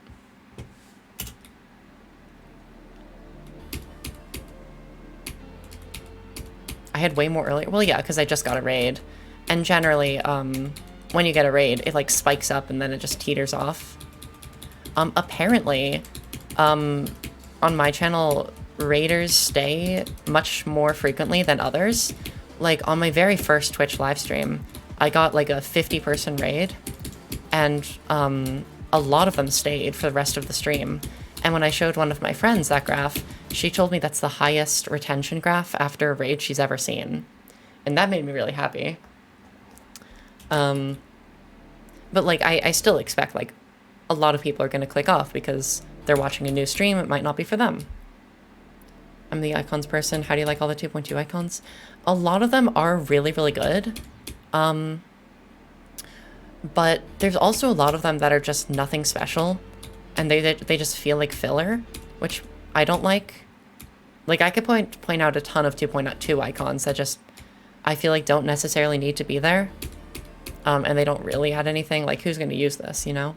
I had way more earlier. Well, yeah, because I just got a raid. And generally, when you get a raid, it, like, spikes up and then it just teeters off. Apparently, on my channel, raiders stay much more frequently than others. Like, on my very first Twitch livestream, I got, like, a 50-person raid, and a lot of them stayed for the rest of the stream. And when I showed one of my friends that graph, she told me that's the highest retention graph after a raid she's ever seen. And that made me really happy. But, like, I still expect, like, a lot of people are going to click off because they're watching a new stream. It might not be for them. I'm the icons person. How do you like all the 2.2 icons? A lot of them are really, really good. But there's also a lot of them that are just nothing special. And they just feel like filler, which I don't like. Like, I could point out a ton of 2.2 icons that just, I feel like don't necessarily need to be there. And they don't really add anything. Like, who's going to use this, you know?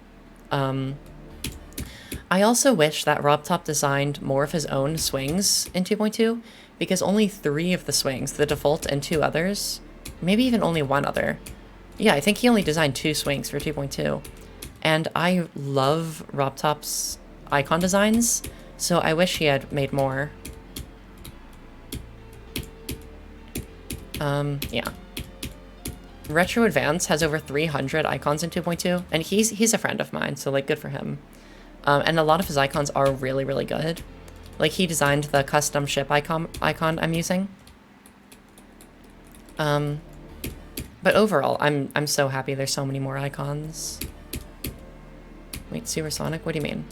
I also wish that RobTop designed more of his own swings in 2.2, because only 3 of the swings, the default and 2 others, maybe even only 1 other. Yeah, I think he only designed 2 swings for 2.2. And I love RobTop's icon designs, so I wish he had made more. Yeah. Retro Advance has over 300 icons in 2.2, and he's a friend of mine, so, like, good for him. And a lot of his icons are really, really good. Like, he designed the custom ship icon I'm using. But overall, I'm so happy there's so many more icons. Wait, Supersonic? What do you mean?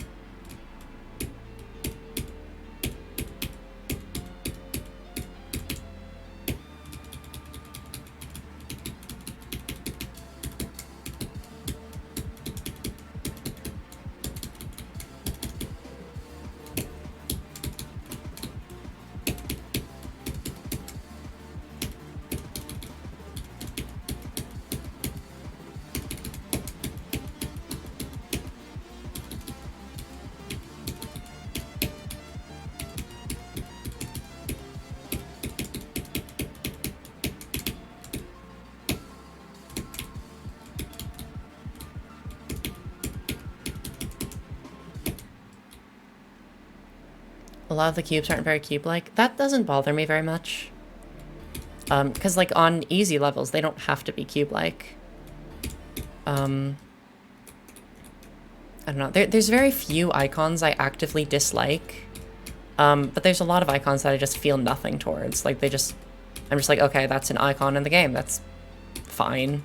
A lot of the cubes aren't very cube-like. That doesn't bother me very much. Because, like, on easy levels, they don't have to be cube-like. I don't know. There's very few icons I actively dislike. But there's a lot of icons that I just feel nothing towards. Like, I'm just like, okay, that's an icon in the game. That's fine.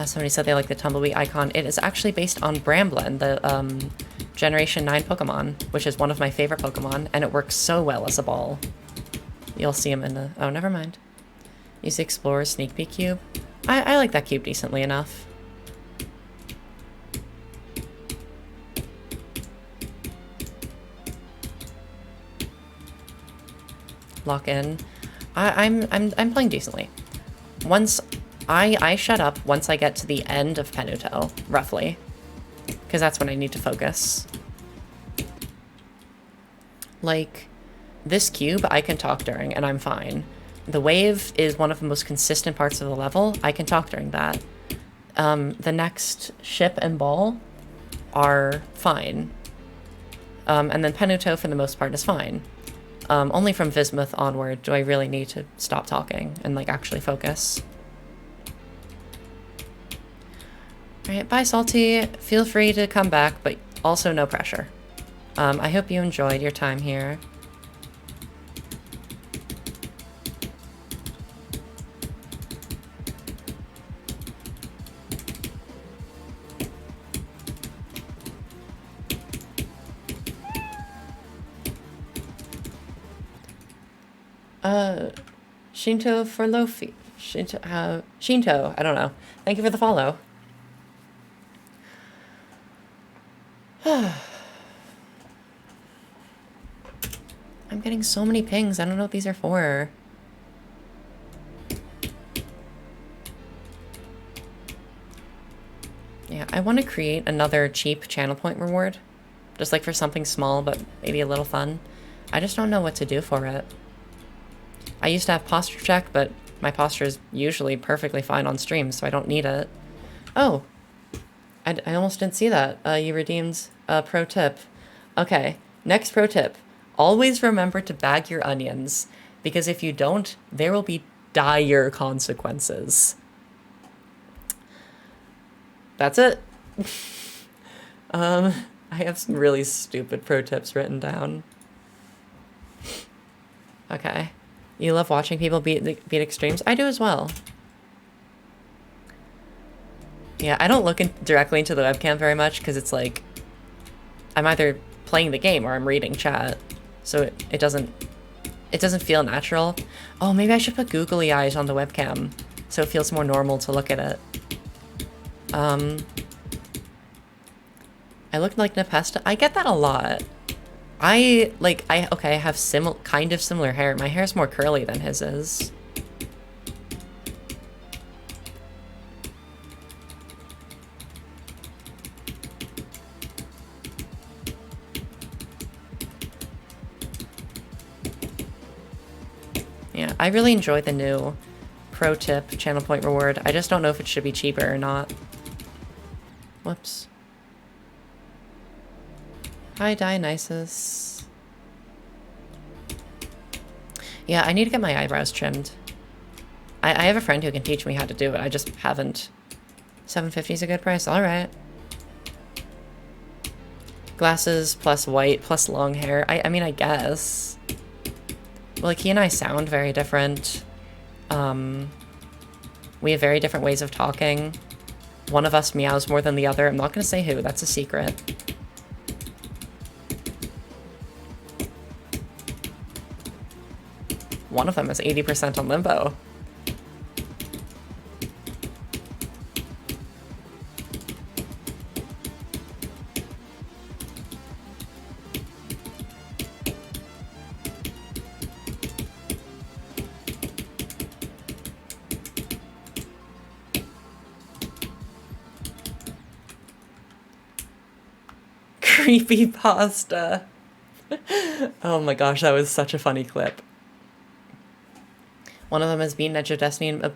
Somebody said they like the Tumbleweed icon. It is actually based on Bramblin, the, Generation 9 Pokemon, which is one of my favorite Pokemon, and it works so well as a ball. You'll see him in the... Oh, never mind. Use the Explorer Sneak Peek cube. I like that cube decently enough. Lock in. I'm playing decently. Once... I shut up once I get to the end of Penuto, roughly. Because that's when I need to focus. Like, this cube I can talk during, and I'm fine. The wave is one of the most consistent parts of the level. I can talk during that. The next ship and ball are fine. And then Penuto, for the most part, is fine. Only from Vismuth onward do I really need to stop talking and, like, actually focus. Alright, bye, Salty. Feel free to come back, but also no pressure. I hope you enjoyed your time here. Shinto for Lofi. Shinto, I don't know. Thank you for the follow. I'm getting so many pings. I don't know what these are for. Yeah, I want to create another cheap channel point reward. Just like for something small, but maybe a little fun. I just don't know what to do for it. I used to have posture check, but my posture is usually perfectly fine on stream, so I don't need it. Oh, I almost didn't see that. You redeemed a pro tip. Okay, next pro tip. Always remember to bag your onions, because if you don't, there will be dire consequences. That's it. I have some really stupid pro tips written down. Okay. You love watching people beat extremes? I do as well. Yeah, I don't look directly into the webcam very much because it's like I'm either playing the game or I'm reading chat, so it doesn't feel natural. Oh, maybe I should put googly eyes on the webcam so it feels more normal to look at it. I look like Nepesta. I get that a lot. I have kind of similar hair. My hair's more curly than his is. Yeah, I really enjoy the new pro tip channel point reward. I just don't know if it should be cheaper or not. Whoops. Hi, Dionysus. Yeah, I need to get my eyebrows trimmed. I have a friend who can teach me how to do it. I just haven't. $7.50 is a good price. All right. Glasses plus white plus long hair. I mean, I guess. Well, like, he and I sound very different. We have very different ways of talking. One of us meows more than the other. I'm not going to say who. That's a secret. One of them is 80% on Limbo. Creepypasta. Oh my gosh, that was such a funny clip. One of them has beaten Edge of Destiny and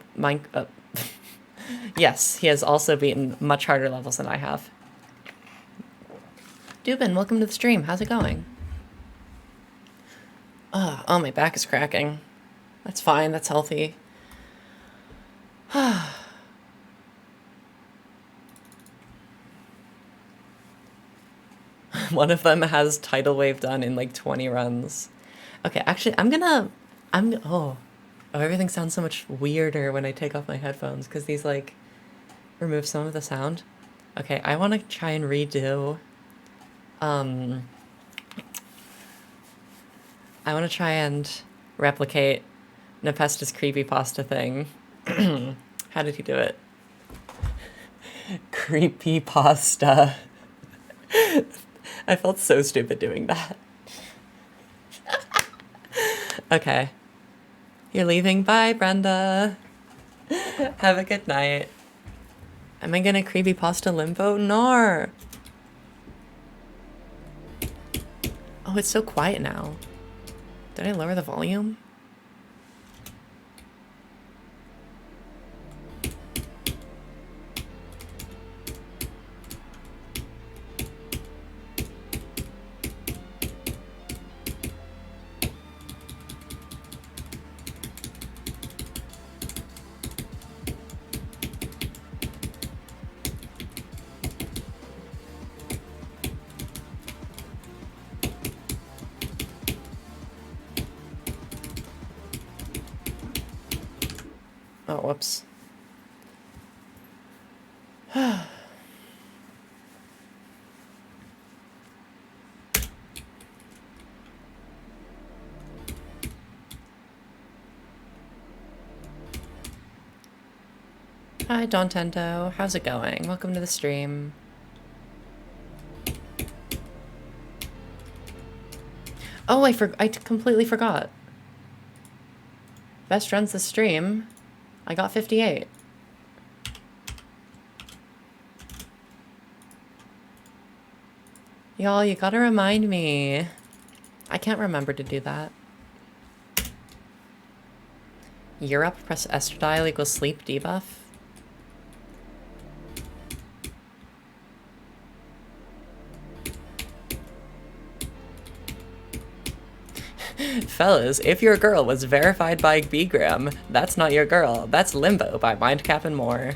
yes, he has also beaten much harder levels than I have. Dubin, welcome to the stream. How's it going? Oh, my back is cracking. That's fine. That's healthy. One of them has Tidal Wave done in like 20 runs. Okay, actually, oh, everything sounds so much weirder when I take off my headphones because these like remove some of the sound. Okay, I want to try and redo. I want to try and replicate Nepesta's creepypasta thing. How did he do it? Creepypasta. I felt so stupid doing that. Okay. You're leaving. Bye, Brenda. Have a good night. Am I gonna creepypasta limbo? No. Oh, it's so quiet now. Did I lower the volume? Oh, whoops. Hi, Don Tendo. How's it going? Welcome to the stream. Oh, I completely forgot. Best runs the stream. I got 58. Y'all, you gotta remind me. I can't remember to do that. Europe, press estradiol equals sleep debuff. Fellas, if your girl was verified by Bgram, that's not your girl. That's Limbo by Mindcap and more.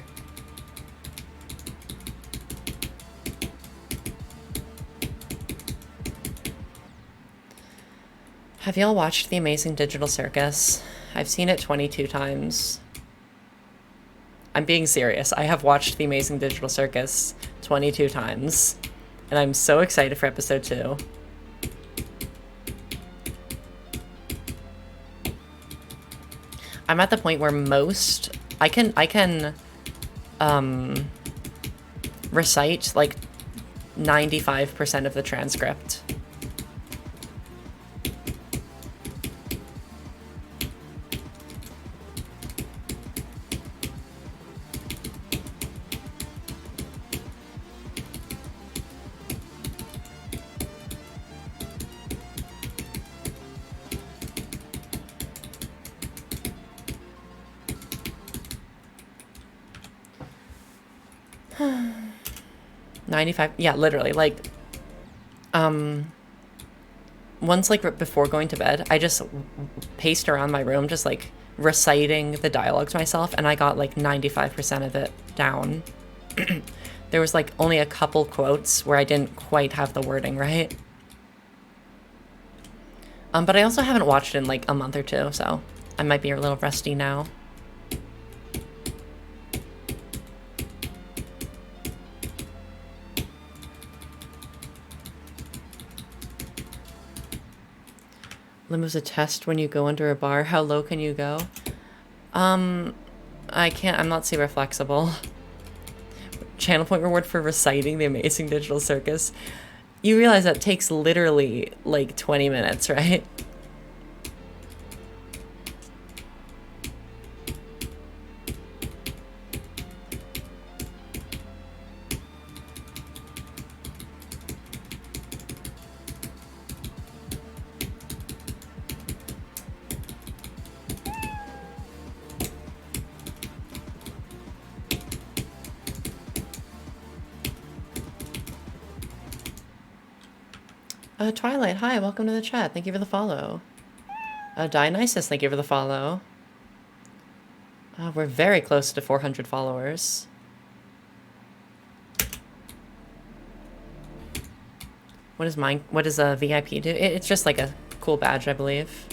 Have y'all watched The Amazing Digital Circus? I've seen it 22 times. I'm being serious. I have watched The Amazing Digital Circus 22 times. And I'm so excited for episode 2. I'm at the point where I can recite like 95% of the transcript. Yeah, literally, like, once, like, before going to bed, I just paced around my room, just, like, reciting the dialogue to myself, and I got, like, 95% of it down. There was, like, only a couple quotes where I didn't quite have the wording right. But I also haven't watched it in, like, a month or two, so I might be a little rusty now. Limbo's a test when you go under a bar. How low can you go? I'm not super flexible. Channel point reward for reciting The Amazing Digital Circus. You realize that takes literally, like, 20 minutes, right? Twilight, hi, welcome to the chat. Thank you for the follow. Dionysus, thank you for the follow. We're very close to 400 followers. What does a VIP do? It's just like a cool badge, I believe.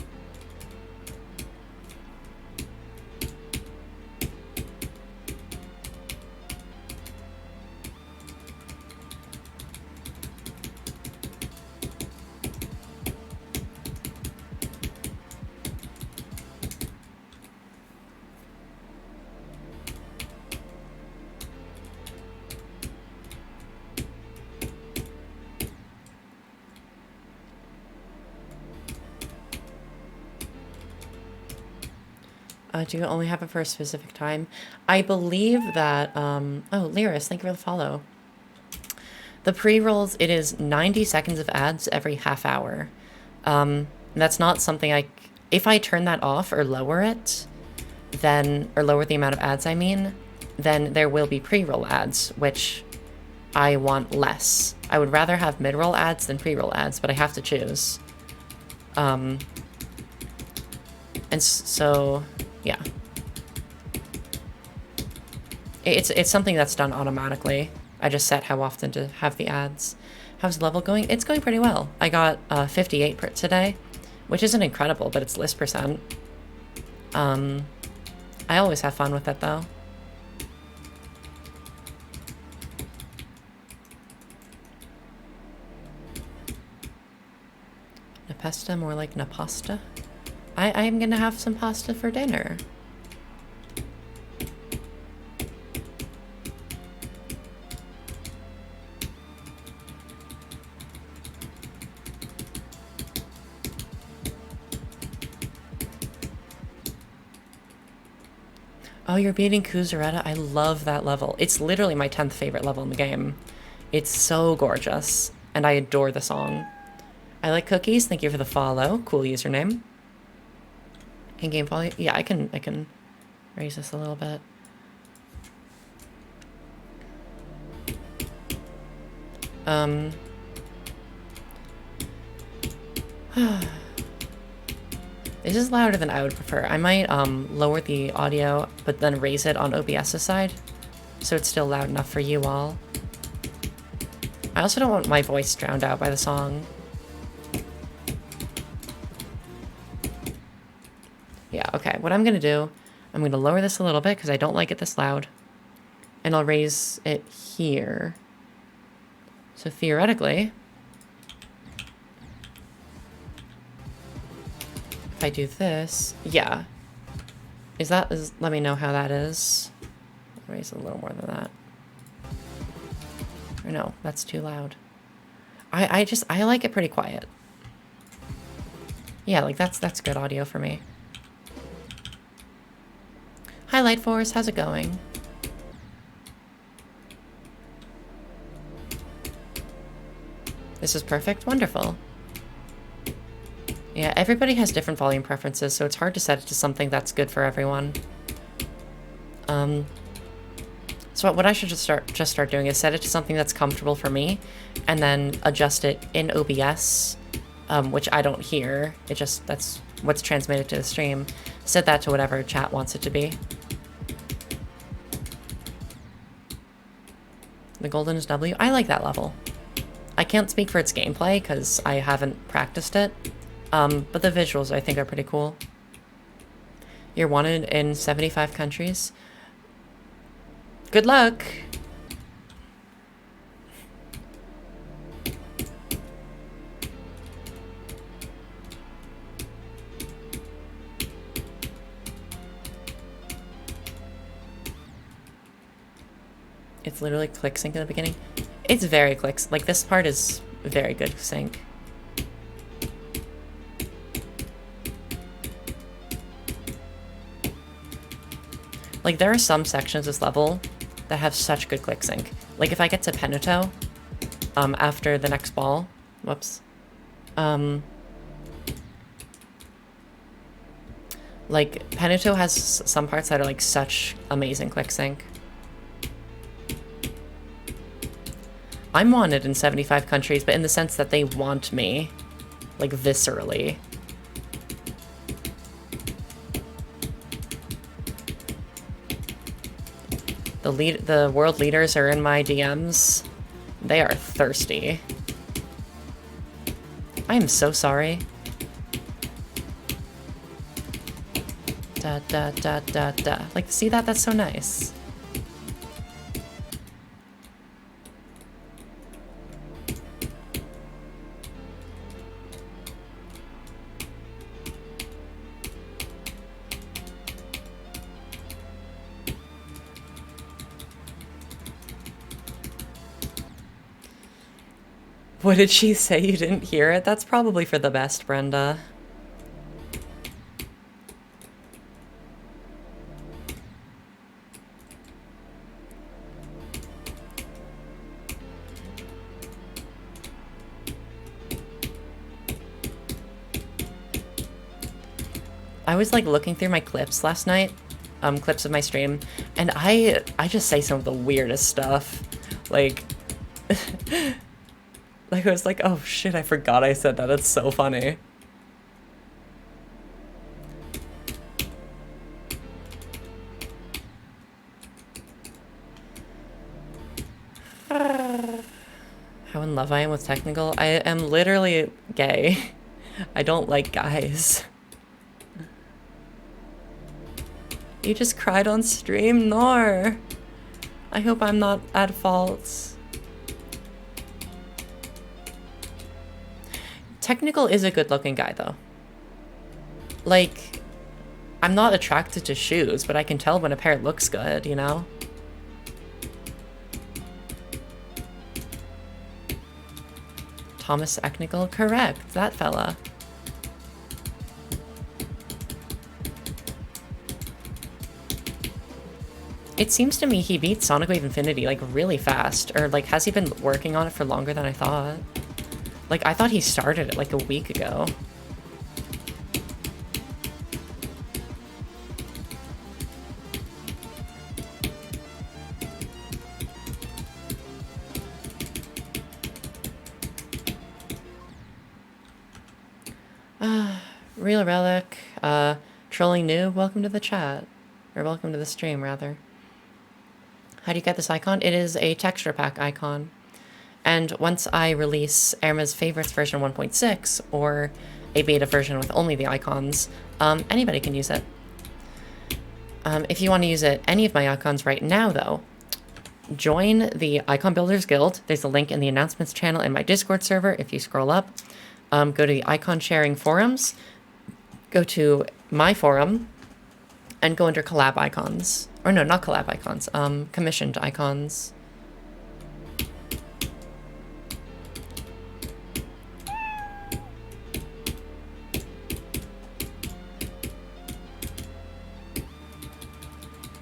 Do you only have it for a specific time? I believe that, oh, Lyris, thank you for the follow. The pre-rolls, it is 90 seconds of ads every half hour. That's not something if I turn that off or lower it, or lower the amount of ads, I mean, then there will be pre-roll ads, which I want less. I would rather have mid-roll ads than pre-roll ads, but I have to choose. And so, yeah. It's something that's done automatically. I just set how often to have the ads. How's level going? It's going pretty well. I got 58 today, which isn't incredible, but it's list percent. I always have fun with it, though. Napesta, more like napasta. I'm gonna have some pasta for dinner. Oh, you're beating Kuzureta? I love that level. It's literally my 10th favorite level in the game. It's so gorgeous, and I adore the song. I like cookies. Thank you for the follow. Cool username. In-game volume. Yeah, I can raise this a little bit. This is louder than I would prefer. I might lower the audio, but then raise it on OBS's side, so it's still loud enough for you all. I also don't want my voice drowned out by the song. Yeah, okay. What I'm gonna do, I'm gonna lower this a little bit because I don't like it this loud. And I'll raise it here. So theoretically, if I do this, yeah. Let me know how that is. I'll raise it a little more than that. Or no, that's too loud. I like it pretty quiet. Yeah, like that's good audio for me. Hi Light Force, how's it going? This is perfect, wonderful. Yeah, everybody has different volume preferences, so it's hard to set it to something that's good for everyone. So what I should just start doing is set it to something that's comfortable for me, and then adjust it in OBS, which I don't hear. That's what's transmitted to the stream. Set that to whatever chat wants it to be. The Golden is W. I like that level. I can't speak for its gameplay because I haven't practiced it, but the visuals I think are pretty cool. You're wanted in 75 countries. Good luck! It's literally click sync in the beginning. It's very clicks. Like, this part is very good sync. Like, there are some sections of this level that have such good click sync. Like, if I get to Penuto, after the next ball, whoops, like, Penuto has some parts that are, like, such amazing click sync. I'm wanted in 75 countries, but in the sense that they want me, like, viscerally. The world leaders are in my DMs. They are thirsty. I am so sorry. Da da da da da. Like, see that? That's so nice. What did she say? You didn't hear it? That's probably for the best, Brenda. I was like looking through my clips last night, clips of my stream, and I just say some of the weirdest stuff. Like, like I was like, oh shit, I forgot I said that. It's so funny. How in love I am with technical. I am literally gay. I don't like guys. You just cried on stream? Nor. I hope I'm not at fault. Technical is a good-looking guy, though. Like, I'm not attracted to shoes, but I can tell when a pair looks good, you know? Thomas Technical? Correct, that fella. It seems to me he beat Sonic Wave Infinity, like, really fast. Or, like, has he been working on it for longer than I thought? Like, I thought he started it, like, a week ago. Real Relic, Trolling Noob, welcome to the chat. Or welcome to the stream, rather. How do you get this icon? It is a texture pack icon. And once I release Irma's Favorites version 1.6, or a beta version with only the icons, anybody can use it. If you want to use any of my icons right now, though, join the Icon Builders Guild. There's a link in the announcements channel in my Discord server. If you scroll up, go to the icon sharing forums, go to my forum, and go under collab icons. Or no, not collab icons, commissioned icons.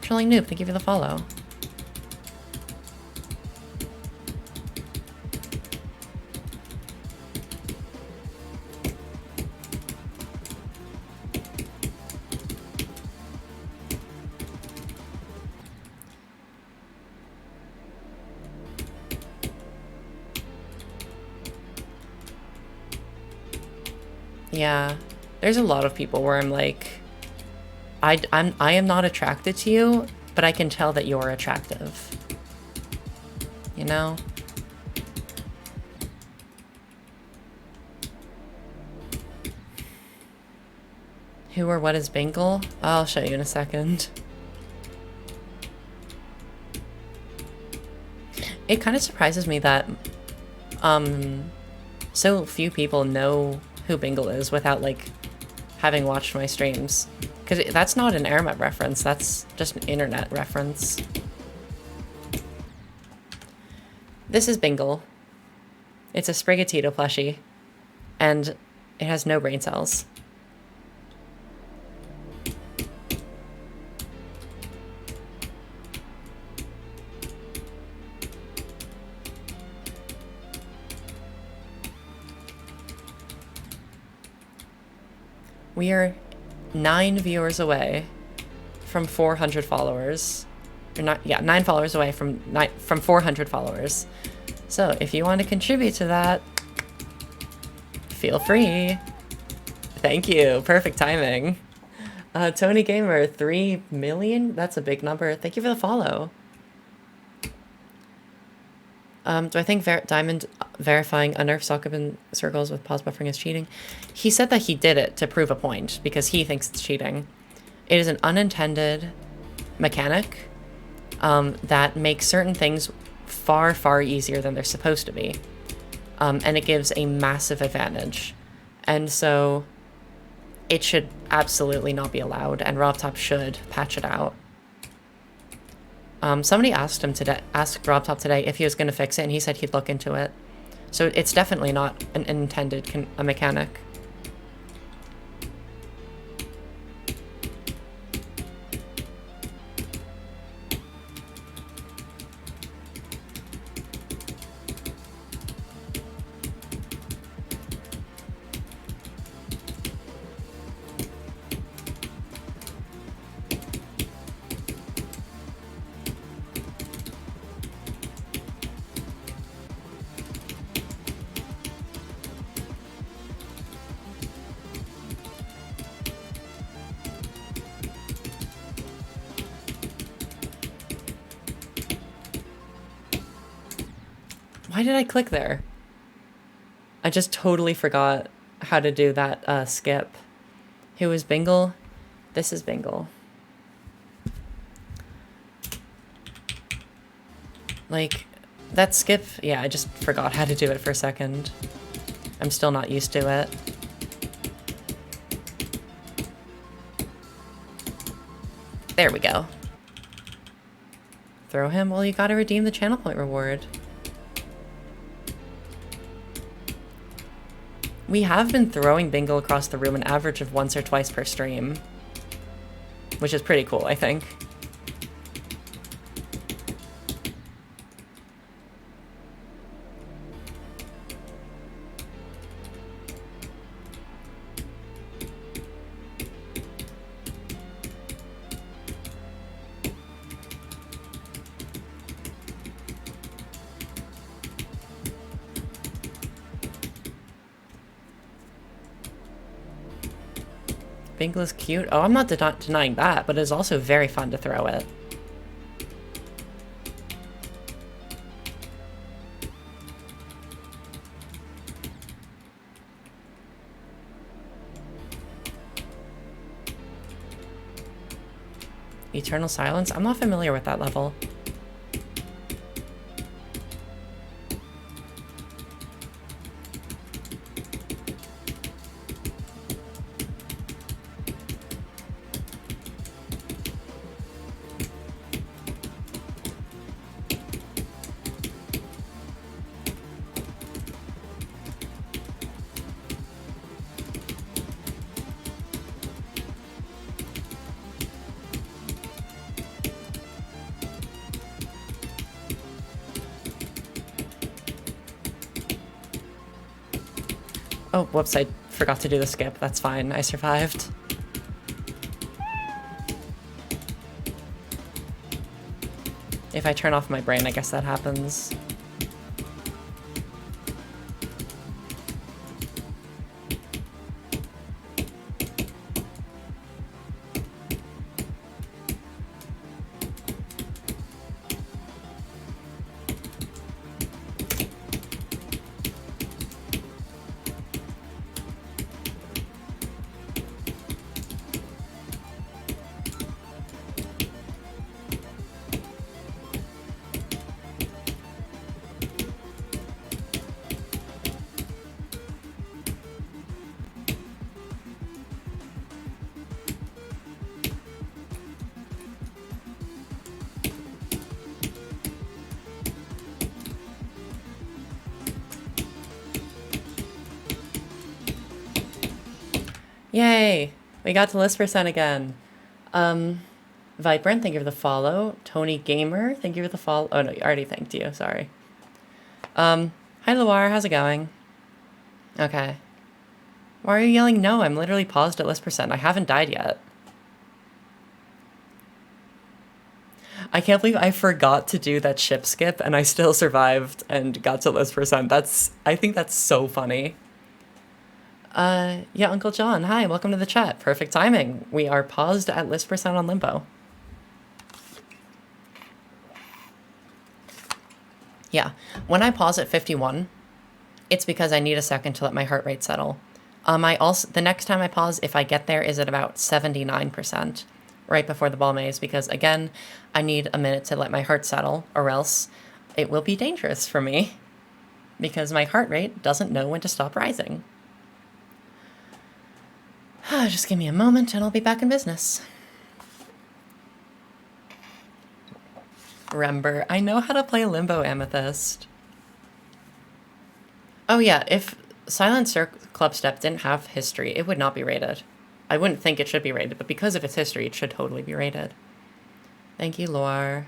Trolling Noob, thank you for the follow. Yeah, there's a lot of people where I'm like, I am not attracted to you, but I can tell that you're attractive. You know? Who or what is Bingle? I'll show you in a second. It kind of surprises me that so few people know who Bingle is without, like, having watched my streams. Because that's not an Airmet reference, that's just an internet reference. This is Bingle. It's a Sprigatito plushie, and it has no brain cells. We are 9 viewers away from 400 followers. Or not, yeah, 9 followers away from 400 followers. So if you want to contribute to that, feel free. Thank you. Perfect timing. Tony Gamer, 3 million? That's a big number. Thank you for the follow. Do I think Diamond verifying unnerfed Sokoban circles with pause buffering is cheating? He said that he did it to prove a point because he thinks it's cheating. It is an unintended mechanic that makes certain things far, far easier than they're supposed to be. And it gives a massive advantage. And so it should absolutely not be allowed, and RobTop should patch it out. Somebody asked RobTop today if he was going to fix it, and he said he'd look into it. So it's definitely not an intended a mechanic. Why did I click there? I just totally forgot how to do that skip. Who is Bingle? This is Bingle. Like, that skip, yeah, I just forgot how to do it for a second. I'm still not used to it. There we go. Throw him? Well, you gotta redeem the channel point reward. We have been throwing Bingle across the room an average of once or twice per stream. Which is pretty cool, I think. Bingla's cute. Oh, I'm not denying that, but it's also very fun to throw it. Eternal Silence? I'm not familiar with that level. Oh, whoops, I forgot to do the skip. That's fine, I survived. If I turn off my brain, I guess that happens. Yay! We got to list percent again. Vibrant, thank you for the follow. Tony Gamer, thank you for the follow. Oh no, I already thanked you, sorry. Hi Loire, how's it going? Okay. Why are you yelling no? I'm literally paused at list percent. I haven't died yet. I can't believe I forgot to do that ship skip and I still survived and got to list percent. I think that's so funny. Yeah, Uncle John, hi, welcome to the chat. Perfect timing. We are paused at list percent on Limbo. Yeah, when I pause at 51, it's because I need a second to let my heart rate settle. The next time I pause, if I get there, is at about 79%, right before the ball maze, because again, I need a minute to let my heart settle, or else it will be dangerous for me, because my heart rate doesn't know when to stop rising. Just give me a moment and I'll be back in business. Remember, I know how to play Limbo Amethyst. Oh yeah, if Silent Club Step didn't have history, it would not be rated. I wouldn't think it should be rated, but because of its history, it should totally be rated. Thank you, Loire.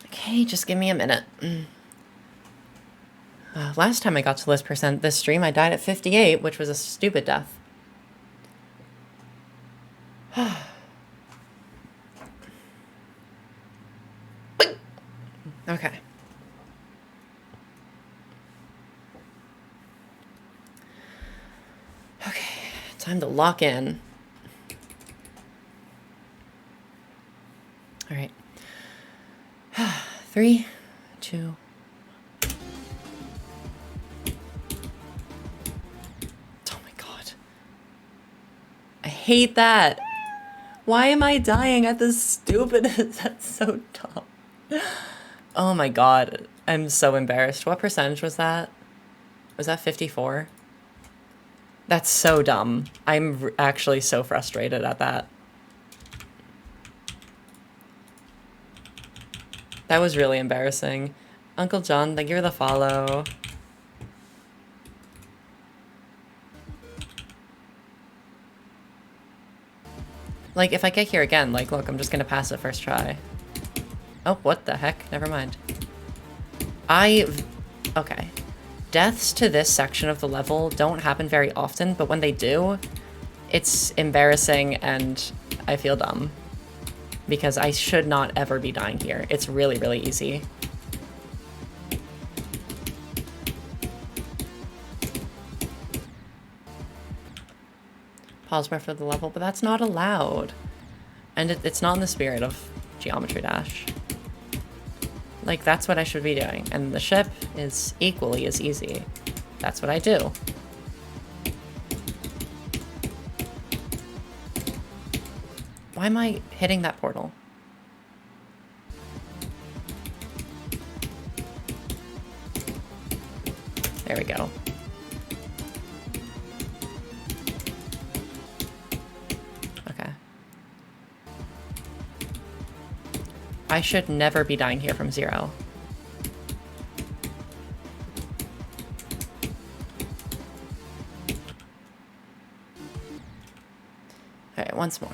Okay, just give me a minute. Last time I got to list percent this stream, I died at 58, which was a stupid death. Okay. Okay, time to lock in. All right. 3, 2. I hate that. Why am I dying at this stupidest? That's so dumb. Oh my god. I'm so embarrassed. What percentage was that? Was that 54? That's so dumb. I'm actually so frustrated at that. That was really embarrassing. Uncle John, thank you for the follow. Like, if I get here again, like, look, I'm just gonna pass it first try. Oh, what the heck? Never mind. Okay. Deaths to this section of the level don't happen very often, but when they do, it's embarrassing and I feel dumb. Because I should not ever be dying here. It's really, really easy. pause bar for the level, but that's not allowed. And it's not in the spirit of Geometry Dash. Like, that's what I should be doing. And the ship is equally as easy. That's what I do. Why am I hitting that portal? There we go. Okay. I should never be dying here from 0. Alright, once more.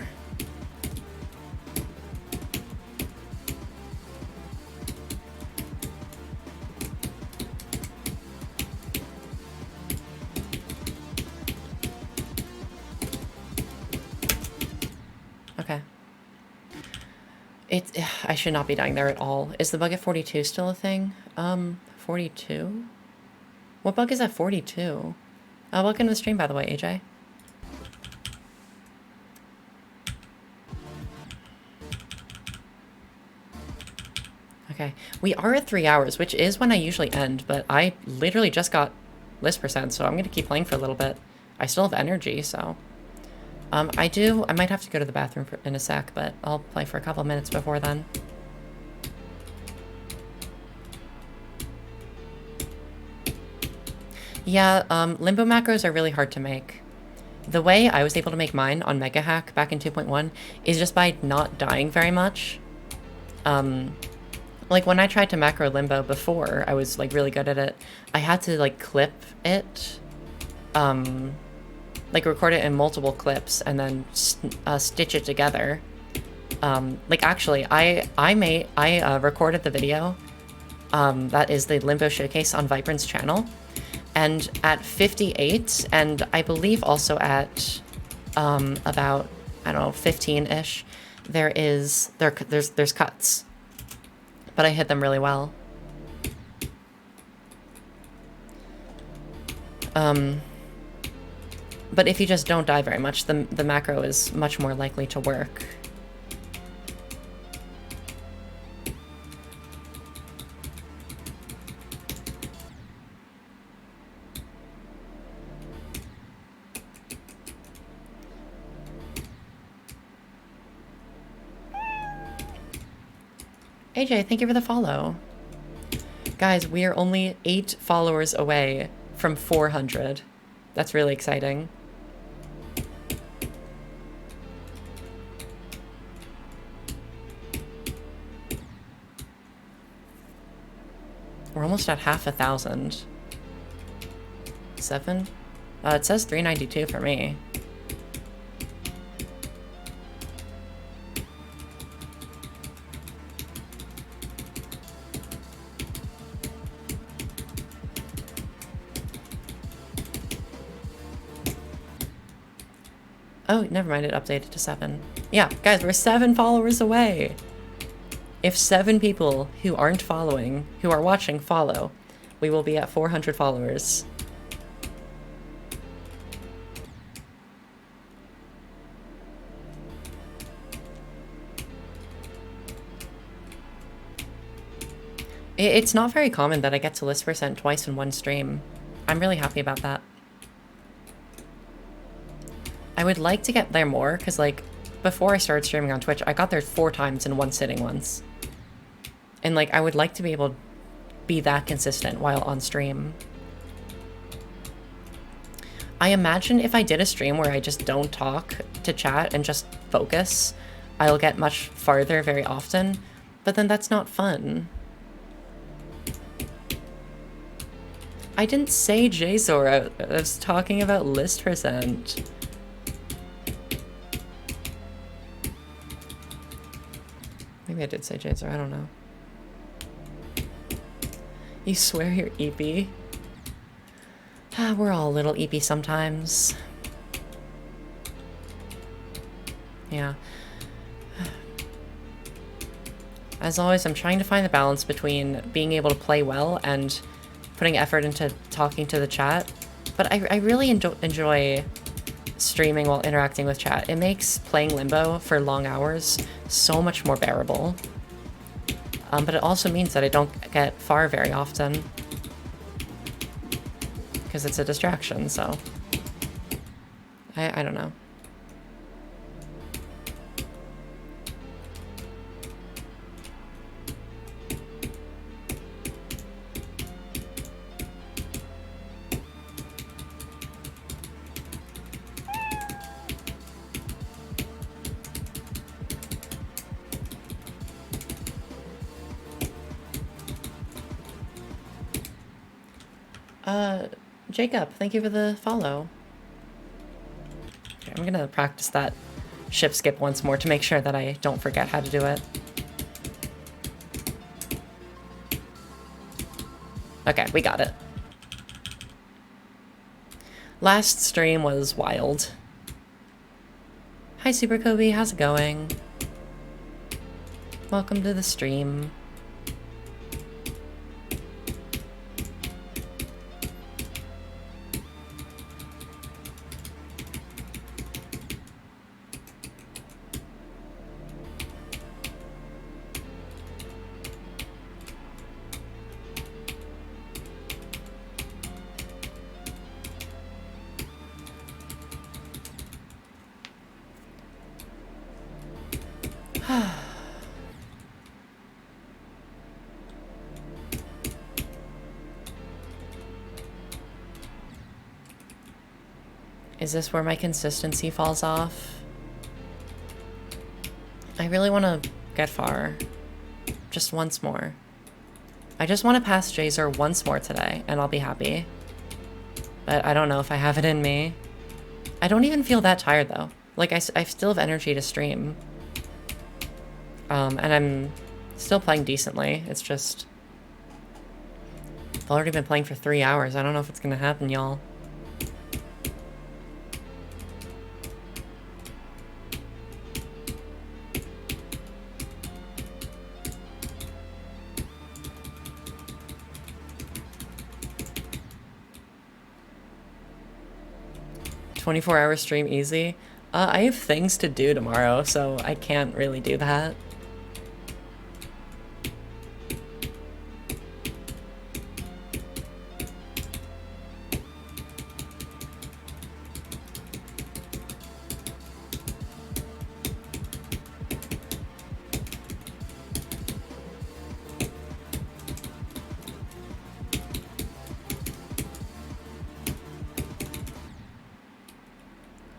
Okay. I should not be dying there at all. Is the bug at 42 still a thing? 42? What bug is at 42? Welcome to the stream, by the way, AJ. Okay, we are at 3 hours, which is when I usually end, but I literally just got list percent, so I'm going to keep playing for a little bit. I still have energy, so... I might have to go to the bathroom in a sec, but I'll play for a couple minutes before then. Yeah, Limbo macros are really hard to make. The way I was able to make mine on Mega Hack back in 2.1 is just by not dying very much. Like, when I tried to macro Limbo before, I was, like, really good at it. I had to, like, clip it. Like, record it in multiple clips and then stitch it together. Like, actually, I recorded the video. That is the Limbo Showcase on Vibrant's channel. And at 58, and I believe also at about, I don't know, 15-ish, there's cuts. But I hit them really well. But if you just don't die very much, the macro is much more likely to work. AJ, thank you for the follow. Guys, we are only 8 followers away from 400. That's really exciting. We're almost at 1,000. 7? It says 392 for me. Oh, never mind, it updated to 7. Yeah, guys, we're 7 followers away. If 7 people who aren't following, who are watching, follow, we will be at 400 followers. It's not very common that I get to list percent twice in one stream. I'm really happy about that. I would like to get there more, because, like, before I started streaming on Twitch, I got there 4 times in one sitting once. And, like, I would like to be able to be that consistent while on stream. I imagine if I did a stream where I just don't talk to chat and just focus, I'll get much farther very often, but then that's not fun. I didn't say JSOR, I was talking about list percent. Maybe I did say JSOR, I don't know. You swear you're EP? We're all a little EP sometimes. Yeah. As always, I'm trying to find the balance between being able to play well and putting effort into talking to the chat. But I really enjoy streaming while interacting with chat. It makes playing Limbo for long hours so much more bearable. But it also means that I don't get far very often. Because it's a distraction, so... I don't know. Jacob, thank you for the follow. Okay, I'm gonna practice that ship skip once more to make sure that I don't forget how to do it. Okay, we got it. Last stream was wild. Hi Super Kobe, how's it going? Welcome to the stream. Is this where my consistency falls off? I really want to get far. Just once more. I just want to pass Jazer once more today, and I'll be happy. But I don't know if I have it in me. I don't even feel that tired, though. Like, I still have energy to stream. And I'm still playing decently. It's just... I've already been playing for 3 hours. I don't know if it's gonna happen, y'all. "24-hour stream easy?" I have things to do tomorrow, so I can't really do that.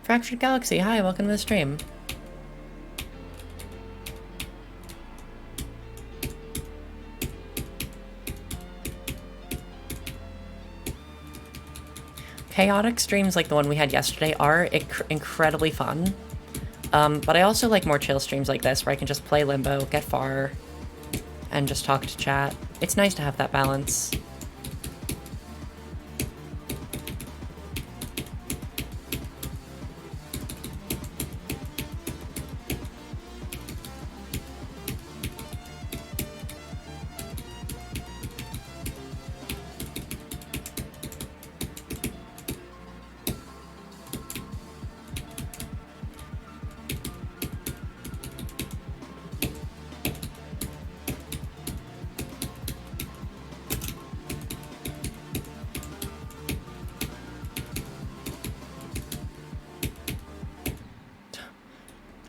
Fractured Galaxy, hi, welcome to the stream. Chaotic streams like the one we had yesterday are incredibly fun. But I also like more chill streams like this where I can just play Limbo, get far, and just talk to chat. It's nice to have that balance.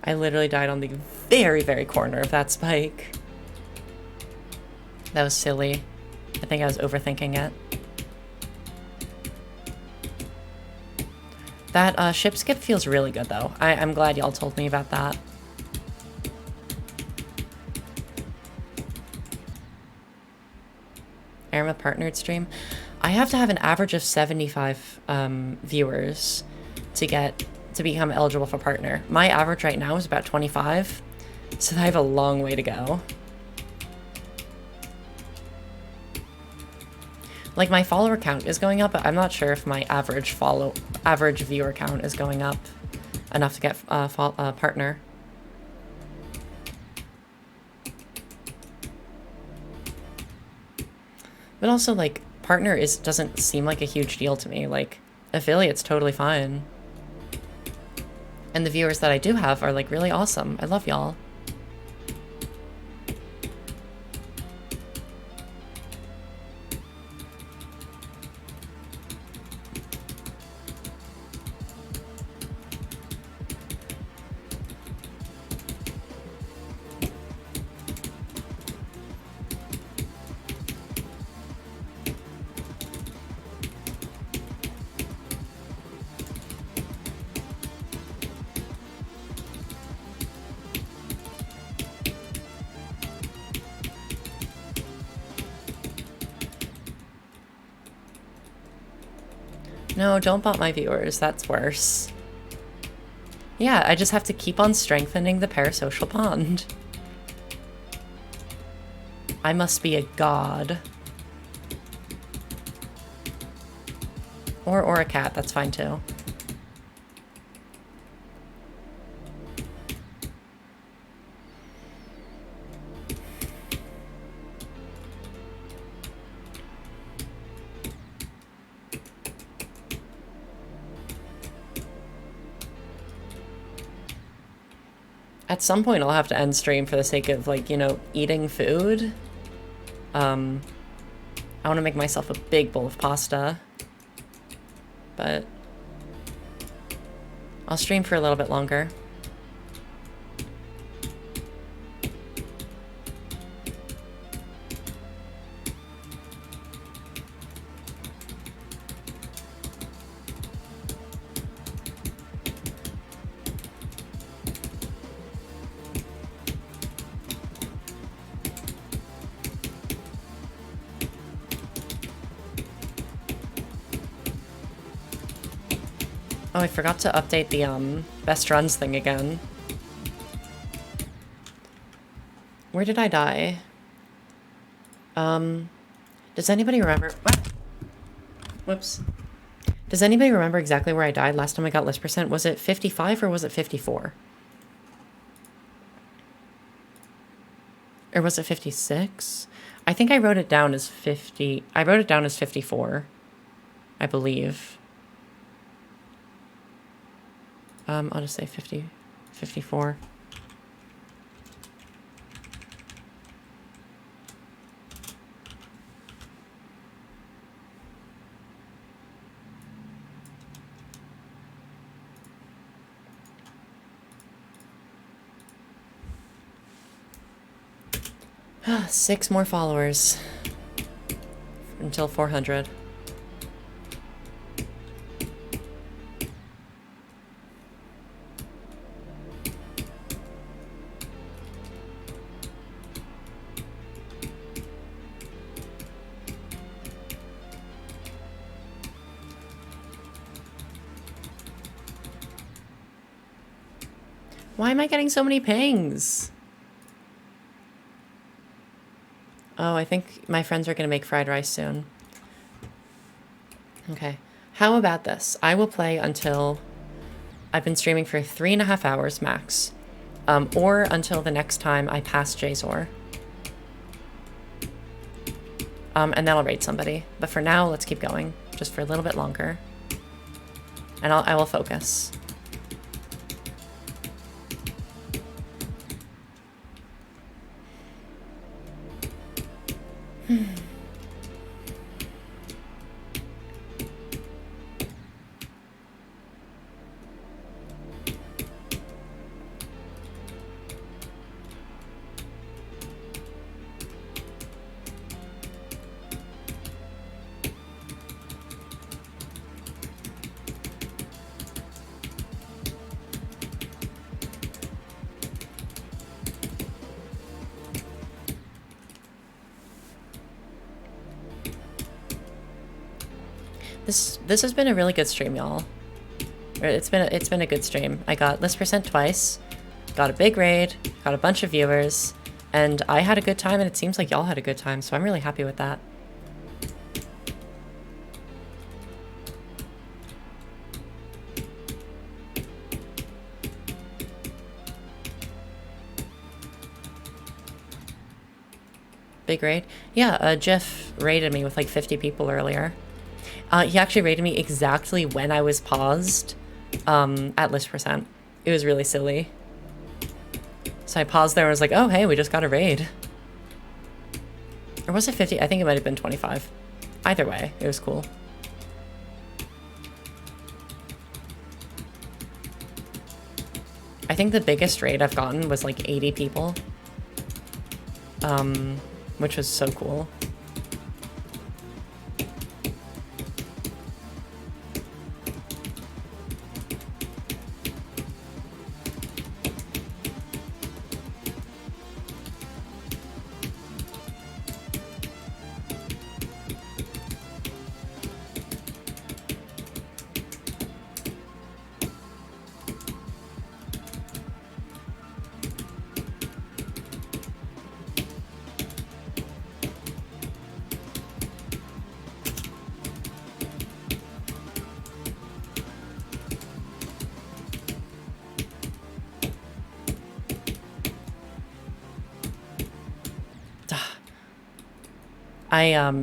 I literally died on the very, very corner of that spike. That was silly. I think I was overthinking it. That ship skip feels really good, though. I'm glad y'all told me about that. Arma partnered stream. I have to have an average of 75 viewers to become eligible for partner. My average right now is about 25, so I have a long way to go. Like, my follower count is going up, but I'm not sure if my average viewer count is going up enough to get partner. But also, like, partner doesn't seem like a huge deal to me. Like, affiliate's totally fine. And the viewers that I do have are like really awesome. I love y'all. No, don't bot my viewers. That's worse. Yeah, I just have to keep on strengthening the parasocial bond. I must be a god. Or a cat, that's fine too. At some point I'll have to end stream for the sake of, like, you know, eating food. I want to make myself a big bowl of pasta. But I'll stream for a little bit longer. Oh, I forgot to update the best runs thing again. Where did I die? Does anybody remember? What? Whoops. Does anybody remember exactly where I died last time I got list percent? Was it 55 or was it 54? Or was it 56? I think I wrote it down as 50. I wrote it down as 54, I believe. I'll just say 50, 54. Six more followers until 400. Why am I getting so many pings? Oh, I think my friends are going to make fried rice soon. Okay. How about this? I will play until I've been streaming for 3.5 hours max. Or until the next time I pass Jazor. And then I'll raid somebody. But for now, let's keep going. Just for a little bit longer. And I will focus. This has been a really good stream, y'all. It's been a good stream. I got list percent twice, got a big raid, got a bunch of viewers, and I had a good time, and it seems like y'all had a good time, so I'm really happy with that. Big raid? Yeah, Jeff raided me with like 50 people earlier. He actually rated me exactly when I was paused at list percent. It was really silly. So I paused there and was like, oh, hey, we just got a raid. Or was it 50? I think it might have been 25. Either way, it was cool. I think the biggest raid I've gotten was like 80 people. Which was so cool.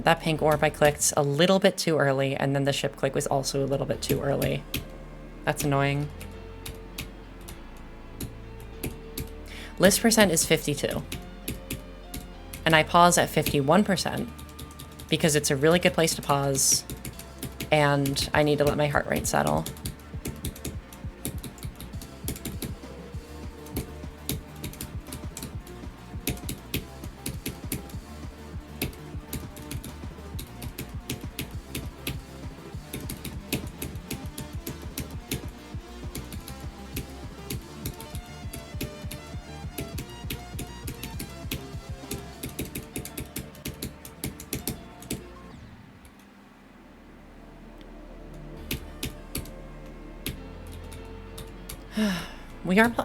That pink orb I clicked a little bit too early, and then the ship click was also a little bit too early. That's annoying. List percent is 52. And I pause at 51% because it's a really good place to pause, and I need to let my heart rate settle.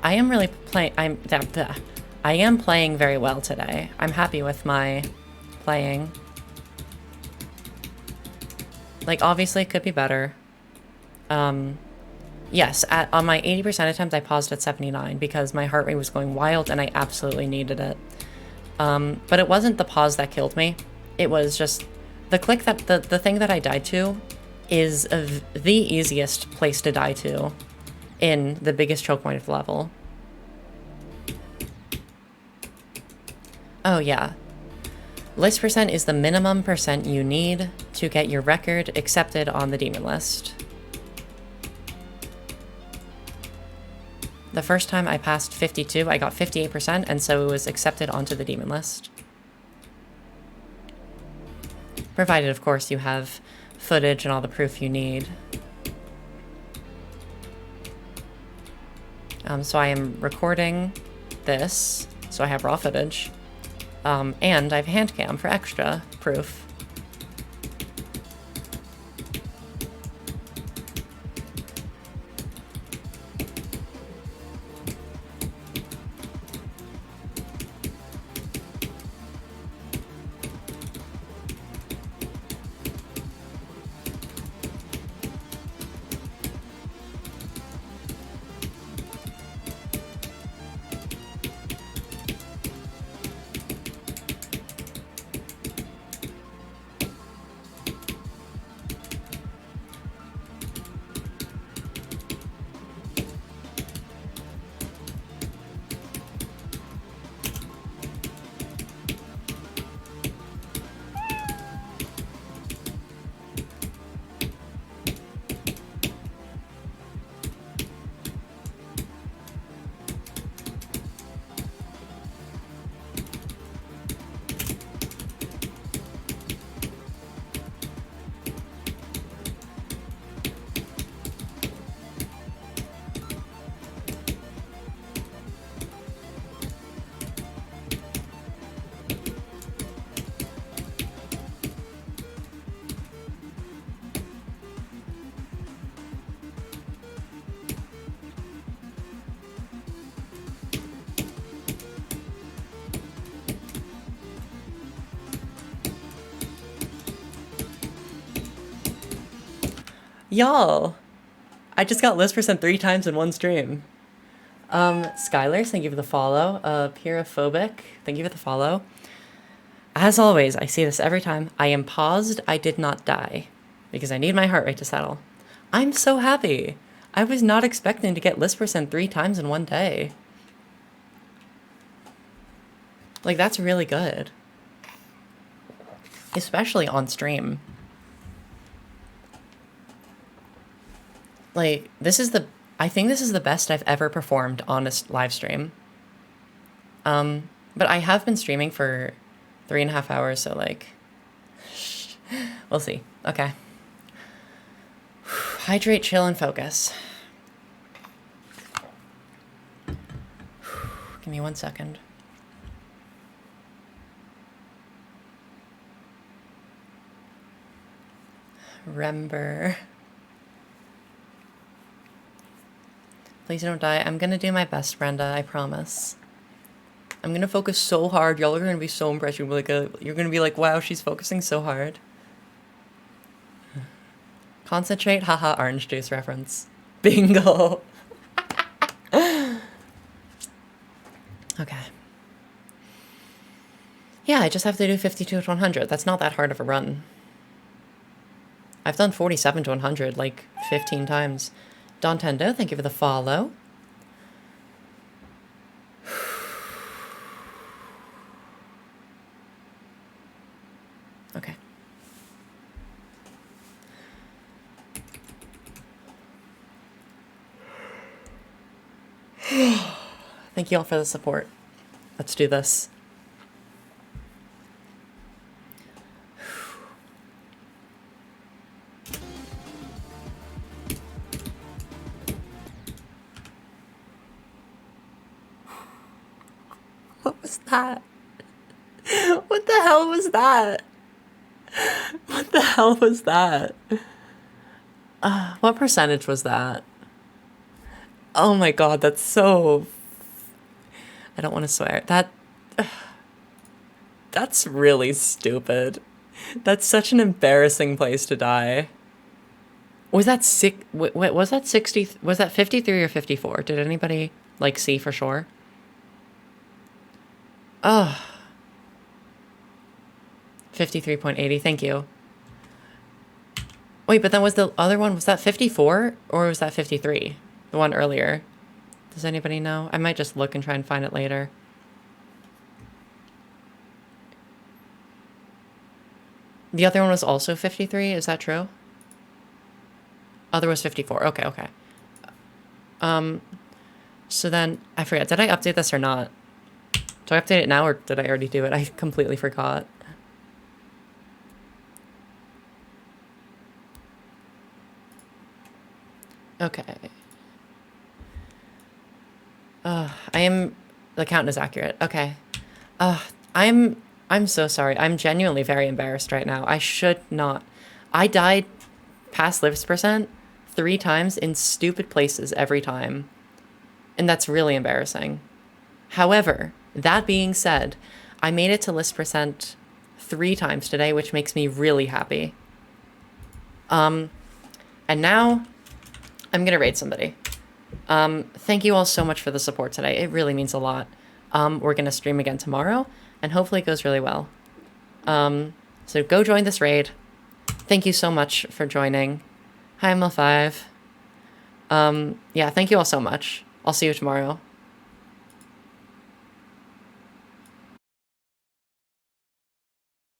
I am really playing. I am playing very well today. I'm happy with my playing. Like, obviously it could be better. Yes, on my 80% attempt, I paused at 79 because my heart rate was going wild and I absolutely needed it. But it wasn't the pause that killed me. It was just the click that the thing that I died to is the easiest place to die to in the biggest choke point of the level. Oh yeah. List percent is the minimum percent you need to get your record accepted on the demon list. The first time I passed 52, I got 58%, and so it was accepted onto the demon list. Provided, of course, you have footage and all the proof you need. So I am recording this, so I have raw footage, and I have a hand cam for extra proof. Y'all, I just got list percent 3 times in one stream. Skylar, thank you for the follow. Pyrophobic, thank you for the follow. As always, I see this every time. I am paused, I did not die. Because I need my heart rate to settle. I'm so happy. I was not expecting to get list percent 3 times in one day. Like, that's really good. Especially on stream. Like, I think this is the best I've ever performed on a live stream. But I have been streaming for 3.5 hours, so like, we'll see. Okay. Hydrate, chill, and focus. Give me 1 second. Remember. Please don't die. I'm gonna do my best, Brenda, I promise. I'm gonna focus so hard. Y'all are gonna be so impressed. You're gonna be like, wow, she's focusing so hard. Concentrate, haha, orange juice reference. Bingo. Okay. Yeah, I just have to do 52 to 100. That's not that hard of a run. I've done 47 to 100 like 15 times. Don Tendo, thank you for the follow. Okay. Thank you all for the support. Let's do this. What was that? What the hell was that? What the hell was that? What percentage was that? Oh my god, that's so... I don't want to swear. That's really stupid. That's such an embarrassing place to die. Was that was that 60? Was that 53 or 54? Did anybody like see for sure? Oh. 53.80, thank you. Wait, but then was the other one, was that 54 or was that 53? The one earlier. Does anybody know? I might just look and try and find it later. The other one was also 53, is that true? Other was 54, okay. So then, I forget, did I update this or not? Do I update it now or did I already do it? I completely forgot. Okay. The count is accurate. Okay. I'm so sorry. I'm genuinely very embarrassed right now. I should not. I died past list percent 3 times in stupid places every time. And that's really embarrassing. However, that being said, I made it to list percent 3 times today, which makes me really happy. And now I'm gonna raid somebody. Thank you all so much for the support today. It really means a lot. We're gonna stream again tomorrow, and hopefully it goes really well. So go join this raid. Thank you so much for joining. Hi, ML5. Yeah, thank you all so much. I'll see you tomorrow.